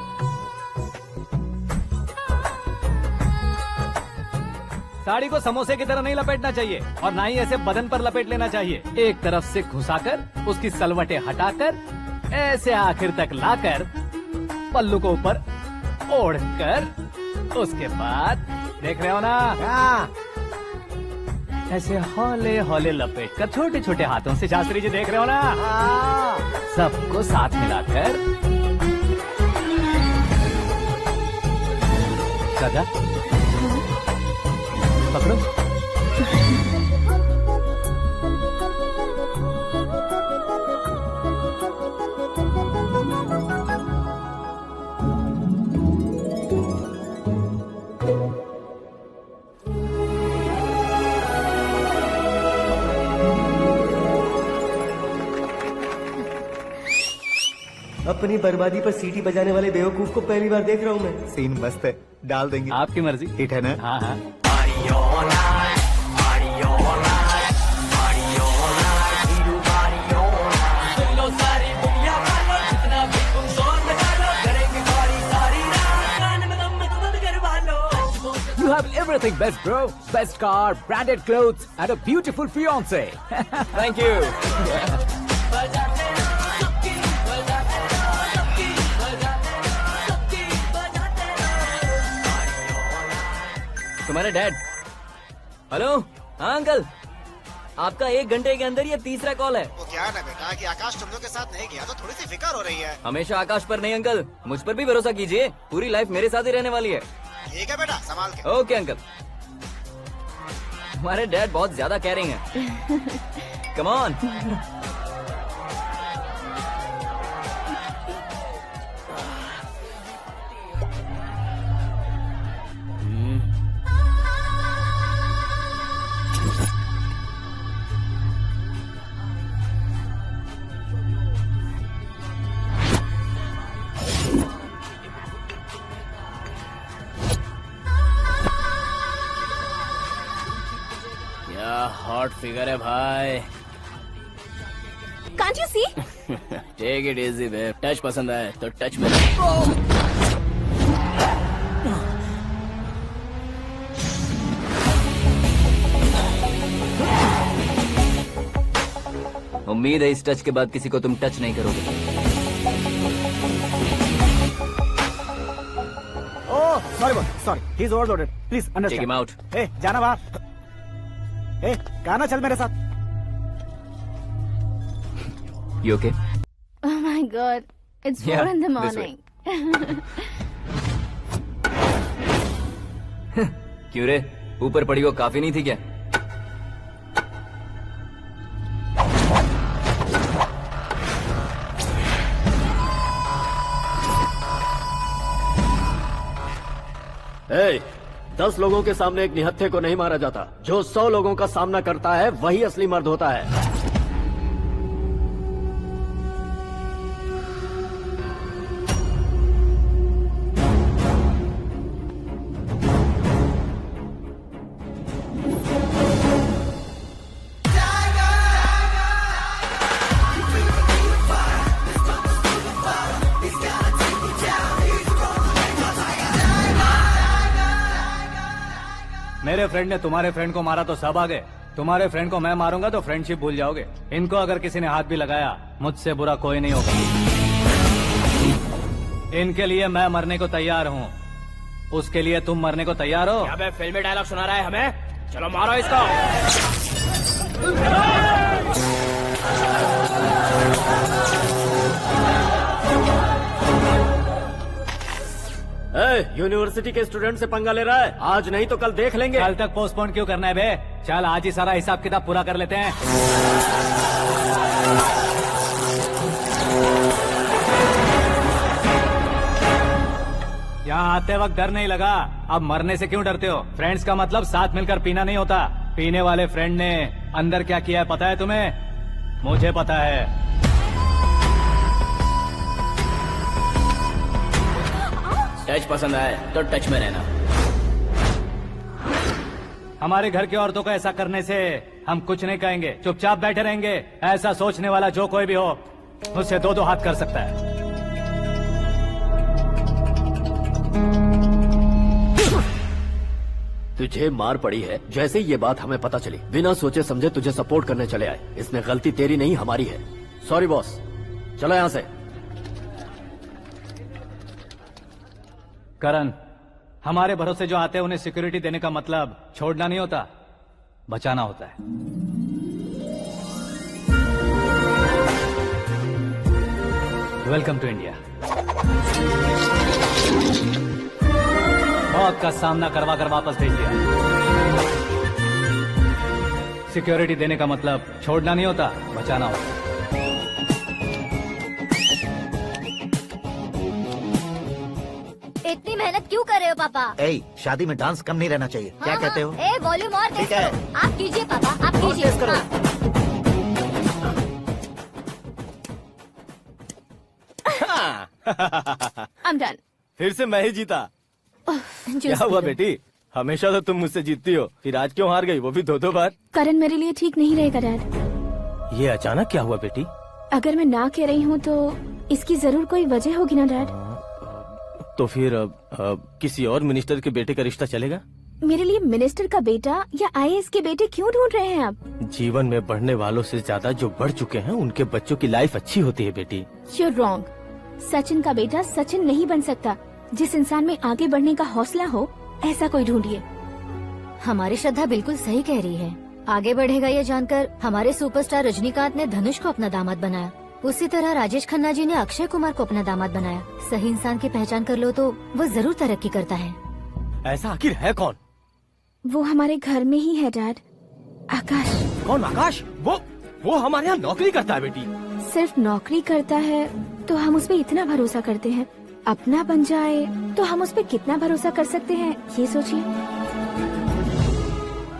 साड़ी को समोसे की तरह नहीं लपेटना चाहिए और ना ही ऐसे बदन पर लपेट लेना चाहिए। एक तरफ से घुसाकर उसकी सलवटें हटाकर ऐसे आखिर तक लाकर पल्लू को ऊपर ओढ़कर उसके बाद देख रहे हो ना, ऐसे हौले हौले लपेट कर छोटे छोटे हाथों से, शास्त्री जी देख रहे हो ना, सबको साथ मिलाकर सदा पकड़ो। अपनी बर्बादी पर सीटी बजाने वाले बेवकूफ को पहली बार देख रहा हूँ मैं। सीन मस्त है, डाल देंगे। आपकी मर्जी। हिट है ना? हाँ हाँ। You have everything best, bro. Best car, branded clothes, and a beautiful fiance. Thank you. तुम्हारे डैड। हेलो, हाँ अंकल, आपका 1 घंटे के अंदर ये तीसरा कॉल है। वो क्या है ना बेटा कि आकाश तुम लोग के साथ नहीं गया तो थोड़ी सी फिक्र हो रही है। हमेशा आकाश पर नहीं अंकल, मुझ पर भी भरोसा कीजिए, पूरी लाइफ मेरे साथ ही रहने वाली है। ठीक है बेटा, संभाल के। Okay uncle. हमारे डैड बहुत ज्यादा केयरिंग है। Come on. हॉट फिगर है भाई। Can't you see? Take it easy babe. Touch पसंद आए तो टच में। उम्मीद है इस टच के बाद किसी को तुम टच नहीं करोगे। Oh sorry boss, sorry, he is overloaded, please understand. Take him out. ए जाना बाहर। ए गाना चल मेरे साथ। You okay? Oh my God, it's 4 Yeah, in the this morning. क्यों रे, ऊपर पड़ी वो काफी नहीं थी क्या? ए, 10 लोगों के सामने एक निहत्थे को नहीं मारा जाता। जो 100 लोगों का सामना करता है वही असली मर्द होता है। मेरे फ्रेंड ने तुम्हारे फ्रेंड को मारा तो सब आ गए, तुम्हारे फ्रेंड को मैं मारूंगा तो फ्रेंडशिप भूल जाओगे। इनको अगर किसी ने हाथ भी लगाया, मुझसे बुरा कोई नहीं होगा। इनके लिए मैं मरने को तैयार हूँ, उसके लिए तुम मरने को तैयार हो? क्या बे फिल्मी डायलॉग सुना रहा है हमें? चलो मारो इसको। यूनिवर्सिटी के स्टूडेंट से पंगा ले रहा है, आज नहीं तो कल देख लेंगे। कल तक पोस्टपोन क्यों करना है बे? चल आज ही सारा हिसाब किताब पूरा कर लेते हैं। यहाँ आते वक्त डर नहीं लगा, अब मरने से क्यों डरते हो? फ्रेंड्स का मतलब साथ मिलकर पीना नहीं होता। पीने वाले फ्रेंड ने अंदर क्या किया है पता है तुम्हें? मुझे पता है। टच पसंद आए तो टच में रहना। हमारे घर की औरतों को ऐसा करने से हम कुछ नहीं कहेंगे, चुपचाप बैठे रहेंगे। ऐसा सोचने वाला जो कोई भी हो, उससे 2-2 हाथ कर सकता है। तुझे मार पड़ी है, जैसे ये बात हमें पता चली, बिना सोचे समझे तुझे सपोर्ट करने चले आए। इसमें गलती तेरी नहीं हमारी है। सॉरी बॉस, चलो यहाँ से। करण, हमारे भरोसे जो आते हैं उन्हें सिक्योरिटी देने का मतलब छोड़ना नहीं होता। बचाना होता है। Welcome to India. मौत का सामना करवा कर वापस भेज दिया। सिक्योरिटी देने का मतलब छोड़ना नहीं होता, बचाना होता। इतनी मेहनत क्यों कर रहे हो पापा? ए, शादी में डांस कम नहीं रहना चाहिए। क्या कहते हो? ए, वॉल्यूम और तेज ठीक है। करो। आप कीजिए पापा, आप कीजिए। तेज करो। I'm done. फिर से मैं ही जीता। क्या हुआ बेटी? हमेशा तो तुम मुझसे जीतती हो, फिर आज क्यों हार गई, वो भी 2-2 बार? करण मेरे लिए ठीक नहीं रहेगा डैड। ये अचानक क्या हुआ बेटी? अगर मैं ना कह रही हूँ तो इसकी जरूर कोई वजह होगी ना डैड। तो फिर किसी और मिनिस्टर के बेटे का रिश्ता चलेगा? मेरे लिए मिनिस्टर का बेटा या आईएएस के बेटे क्यों ढूंढ रहे हैं आप? जीवन में बढ़ने वालों से ज्यादा जो बढ़ चुके हैं उनके बच्चों की लाइफ अच्छी होती है बेटी। You're wrong. सचिन का बेटा सचिन नहीं बन सकता। जिस इंसान में आगे बढ़ने का हौसला हो ऐसा कोई ढूंढिए। हमारी श्रद्धा बिल्कुल सही कह रही है। आगे बढ़ेगा ये जानकर हमारे सुपरस्टार रजनीकांत ने धनुष को अपना दामाद बनाया। उसी तरह राजेश खन्ना जी ने अक्षय कुमार को अपना दामाद बनाया। सही इंसान की पहचान कर लो तो वो जरूर तरक्की करता है। ऐसा आखिर है कौन? वो हमारे घर में ही है डैड। आकाश। कौन आकाश? वो हमारे यहाँ नौकरी करता है बेटी। सिर्फ नौकरी करता है तो हम उस पर इतना भरोसा करते हैं। अपना बन जाए तो हम उस पर कितना भरोसा कर सकते हैं ये सोचिए।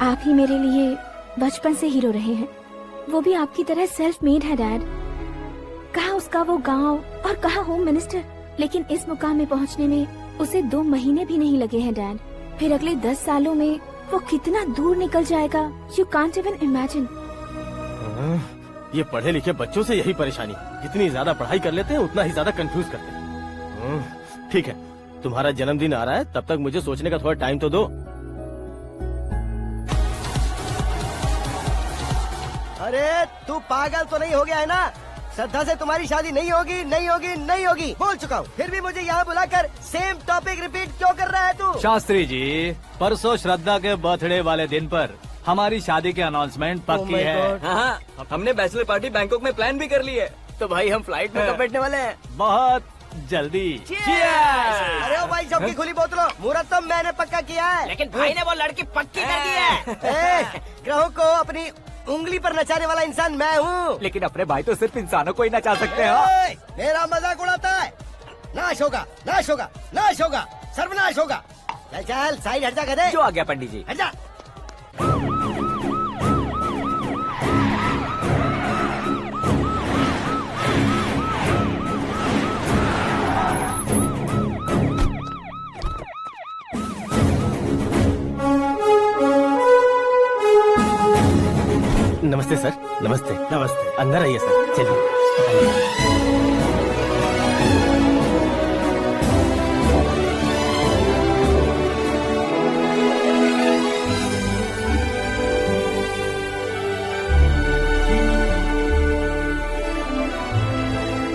आप ही मेरे लिए बचपन से हीरो रहे हैं। वो भी आपकी तरह सेल्फ मेड है डैड। कहाँ उसका वो गांव और कहाँ होम मिनिस्टर, लेकिन इस मुकाम में पहुँचने में उसे 2 महीने भी नहीं लगे हैं डैड। फिर अगले 10 सालों में वो कितना दूर निकल जाएगा, यू कांट इवन इमेजिन। ये पढ़े लिखे बच्चों से यही परेशानी, जितनी ज्यादा पढ़ाई कर लेते हैं उतना ही ज्यादा कंफ्यूज करते हैं। ठीक है, तुम्हारा जन्मदिन आ रहा है, तब तक मुझे सोचने का थोड़ा टाइम तो दो। अरे तू पागल तो नहीं हो गया है ना? श्रद्धा से तुम्हारी शादी नहीं होगी, नहीं होगी, नहीं होगी, बोल चुका हूँ। फिर भी मुझे यहाँ बुलाकर सेम टॉपिक रिपीट क्यों कर रहा है तू? शास्त्री जी, परसों श्रद्धा के बर्थडे वाले दिन पर हमारी शादी की अनाउंसमेंट पक्की है। हाँ, हमने बैचलर पार्टी बैंकॉक में प्लान भी कर ली है। तो भाई हम फ्लाइट में कब बैठने वाले हैं? बहुत जल्दी। अरे ओ भाई, सबकी खुली बोतलों, मुहूर्त तो मैंने पक्का किया है। लेकिन भाई ने वो लड़की पक्की कर दी है। ग्रहों को अपनी उंगली पर नचाने वाला इंसान मैं हूँ। लेकिन अपने भाई तो सिर्फ इंसानों को ही नचा सकते हैं। मेरा मजाक उड़ाता है। नाश होगा, नाश होगा, नाश होगा, सर्वनाश होगा। चल चल साइड हट जा गधे। जो आ गया पंडित जी। हट जा। नमस्ते सर। नमस्ते। नमस्ते। अंदर आइए सर, चलिए।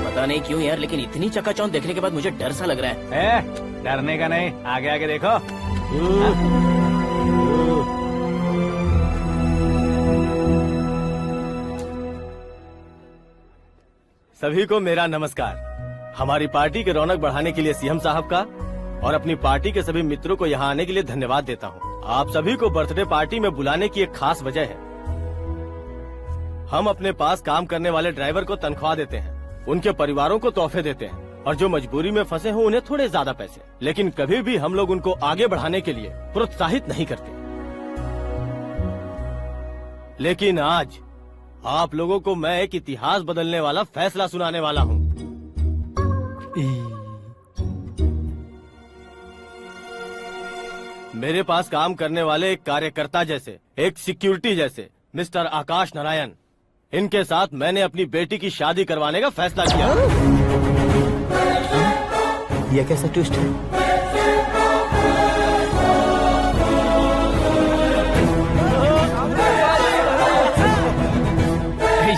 पता नहीं क्यों यार, लेकिन इतनी चकाचौंध देखने के बाद मुझे डर सा लग रहा है। डरने का नहीं, आगे आगे देखो। सभी को मेरा नमस्कार। हमारी पार्टी के रौनक बढ़ाने के लिए सीएम साहब का और अपनी पार्टी के सभी मित्रों को यहाँ आने के लिए धन्यवाद देता हूँ। आप सभी को बर्थडे पार्टी में बुलाने की एक खास वजह है। हम अपने पास काम करने वाले ड्राइवर को तनख्वाह देते हैं, उनके परिवारों को तोहफे देते हैं और जो मजबूरी में फंसे हो उन्हें थोड़े ज्यादा पैसे। लेकिन कभी भी हम लोग उनको आगे बढ़ाने के लिए प्रोत्साहित नहीं करते। लेकिन आज आप लोगों को मैं एक इतिहास बदलने वाला फैसला सुनाने वाला हूँ। मेरे पास काम करने वाले एक कार्यकर्ता जैसे, एक सिक्योरिटी जैसे मिस्टर आकाश नारायण, इनके साथ मैंने अपनी बेटी की शादी करवाने का फैसला किया। यह कैसा ट्विस्ट है?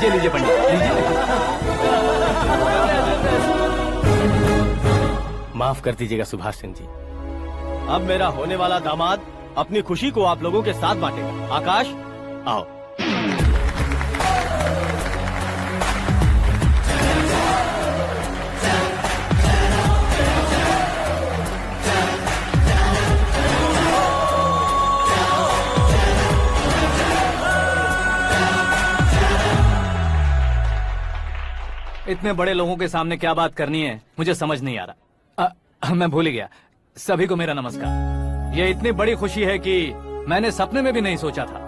लीजिए पंडित, माफ कर दीजिएगा सुभाष सिंह जी। अब मेरा होने वाला दामाद अपनी खुशी को आप लोगों के साथ बांटेगा। आकाश, आओ। इतने बड़े लोगों के सामने क्या बात करनी है मुझे समझ नहीं आ रहा। मैं भूल ही गया। सभी को मेरा नमस्कार। ये इतनी बड़ी खुशी है कि मैंने सपने में भी नहीं सोचा था।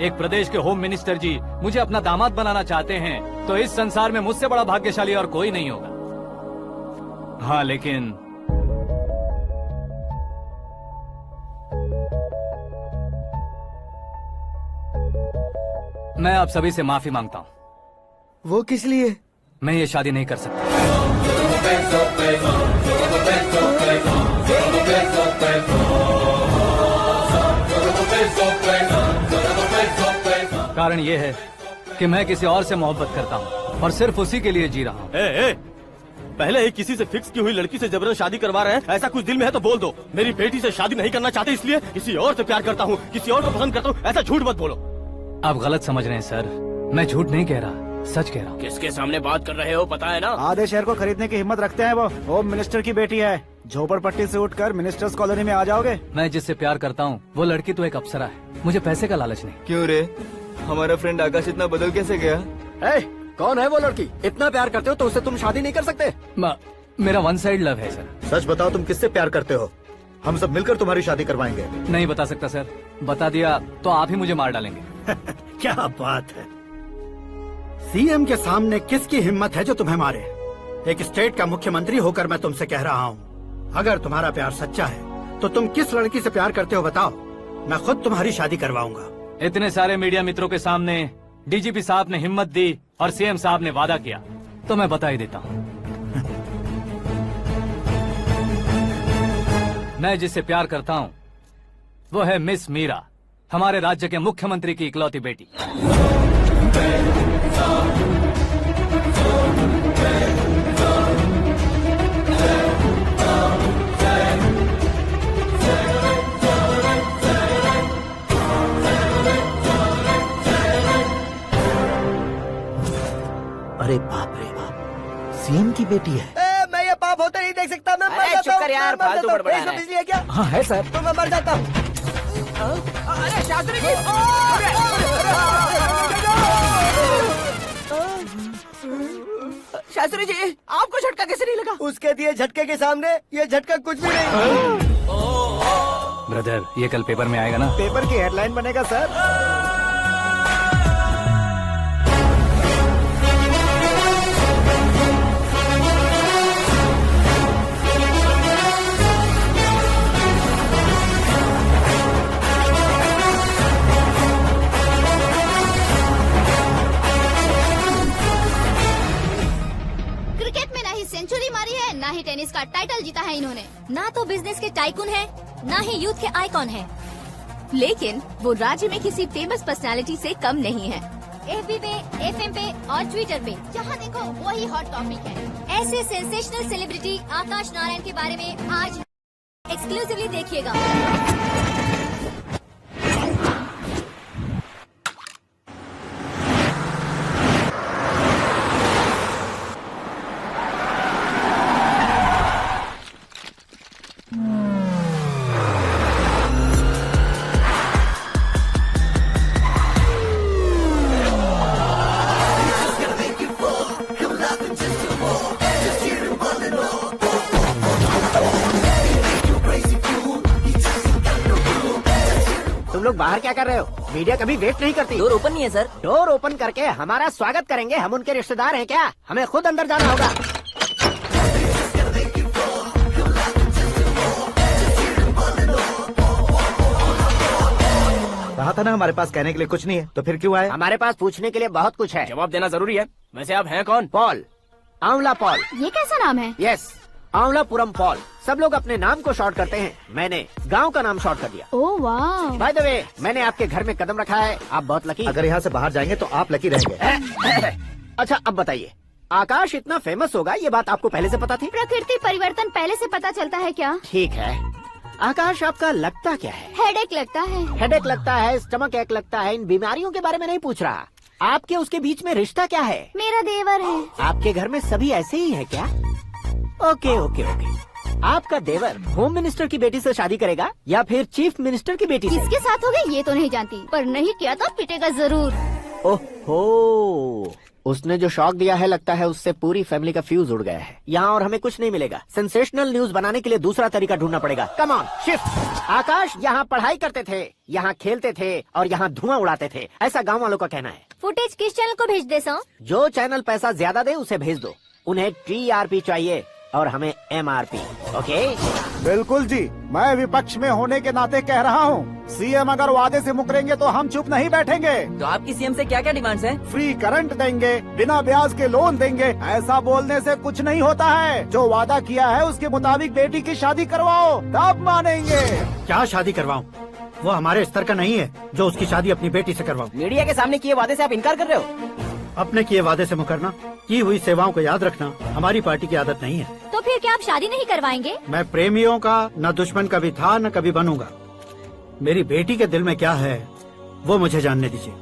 एक प्रदेश के होम मिनिस्टर जी मुझे अपना दामाद बनाना चाहते हैं तो इस संसार में मुझसे बड़ा भाग्यशाली और कोई नहीं होगा। हाँ, लेकिन मैं आप सभी से माफी मांगता हूँ। वो किस लिए? मैं ये शादी नहीं कर सकता। कारण ये है कि मैं किसी और से मोहब्बत करता हूँ और सिर्फ उसी के लिए जी रहा हूँ। पहले ही किसी से फिक्स की हुई लड़की से जबरन शादी करवा रहे हैं। ऐसा कुछ दिल में है तो बोल दो। मेरी बेटी से शादी नहीं करना चाहते इसलिए किसी और से प्यार करता हूँ, किसी और को पसंद करता हूँ, ऐसा झूठ मत बोलो। आप गलत समझ रहे हैं सर। मैं झूठ नहीं कह रहा, सच कह रहा हूँ। किसके सामने बात कर रहे हो पता है ना? आधे शहर को खरीदने की हिम्मत रखते हैं वो। होम मिनिस्टर की बेटी है। झोपड़पट्टी से उठकर मिनिस्टर्स कॉलोनी में आ जाओगे। मैं जिससे प्यार करता हूँ वो लड़की तो एक अप्सरा है। मुझे पैसे का लालच नहीं। क्यों रे? हमारा फ्रेंड आकाश इतना बदल कैसे गया? कौन है वो लड़की? इतना प्यार करते हो तो उससे तुम शादी नहीं कर सकते? मेरा वन साइड लव है सर। सच बताओ, तुम किससे प्यार करते हो? हम सब मिलकर तुम्हारी शादी करवाएंगे। नहीं बता सकता सर। बता दिया तो आप ही मुझे मार डालेंगे। क्या बात है। सीएम के सामने किसकी हिम्मत है जो तुम्हें मारे? एक स्टेट का मुख्यमंत्री होकर मैं तुमसे कह रहा हूँ, अगर तुम्हारा प्यार सच्चा है तो तुम किस लड़की से प्यार करते हो बताओ। मैं खुद तुम्हारी शादी करवाऊंगा। इतने सारे मीडिया मित्रों के सामने डीजीपी साहब ने हिम्मत दी और सीएम साहब ने वादा किया तो मैं बता ही देता हूँ। मैं जिससे प्यार करता हूँ वो है मिस मीरा, हमारे राज्य के मुख्यमंत्री की इकलौती बेटी। अरे बाप रे बाप, सीएम की बेटी है। मैं ये पाप होते नहीं देख सकता। मैं मर जाता हूँ। यार, फालतू बड़बड़ा रहा है। बिजली है क्या? हाँ है सर। तो मैं मर जाता हूँ। अरे शास्त्री जी! शास्त्री जी, आपको झटका कैसे नहीं लगा? उसके दिए झटके के सामने ये झटका कुछ भी नहीं। ब्रदर, ये कल पेपर में आएगा ना? पेपर की हेडलाइन बनेगा सर। सेंचुरी मारी है, ना ही टेनिस का टाइटल जीता है इन्होंने। ना तो बिजनेस के टाइकून है, ना ही यूथ के आइकॉन है। लेकिन वो राज्य में किसी फेमस पर्सनालिटी से कम नहीं है। एफबी पे, एफएम पे और ट्विटर पे जहाँ देखो वही हॉट टॉपिक है। ऐसे सेंसेशनल सेलिब्रिटी आकाश नारायण के बारे में आज एक्सक्लूसिवली देखिएगा। तुम लोग बाहर क्या कर रहे हो? मीडिया कभी वेट नहीं करती। डोर ओपन नहीं है सर। डोर ओपन करके हमारा स्वागत करेंगे। हम उनके रिश्तेदार हैं क्या? हमें खुद अंदर जाना होगा। कहा था ना हमारे पास कहने के लिए कुछ नहीं है, तो फिर क्यों आए? हमारे पास पूछने के लिए बहुत कुछ है। जवाब देना जरूरी है। वैसे आप हैं कौन? पॉल, आंवला पॉल। ये कैसा नाम है? Yes, Amvalapuram Paul. सब लोग अपने नाम को शॉर्ट करते हैं, मैंने गांव का नाम शॉर्ट कर दिया। ओह वाह। बाय द वे, मैंने आपके घर में कदम रखा है। आप बहुत लकी। अगर यहाँ से बाहर जाएंगे तो आप लकी रहेंगे। अच्छा अब बताइए, आकाश इतना फेमस होगा ये बात आपको पहले से पता थी? प्रकृति परिवर्तन पहले से पता चलता है क्या? ठीक है, आकाश, आपका लगता क्या है? हेडेक लगता है। हेडेक लगता है, स्टमक एक लगता है, इन बीमारियों के बारे में नहीं पूछ रहा। आपके उसके बीच में रिश्ता क्या है? मेरा देवर है। आपके घर में सभी ऐसे ही है क्या? Okay okay okay. आपका देवर होम मिनिस्टर की बेटी से शादी करेगा या फिर चीफ मिनिस्टर की बेटी से? किसके साथ होगा ये तो नहीं जानती, पर नहीं किया तो पिटेगा जरूर। ओहो, उसने जो शॉक दिया है लगता है उससे पूरी फैमिली का फ्यूज उड़ गया है। यहाँ और हमें कुछ नहीं मिलेगा। सेंसेशनल न्यूज बनाने के लिए दूसरा तरीका ढूंढना पड़ेगा। Come on, shift. आकाश, यहाँ पढ़ाई करते थे, यहाँ खेलते थे और यहाँ धुआं उड़ाते थे, ऐसा गाँव वालों का कहना है। फुटेज किस चैनल को भेज दे सो? जो चैनल पैसा ज्यादा दे उसे भेज दो। उन्हें TRP चाहिए और हमें MRP। ओके? बिल्कुल जी, मैं विपक्ष में होने के नाते कह रहा हूँ, सीएम अगर वादे से मुकरेंगे तो हम चुप नहीं बैठेंगे। तो आपकी सीएम से क्या क्या डिमांड्स हैं? फ्री करंट देंगे, बिना ब्याज के लोन देंगे। ऐसा बोलने से कुछ नहीं होता है। जो वादा किया है उसके मुताबिक बेटी की शादी करवाओ, तब मानेंगे। क्या शादी करवाऊं? वो हमारे स्तर का नहीं है जो उसकी शादी अपनी बेटी से करवाऊं। मीडिया के सामने किए वादे से आप इनकार कर रहे हो? अपने किए वादे से मुकरना, की हुई सेवाओं को याद रखना हमारी पार्टी की आदत नहीं है। तो फिर क्या आप शादी नहीं करवाएंगे? मैं प्रेमियों का न दुश्मन कभी था न कभी बनूंगा। मेरी बेटी के दिल में क्या है वो मुझे जानने दीजिए।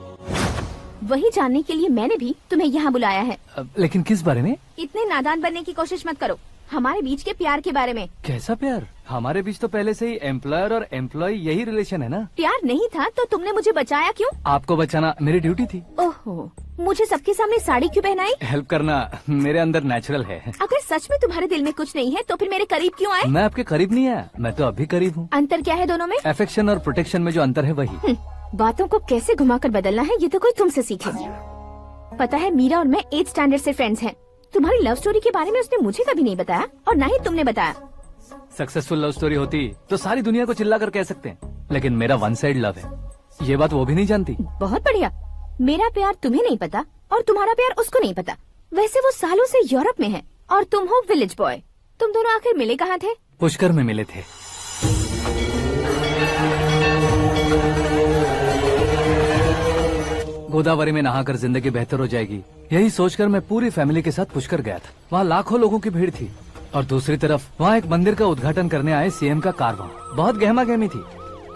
वही जानने के लिए मैंने भी तुम्हें यहाँ बुलाया है। लेकिन किस बारे में? इतने नादान बनने की कोशिश मत करो। हमारे बीच के प्यार के बारे में। कैसा प्यार? हमारे बीच तो पहले से ही एम्प्लॉयर और एम्प्लॉय यही रिलेशन है ना। प्यार नहीं था तो तुमने मुझे बचाया क्यों? आपको बचाना मेरी ड्यूटी थी। ओहो, मुझे सबके सामने साड़ी क्यों पहनाई? हेल्प करना मेरे अंदर नेचुरल है। अगर सच में तुम्हारे दिल में कुछ नहीं है तो फिर मेरे करीब क्यों आए? मैं आपके करीब नहीं आया, मैं तो अभी करीब हूँ। अंतर क्या है दोनों में? अफेक्शन और प्रोटेक्शन में जो अंतर है वही। बातों को कैसे घुमाकर बदलना है ये तो कोई तुमसे सीखे। पता है, मीरा और मैं 8th स्टैंडर्ड से फ्रेंड्स हैं। तुम्हारी लव स्टोरी के बारे में उसने मुझे कभी नहीं बताया और न ही तुमने बताया। सक्सेसफुल लव स्टोरी होती तो सारी दुनिया को चिल्ला कर कह सकते हैं, लेकिन मेरा वन साइड लव है। ये बात वो भी नहीं जानती। बहुत बढ़िया। मेरा प्यार तुम्हें नहीं पता और तुम्हारा प्यार उसको नहीं पता। वैसे वो सालों से यूरोप में है और तुम हो विलेज बॉय। तुम दोनों आखिर मिले कहाँ थे? पुष्कर में मिले थे। गोदावरी में नहाकर जिंदगी बेहतर हो जाएगी, यही सोचकर मैं पूरी फैमिली के साथ पुष्कर गया था। वहाँ लाखों लोगों की भीड़ थी और दूसरी तरफ वहाँ एक मंदिर का उद्घाटन करने आए सीएम का कारवां। बहुत गहमा गहमी थी।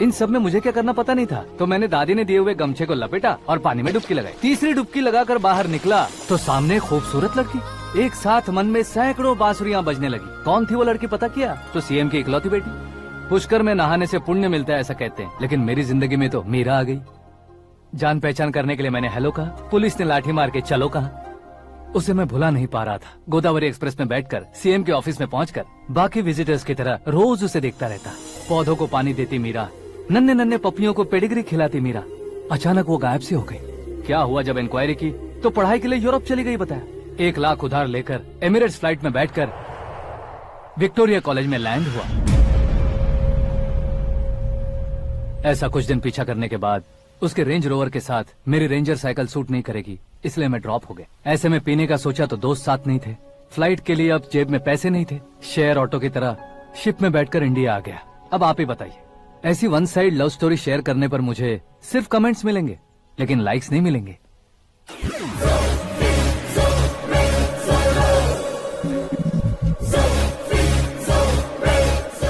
इन सब में मुझे क्या करना पता नहीं था, तो मैंने दादी ने दिए हुए गमछे को लपेटा और पानी में डुबकी लगाई। तीसरी डुबकी लगाकर बाहर निकला तो सामने खूबसूरत लड़की। एक साथ मन में सैकड़ों बांसुरियां बजने लगी। कौन थी वो लड़की पता किया तो सीएम की इकलौती बेटी। पुष्कर में नहाने से पुण्य मिलता है ऐसा कहते हैं, लेकिन मेरी जिंदगी में तो मीरा आ गई। जान पहचान करने के लिए मैंने हेलो कहा, पुलिस ने लाठी मार के चलो कहा। उसे मैं भुला नहीं पा रहा था। गोदावरी एक्सप्रेस में बैठकर सीएम के ऑफिस में पहुंचकर बाकी विजिटर्स की तरह रोज उसे देखता रहता। पौधों को पानी देती मीरा, नन्हे नन्हे पपियों को पेडिग्री खिलाती मीरा। अचानक वो गायब सी हो गई। क्या हुआ जब इंक्वायरी की तो पढ़ाई के लिए यूरोप चली गई बताया। 1 लाख उधार लेकर एमिरेट्स फ्लाइट में बैठकर विक्टोरिया कॉलेज में लैंड हुआ। ऐसा कुछ दिन पीछा करने के बाद उसके रेंज रोवर के साथ मेरी रेंजर साइकिल सूट नहीं करेगी, इसलिए मैं ड्रॉप हो गया। ऐसे में पीने का सोचा तो दोस्त साथ नहीं थे। फ्लाइट के लिए अब जेब में पैसे नहीं थे। शेयर ऑटो की तरह शिप में बैठकर इंडिया आ गया। अब आप ही बताइए, ऐसी one side love story share करने पर मुझे सिर्फ कमेंट्स मिलेंगे लेकिन लाइक्स नहीं मिलेंगे।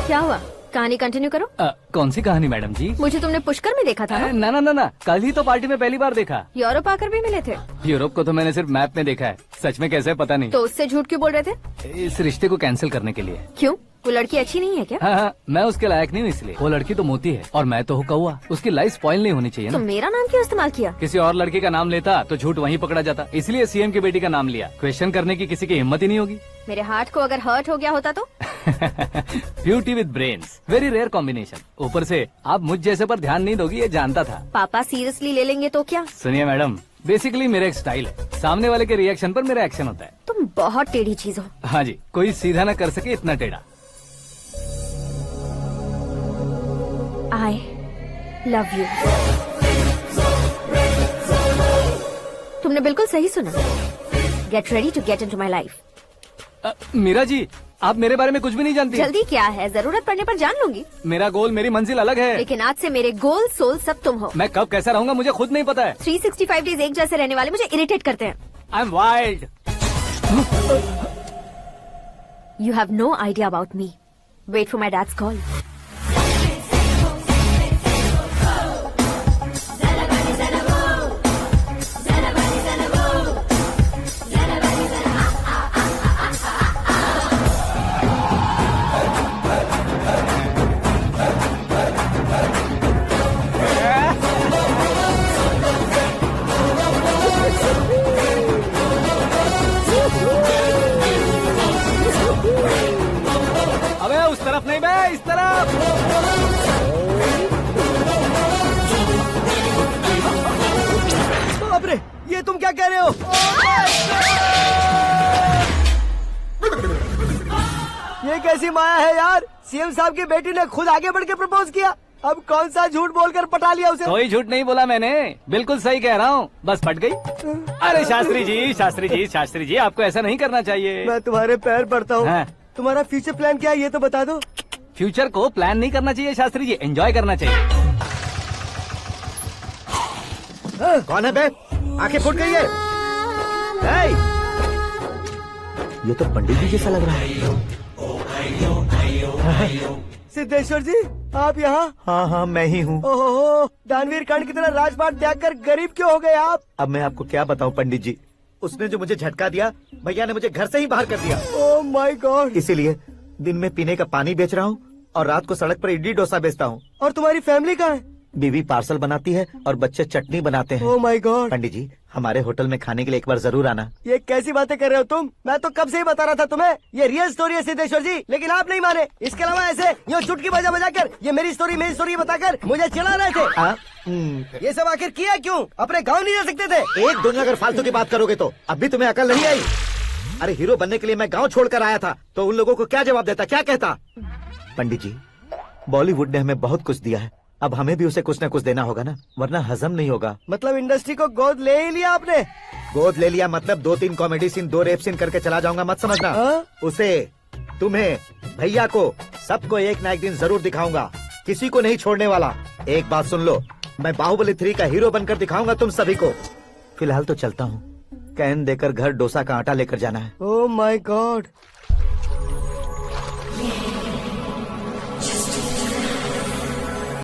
क्या हुआ? कहानी कंटिन्यू करो। कौन सी कहानी मैडम जी? मुझे तुमने पुष्कर में देखा था ना? ना, कल ही तो पार्टी में पहली बार देखा। यूरोप आकर भी मिले थे? यूरोप को तो मैंने सिर्फ मैप में देखा है, सच में कैसे पता नहीं। तो उससे झूठ क्यों बोल रहे थे? इस रिश्ते को कैंसिल करने के लिए। क्यों? वो लड़की अच्छी नहीं है क्या? हाँ, मैं उसके लायक नहीं हूँ इसलिए। वो लड़की तो मोती है और मैं तो हूँ कौवा। उसकी लाइफ स्पॉइल नहीं होनी चाहिए ना। तो मेरा नाम क्यों इस्तेमाल किया? किसी और लड़की का नाम लेता तो झूठ वहीं पकड़ा जाता, इसलिए सीएम की बेटी का नाम लिया। क्वेश्चन करने की किसी की हिम्मत ही नहीं होगी। मेरे हार्ट को अगर हर्ट हो गया होता तो? Beauty with brains, very rare combination. ऊपर से आप मुझ जैसे पर ध्यान नहीं दोगी ये जानता था। पापा सीरियसली ले लेंगे तो क्या? सुनिए मैडम, बेसिकली मेरा एक स्टाइल है, सामने वाले के रिएक्शन पर मेरा एक्शन होता है। तुम बहुत टेढ़ी चीज हो। हाँ जी, कोई सीधा न कर सके इतना टेढ़ा। I love you। तुमने बिल्कुल सही सुना। Get ready to get into my life। Meera ji, आप मेरे बारे में कुछ भी नहीं जानती। जल्दी क्या है, जरूरत पड़ने पर जान लूंगी। मेरा गोल, मेरी मंजिल अलग है। लेकिन आज से मेरे गोल सोल सब तुम हो। मैं कब कैसा रहूंगा मुझे खुद नहीं पता है। 365 डेज एक जैसे रहने वाले मुझे इरिटेट करते हैं। I am wild. You have no idea about me। Wait for my dad's call। कैसी माया है यार, सीएम साहब की बेटी ने खुद आगे बढ़ के प्रपोज किया। अब कौन सा झूठ बोलकर पटा लिया उसे? कोई झूठ नहीं बोला मैंने, बिल्कुल सही कह रहा हूँ, बस पट गई। अरे शास्त्री जी, शास्त्री जी, शास्त्री जी, आपको ऐसा नहीं करना चाहिए। मैं तुम्हारे पैर पड़ता हूँ। हाँ। तुम्हारा फ्यूचर प्लान क्या है ये तो बता दो। फ्यूचर को प्लान नहीं करना चाहिए शास्त्री जी, एंजॉय करना चाहिए। कौन है बे? आंखें फूट गई है। ये तो पंडित जी जैसा लग रहा है। सिद्धेश्वर जी आप यहाँ? हाँ हाँ मैं ही हूँ। ओहो, दानवीर कर्ण की तरह राजपाट त्याग कर गरीब क्यों हो गए आप? अब मैं आपको क्या बताऊँ पंडित जी, उसने जो मुझे झटका दिया, भैया ने मुझे घर से ही बाहर कर दिया। Oh my God. इसीलिए दिन में पीने का पानी बेच रहा हूँ और रात को सड़क पर इडली डोसा बेचता हूँ। और तुम्हारी फैमिली कहाँ है? बीवी पार्सल बनाती है और बच्चे चटनी बनाते हैं। Oh my God. पंडित जी हमारे होटल में खाने के लिए एक बार जरूर आना। ये कैसी बातें कर रहे हो तुम? मैं तो कब से ही बता रहा था तुम्हें, ये रियल स्टोरी है सिद्धेश्वर जी, लेकिन आप नहीं माने। इसके अलावा ऐसे यूँ चुटकी बजा बजा कर ये मेरी स्टोरी बताकर मुझे चिढ़ा रहे थे। ये सब आखिर किया क्यों? अपने गाँव नहीं जा सकते थे? एक दिन अगर फालतू की बात करोगे तो अब भी तुम्हें अकल नहीं आई। अरे हीरो बनने के लिए मैं गाँव छोड़कर आया था तो उन लोगों को क्या जवाब देता, क्या कहता? पंडित जी बॉलीवुड ने हमें बहुत कुछ दिया है, अब हमें भी उसे कुछ न कुछ देना होगा ना, वरना हजम नहीं होगा। मतलब इंडस्ट्री को गोद ले ही लिया आपने? गोद ले लिया मतलब 2-3 कॉमेडी सीन 2 रेप सीन करके चला जाऊंगा मत समझना। उसे, तुम्हें, भैया को, सबको एक ना एक दिन जरूर दिखाऊंगा, किसी को नहीं छोड़ने वाला। एक बात सुन लो, मैं बाहुबली 3 का हीरो बनकर दिखाऊंगा तुम सभी को। फिलहाल तो चलता हूँ, कैन देकर घर डोसा का आटा लेकर जाना है। Oh my God.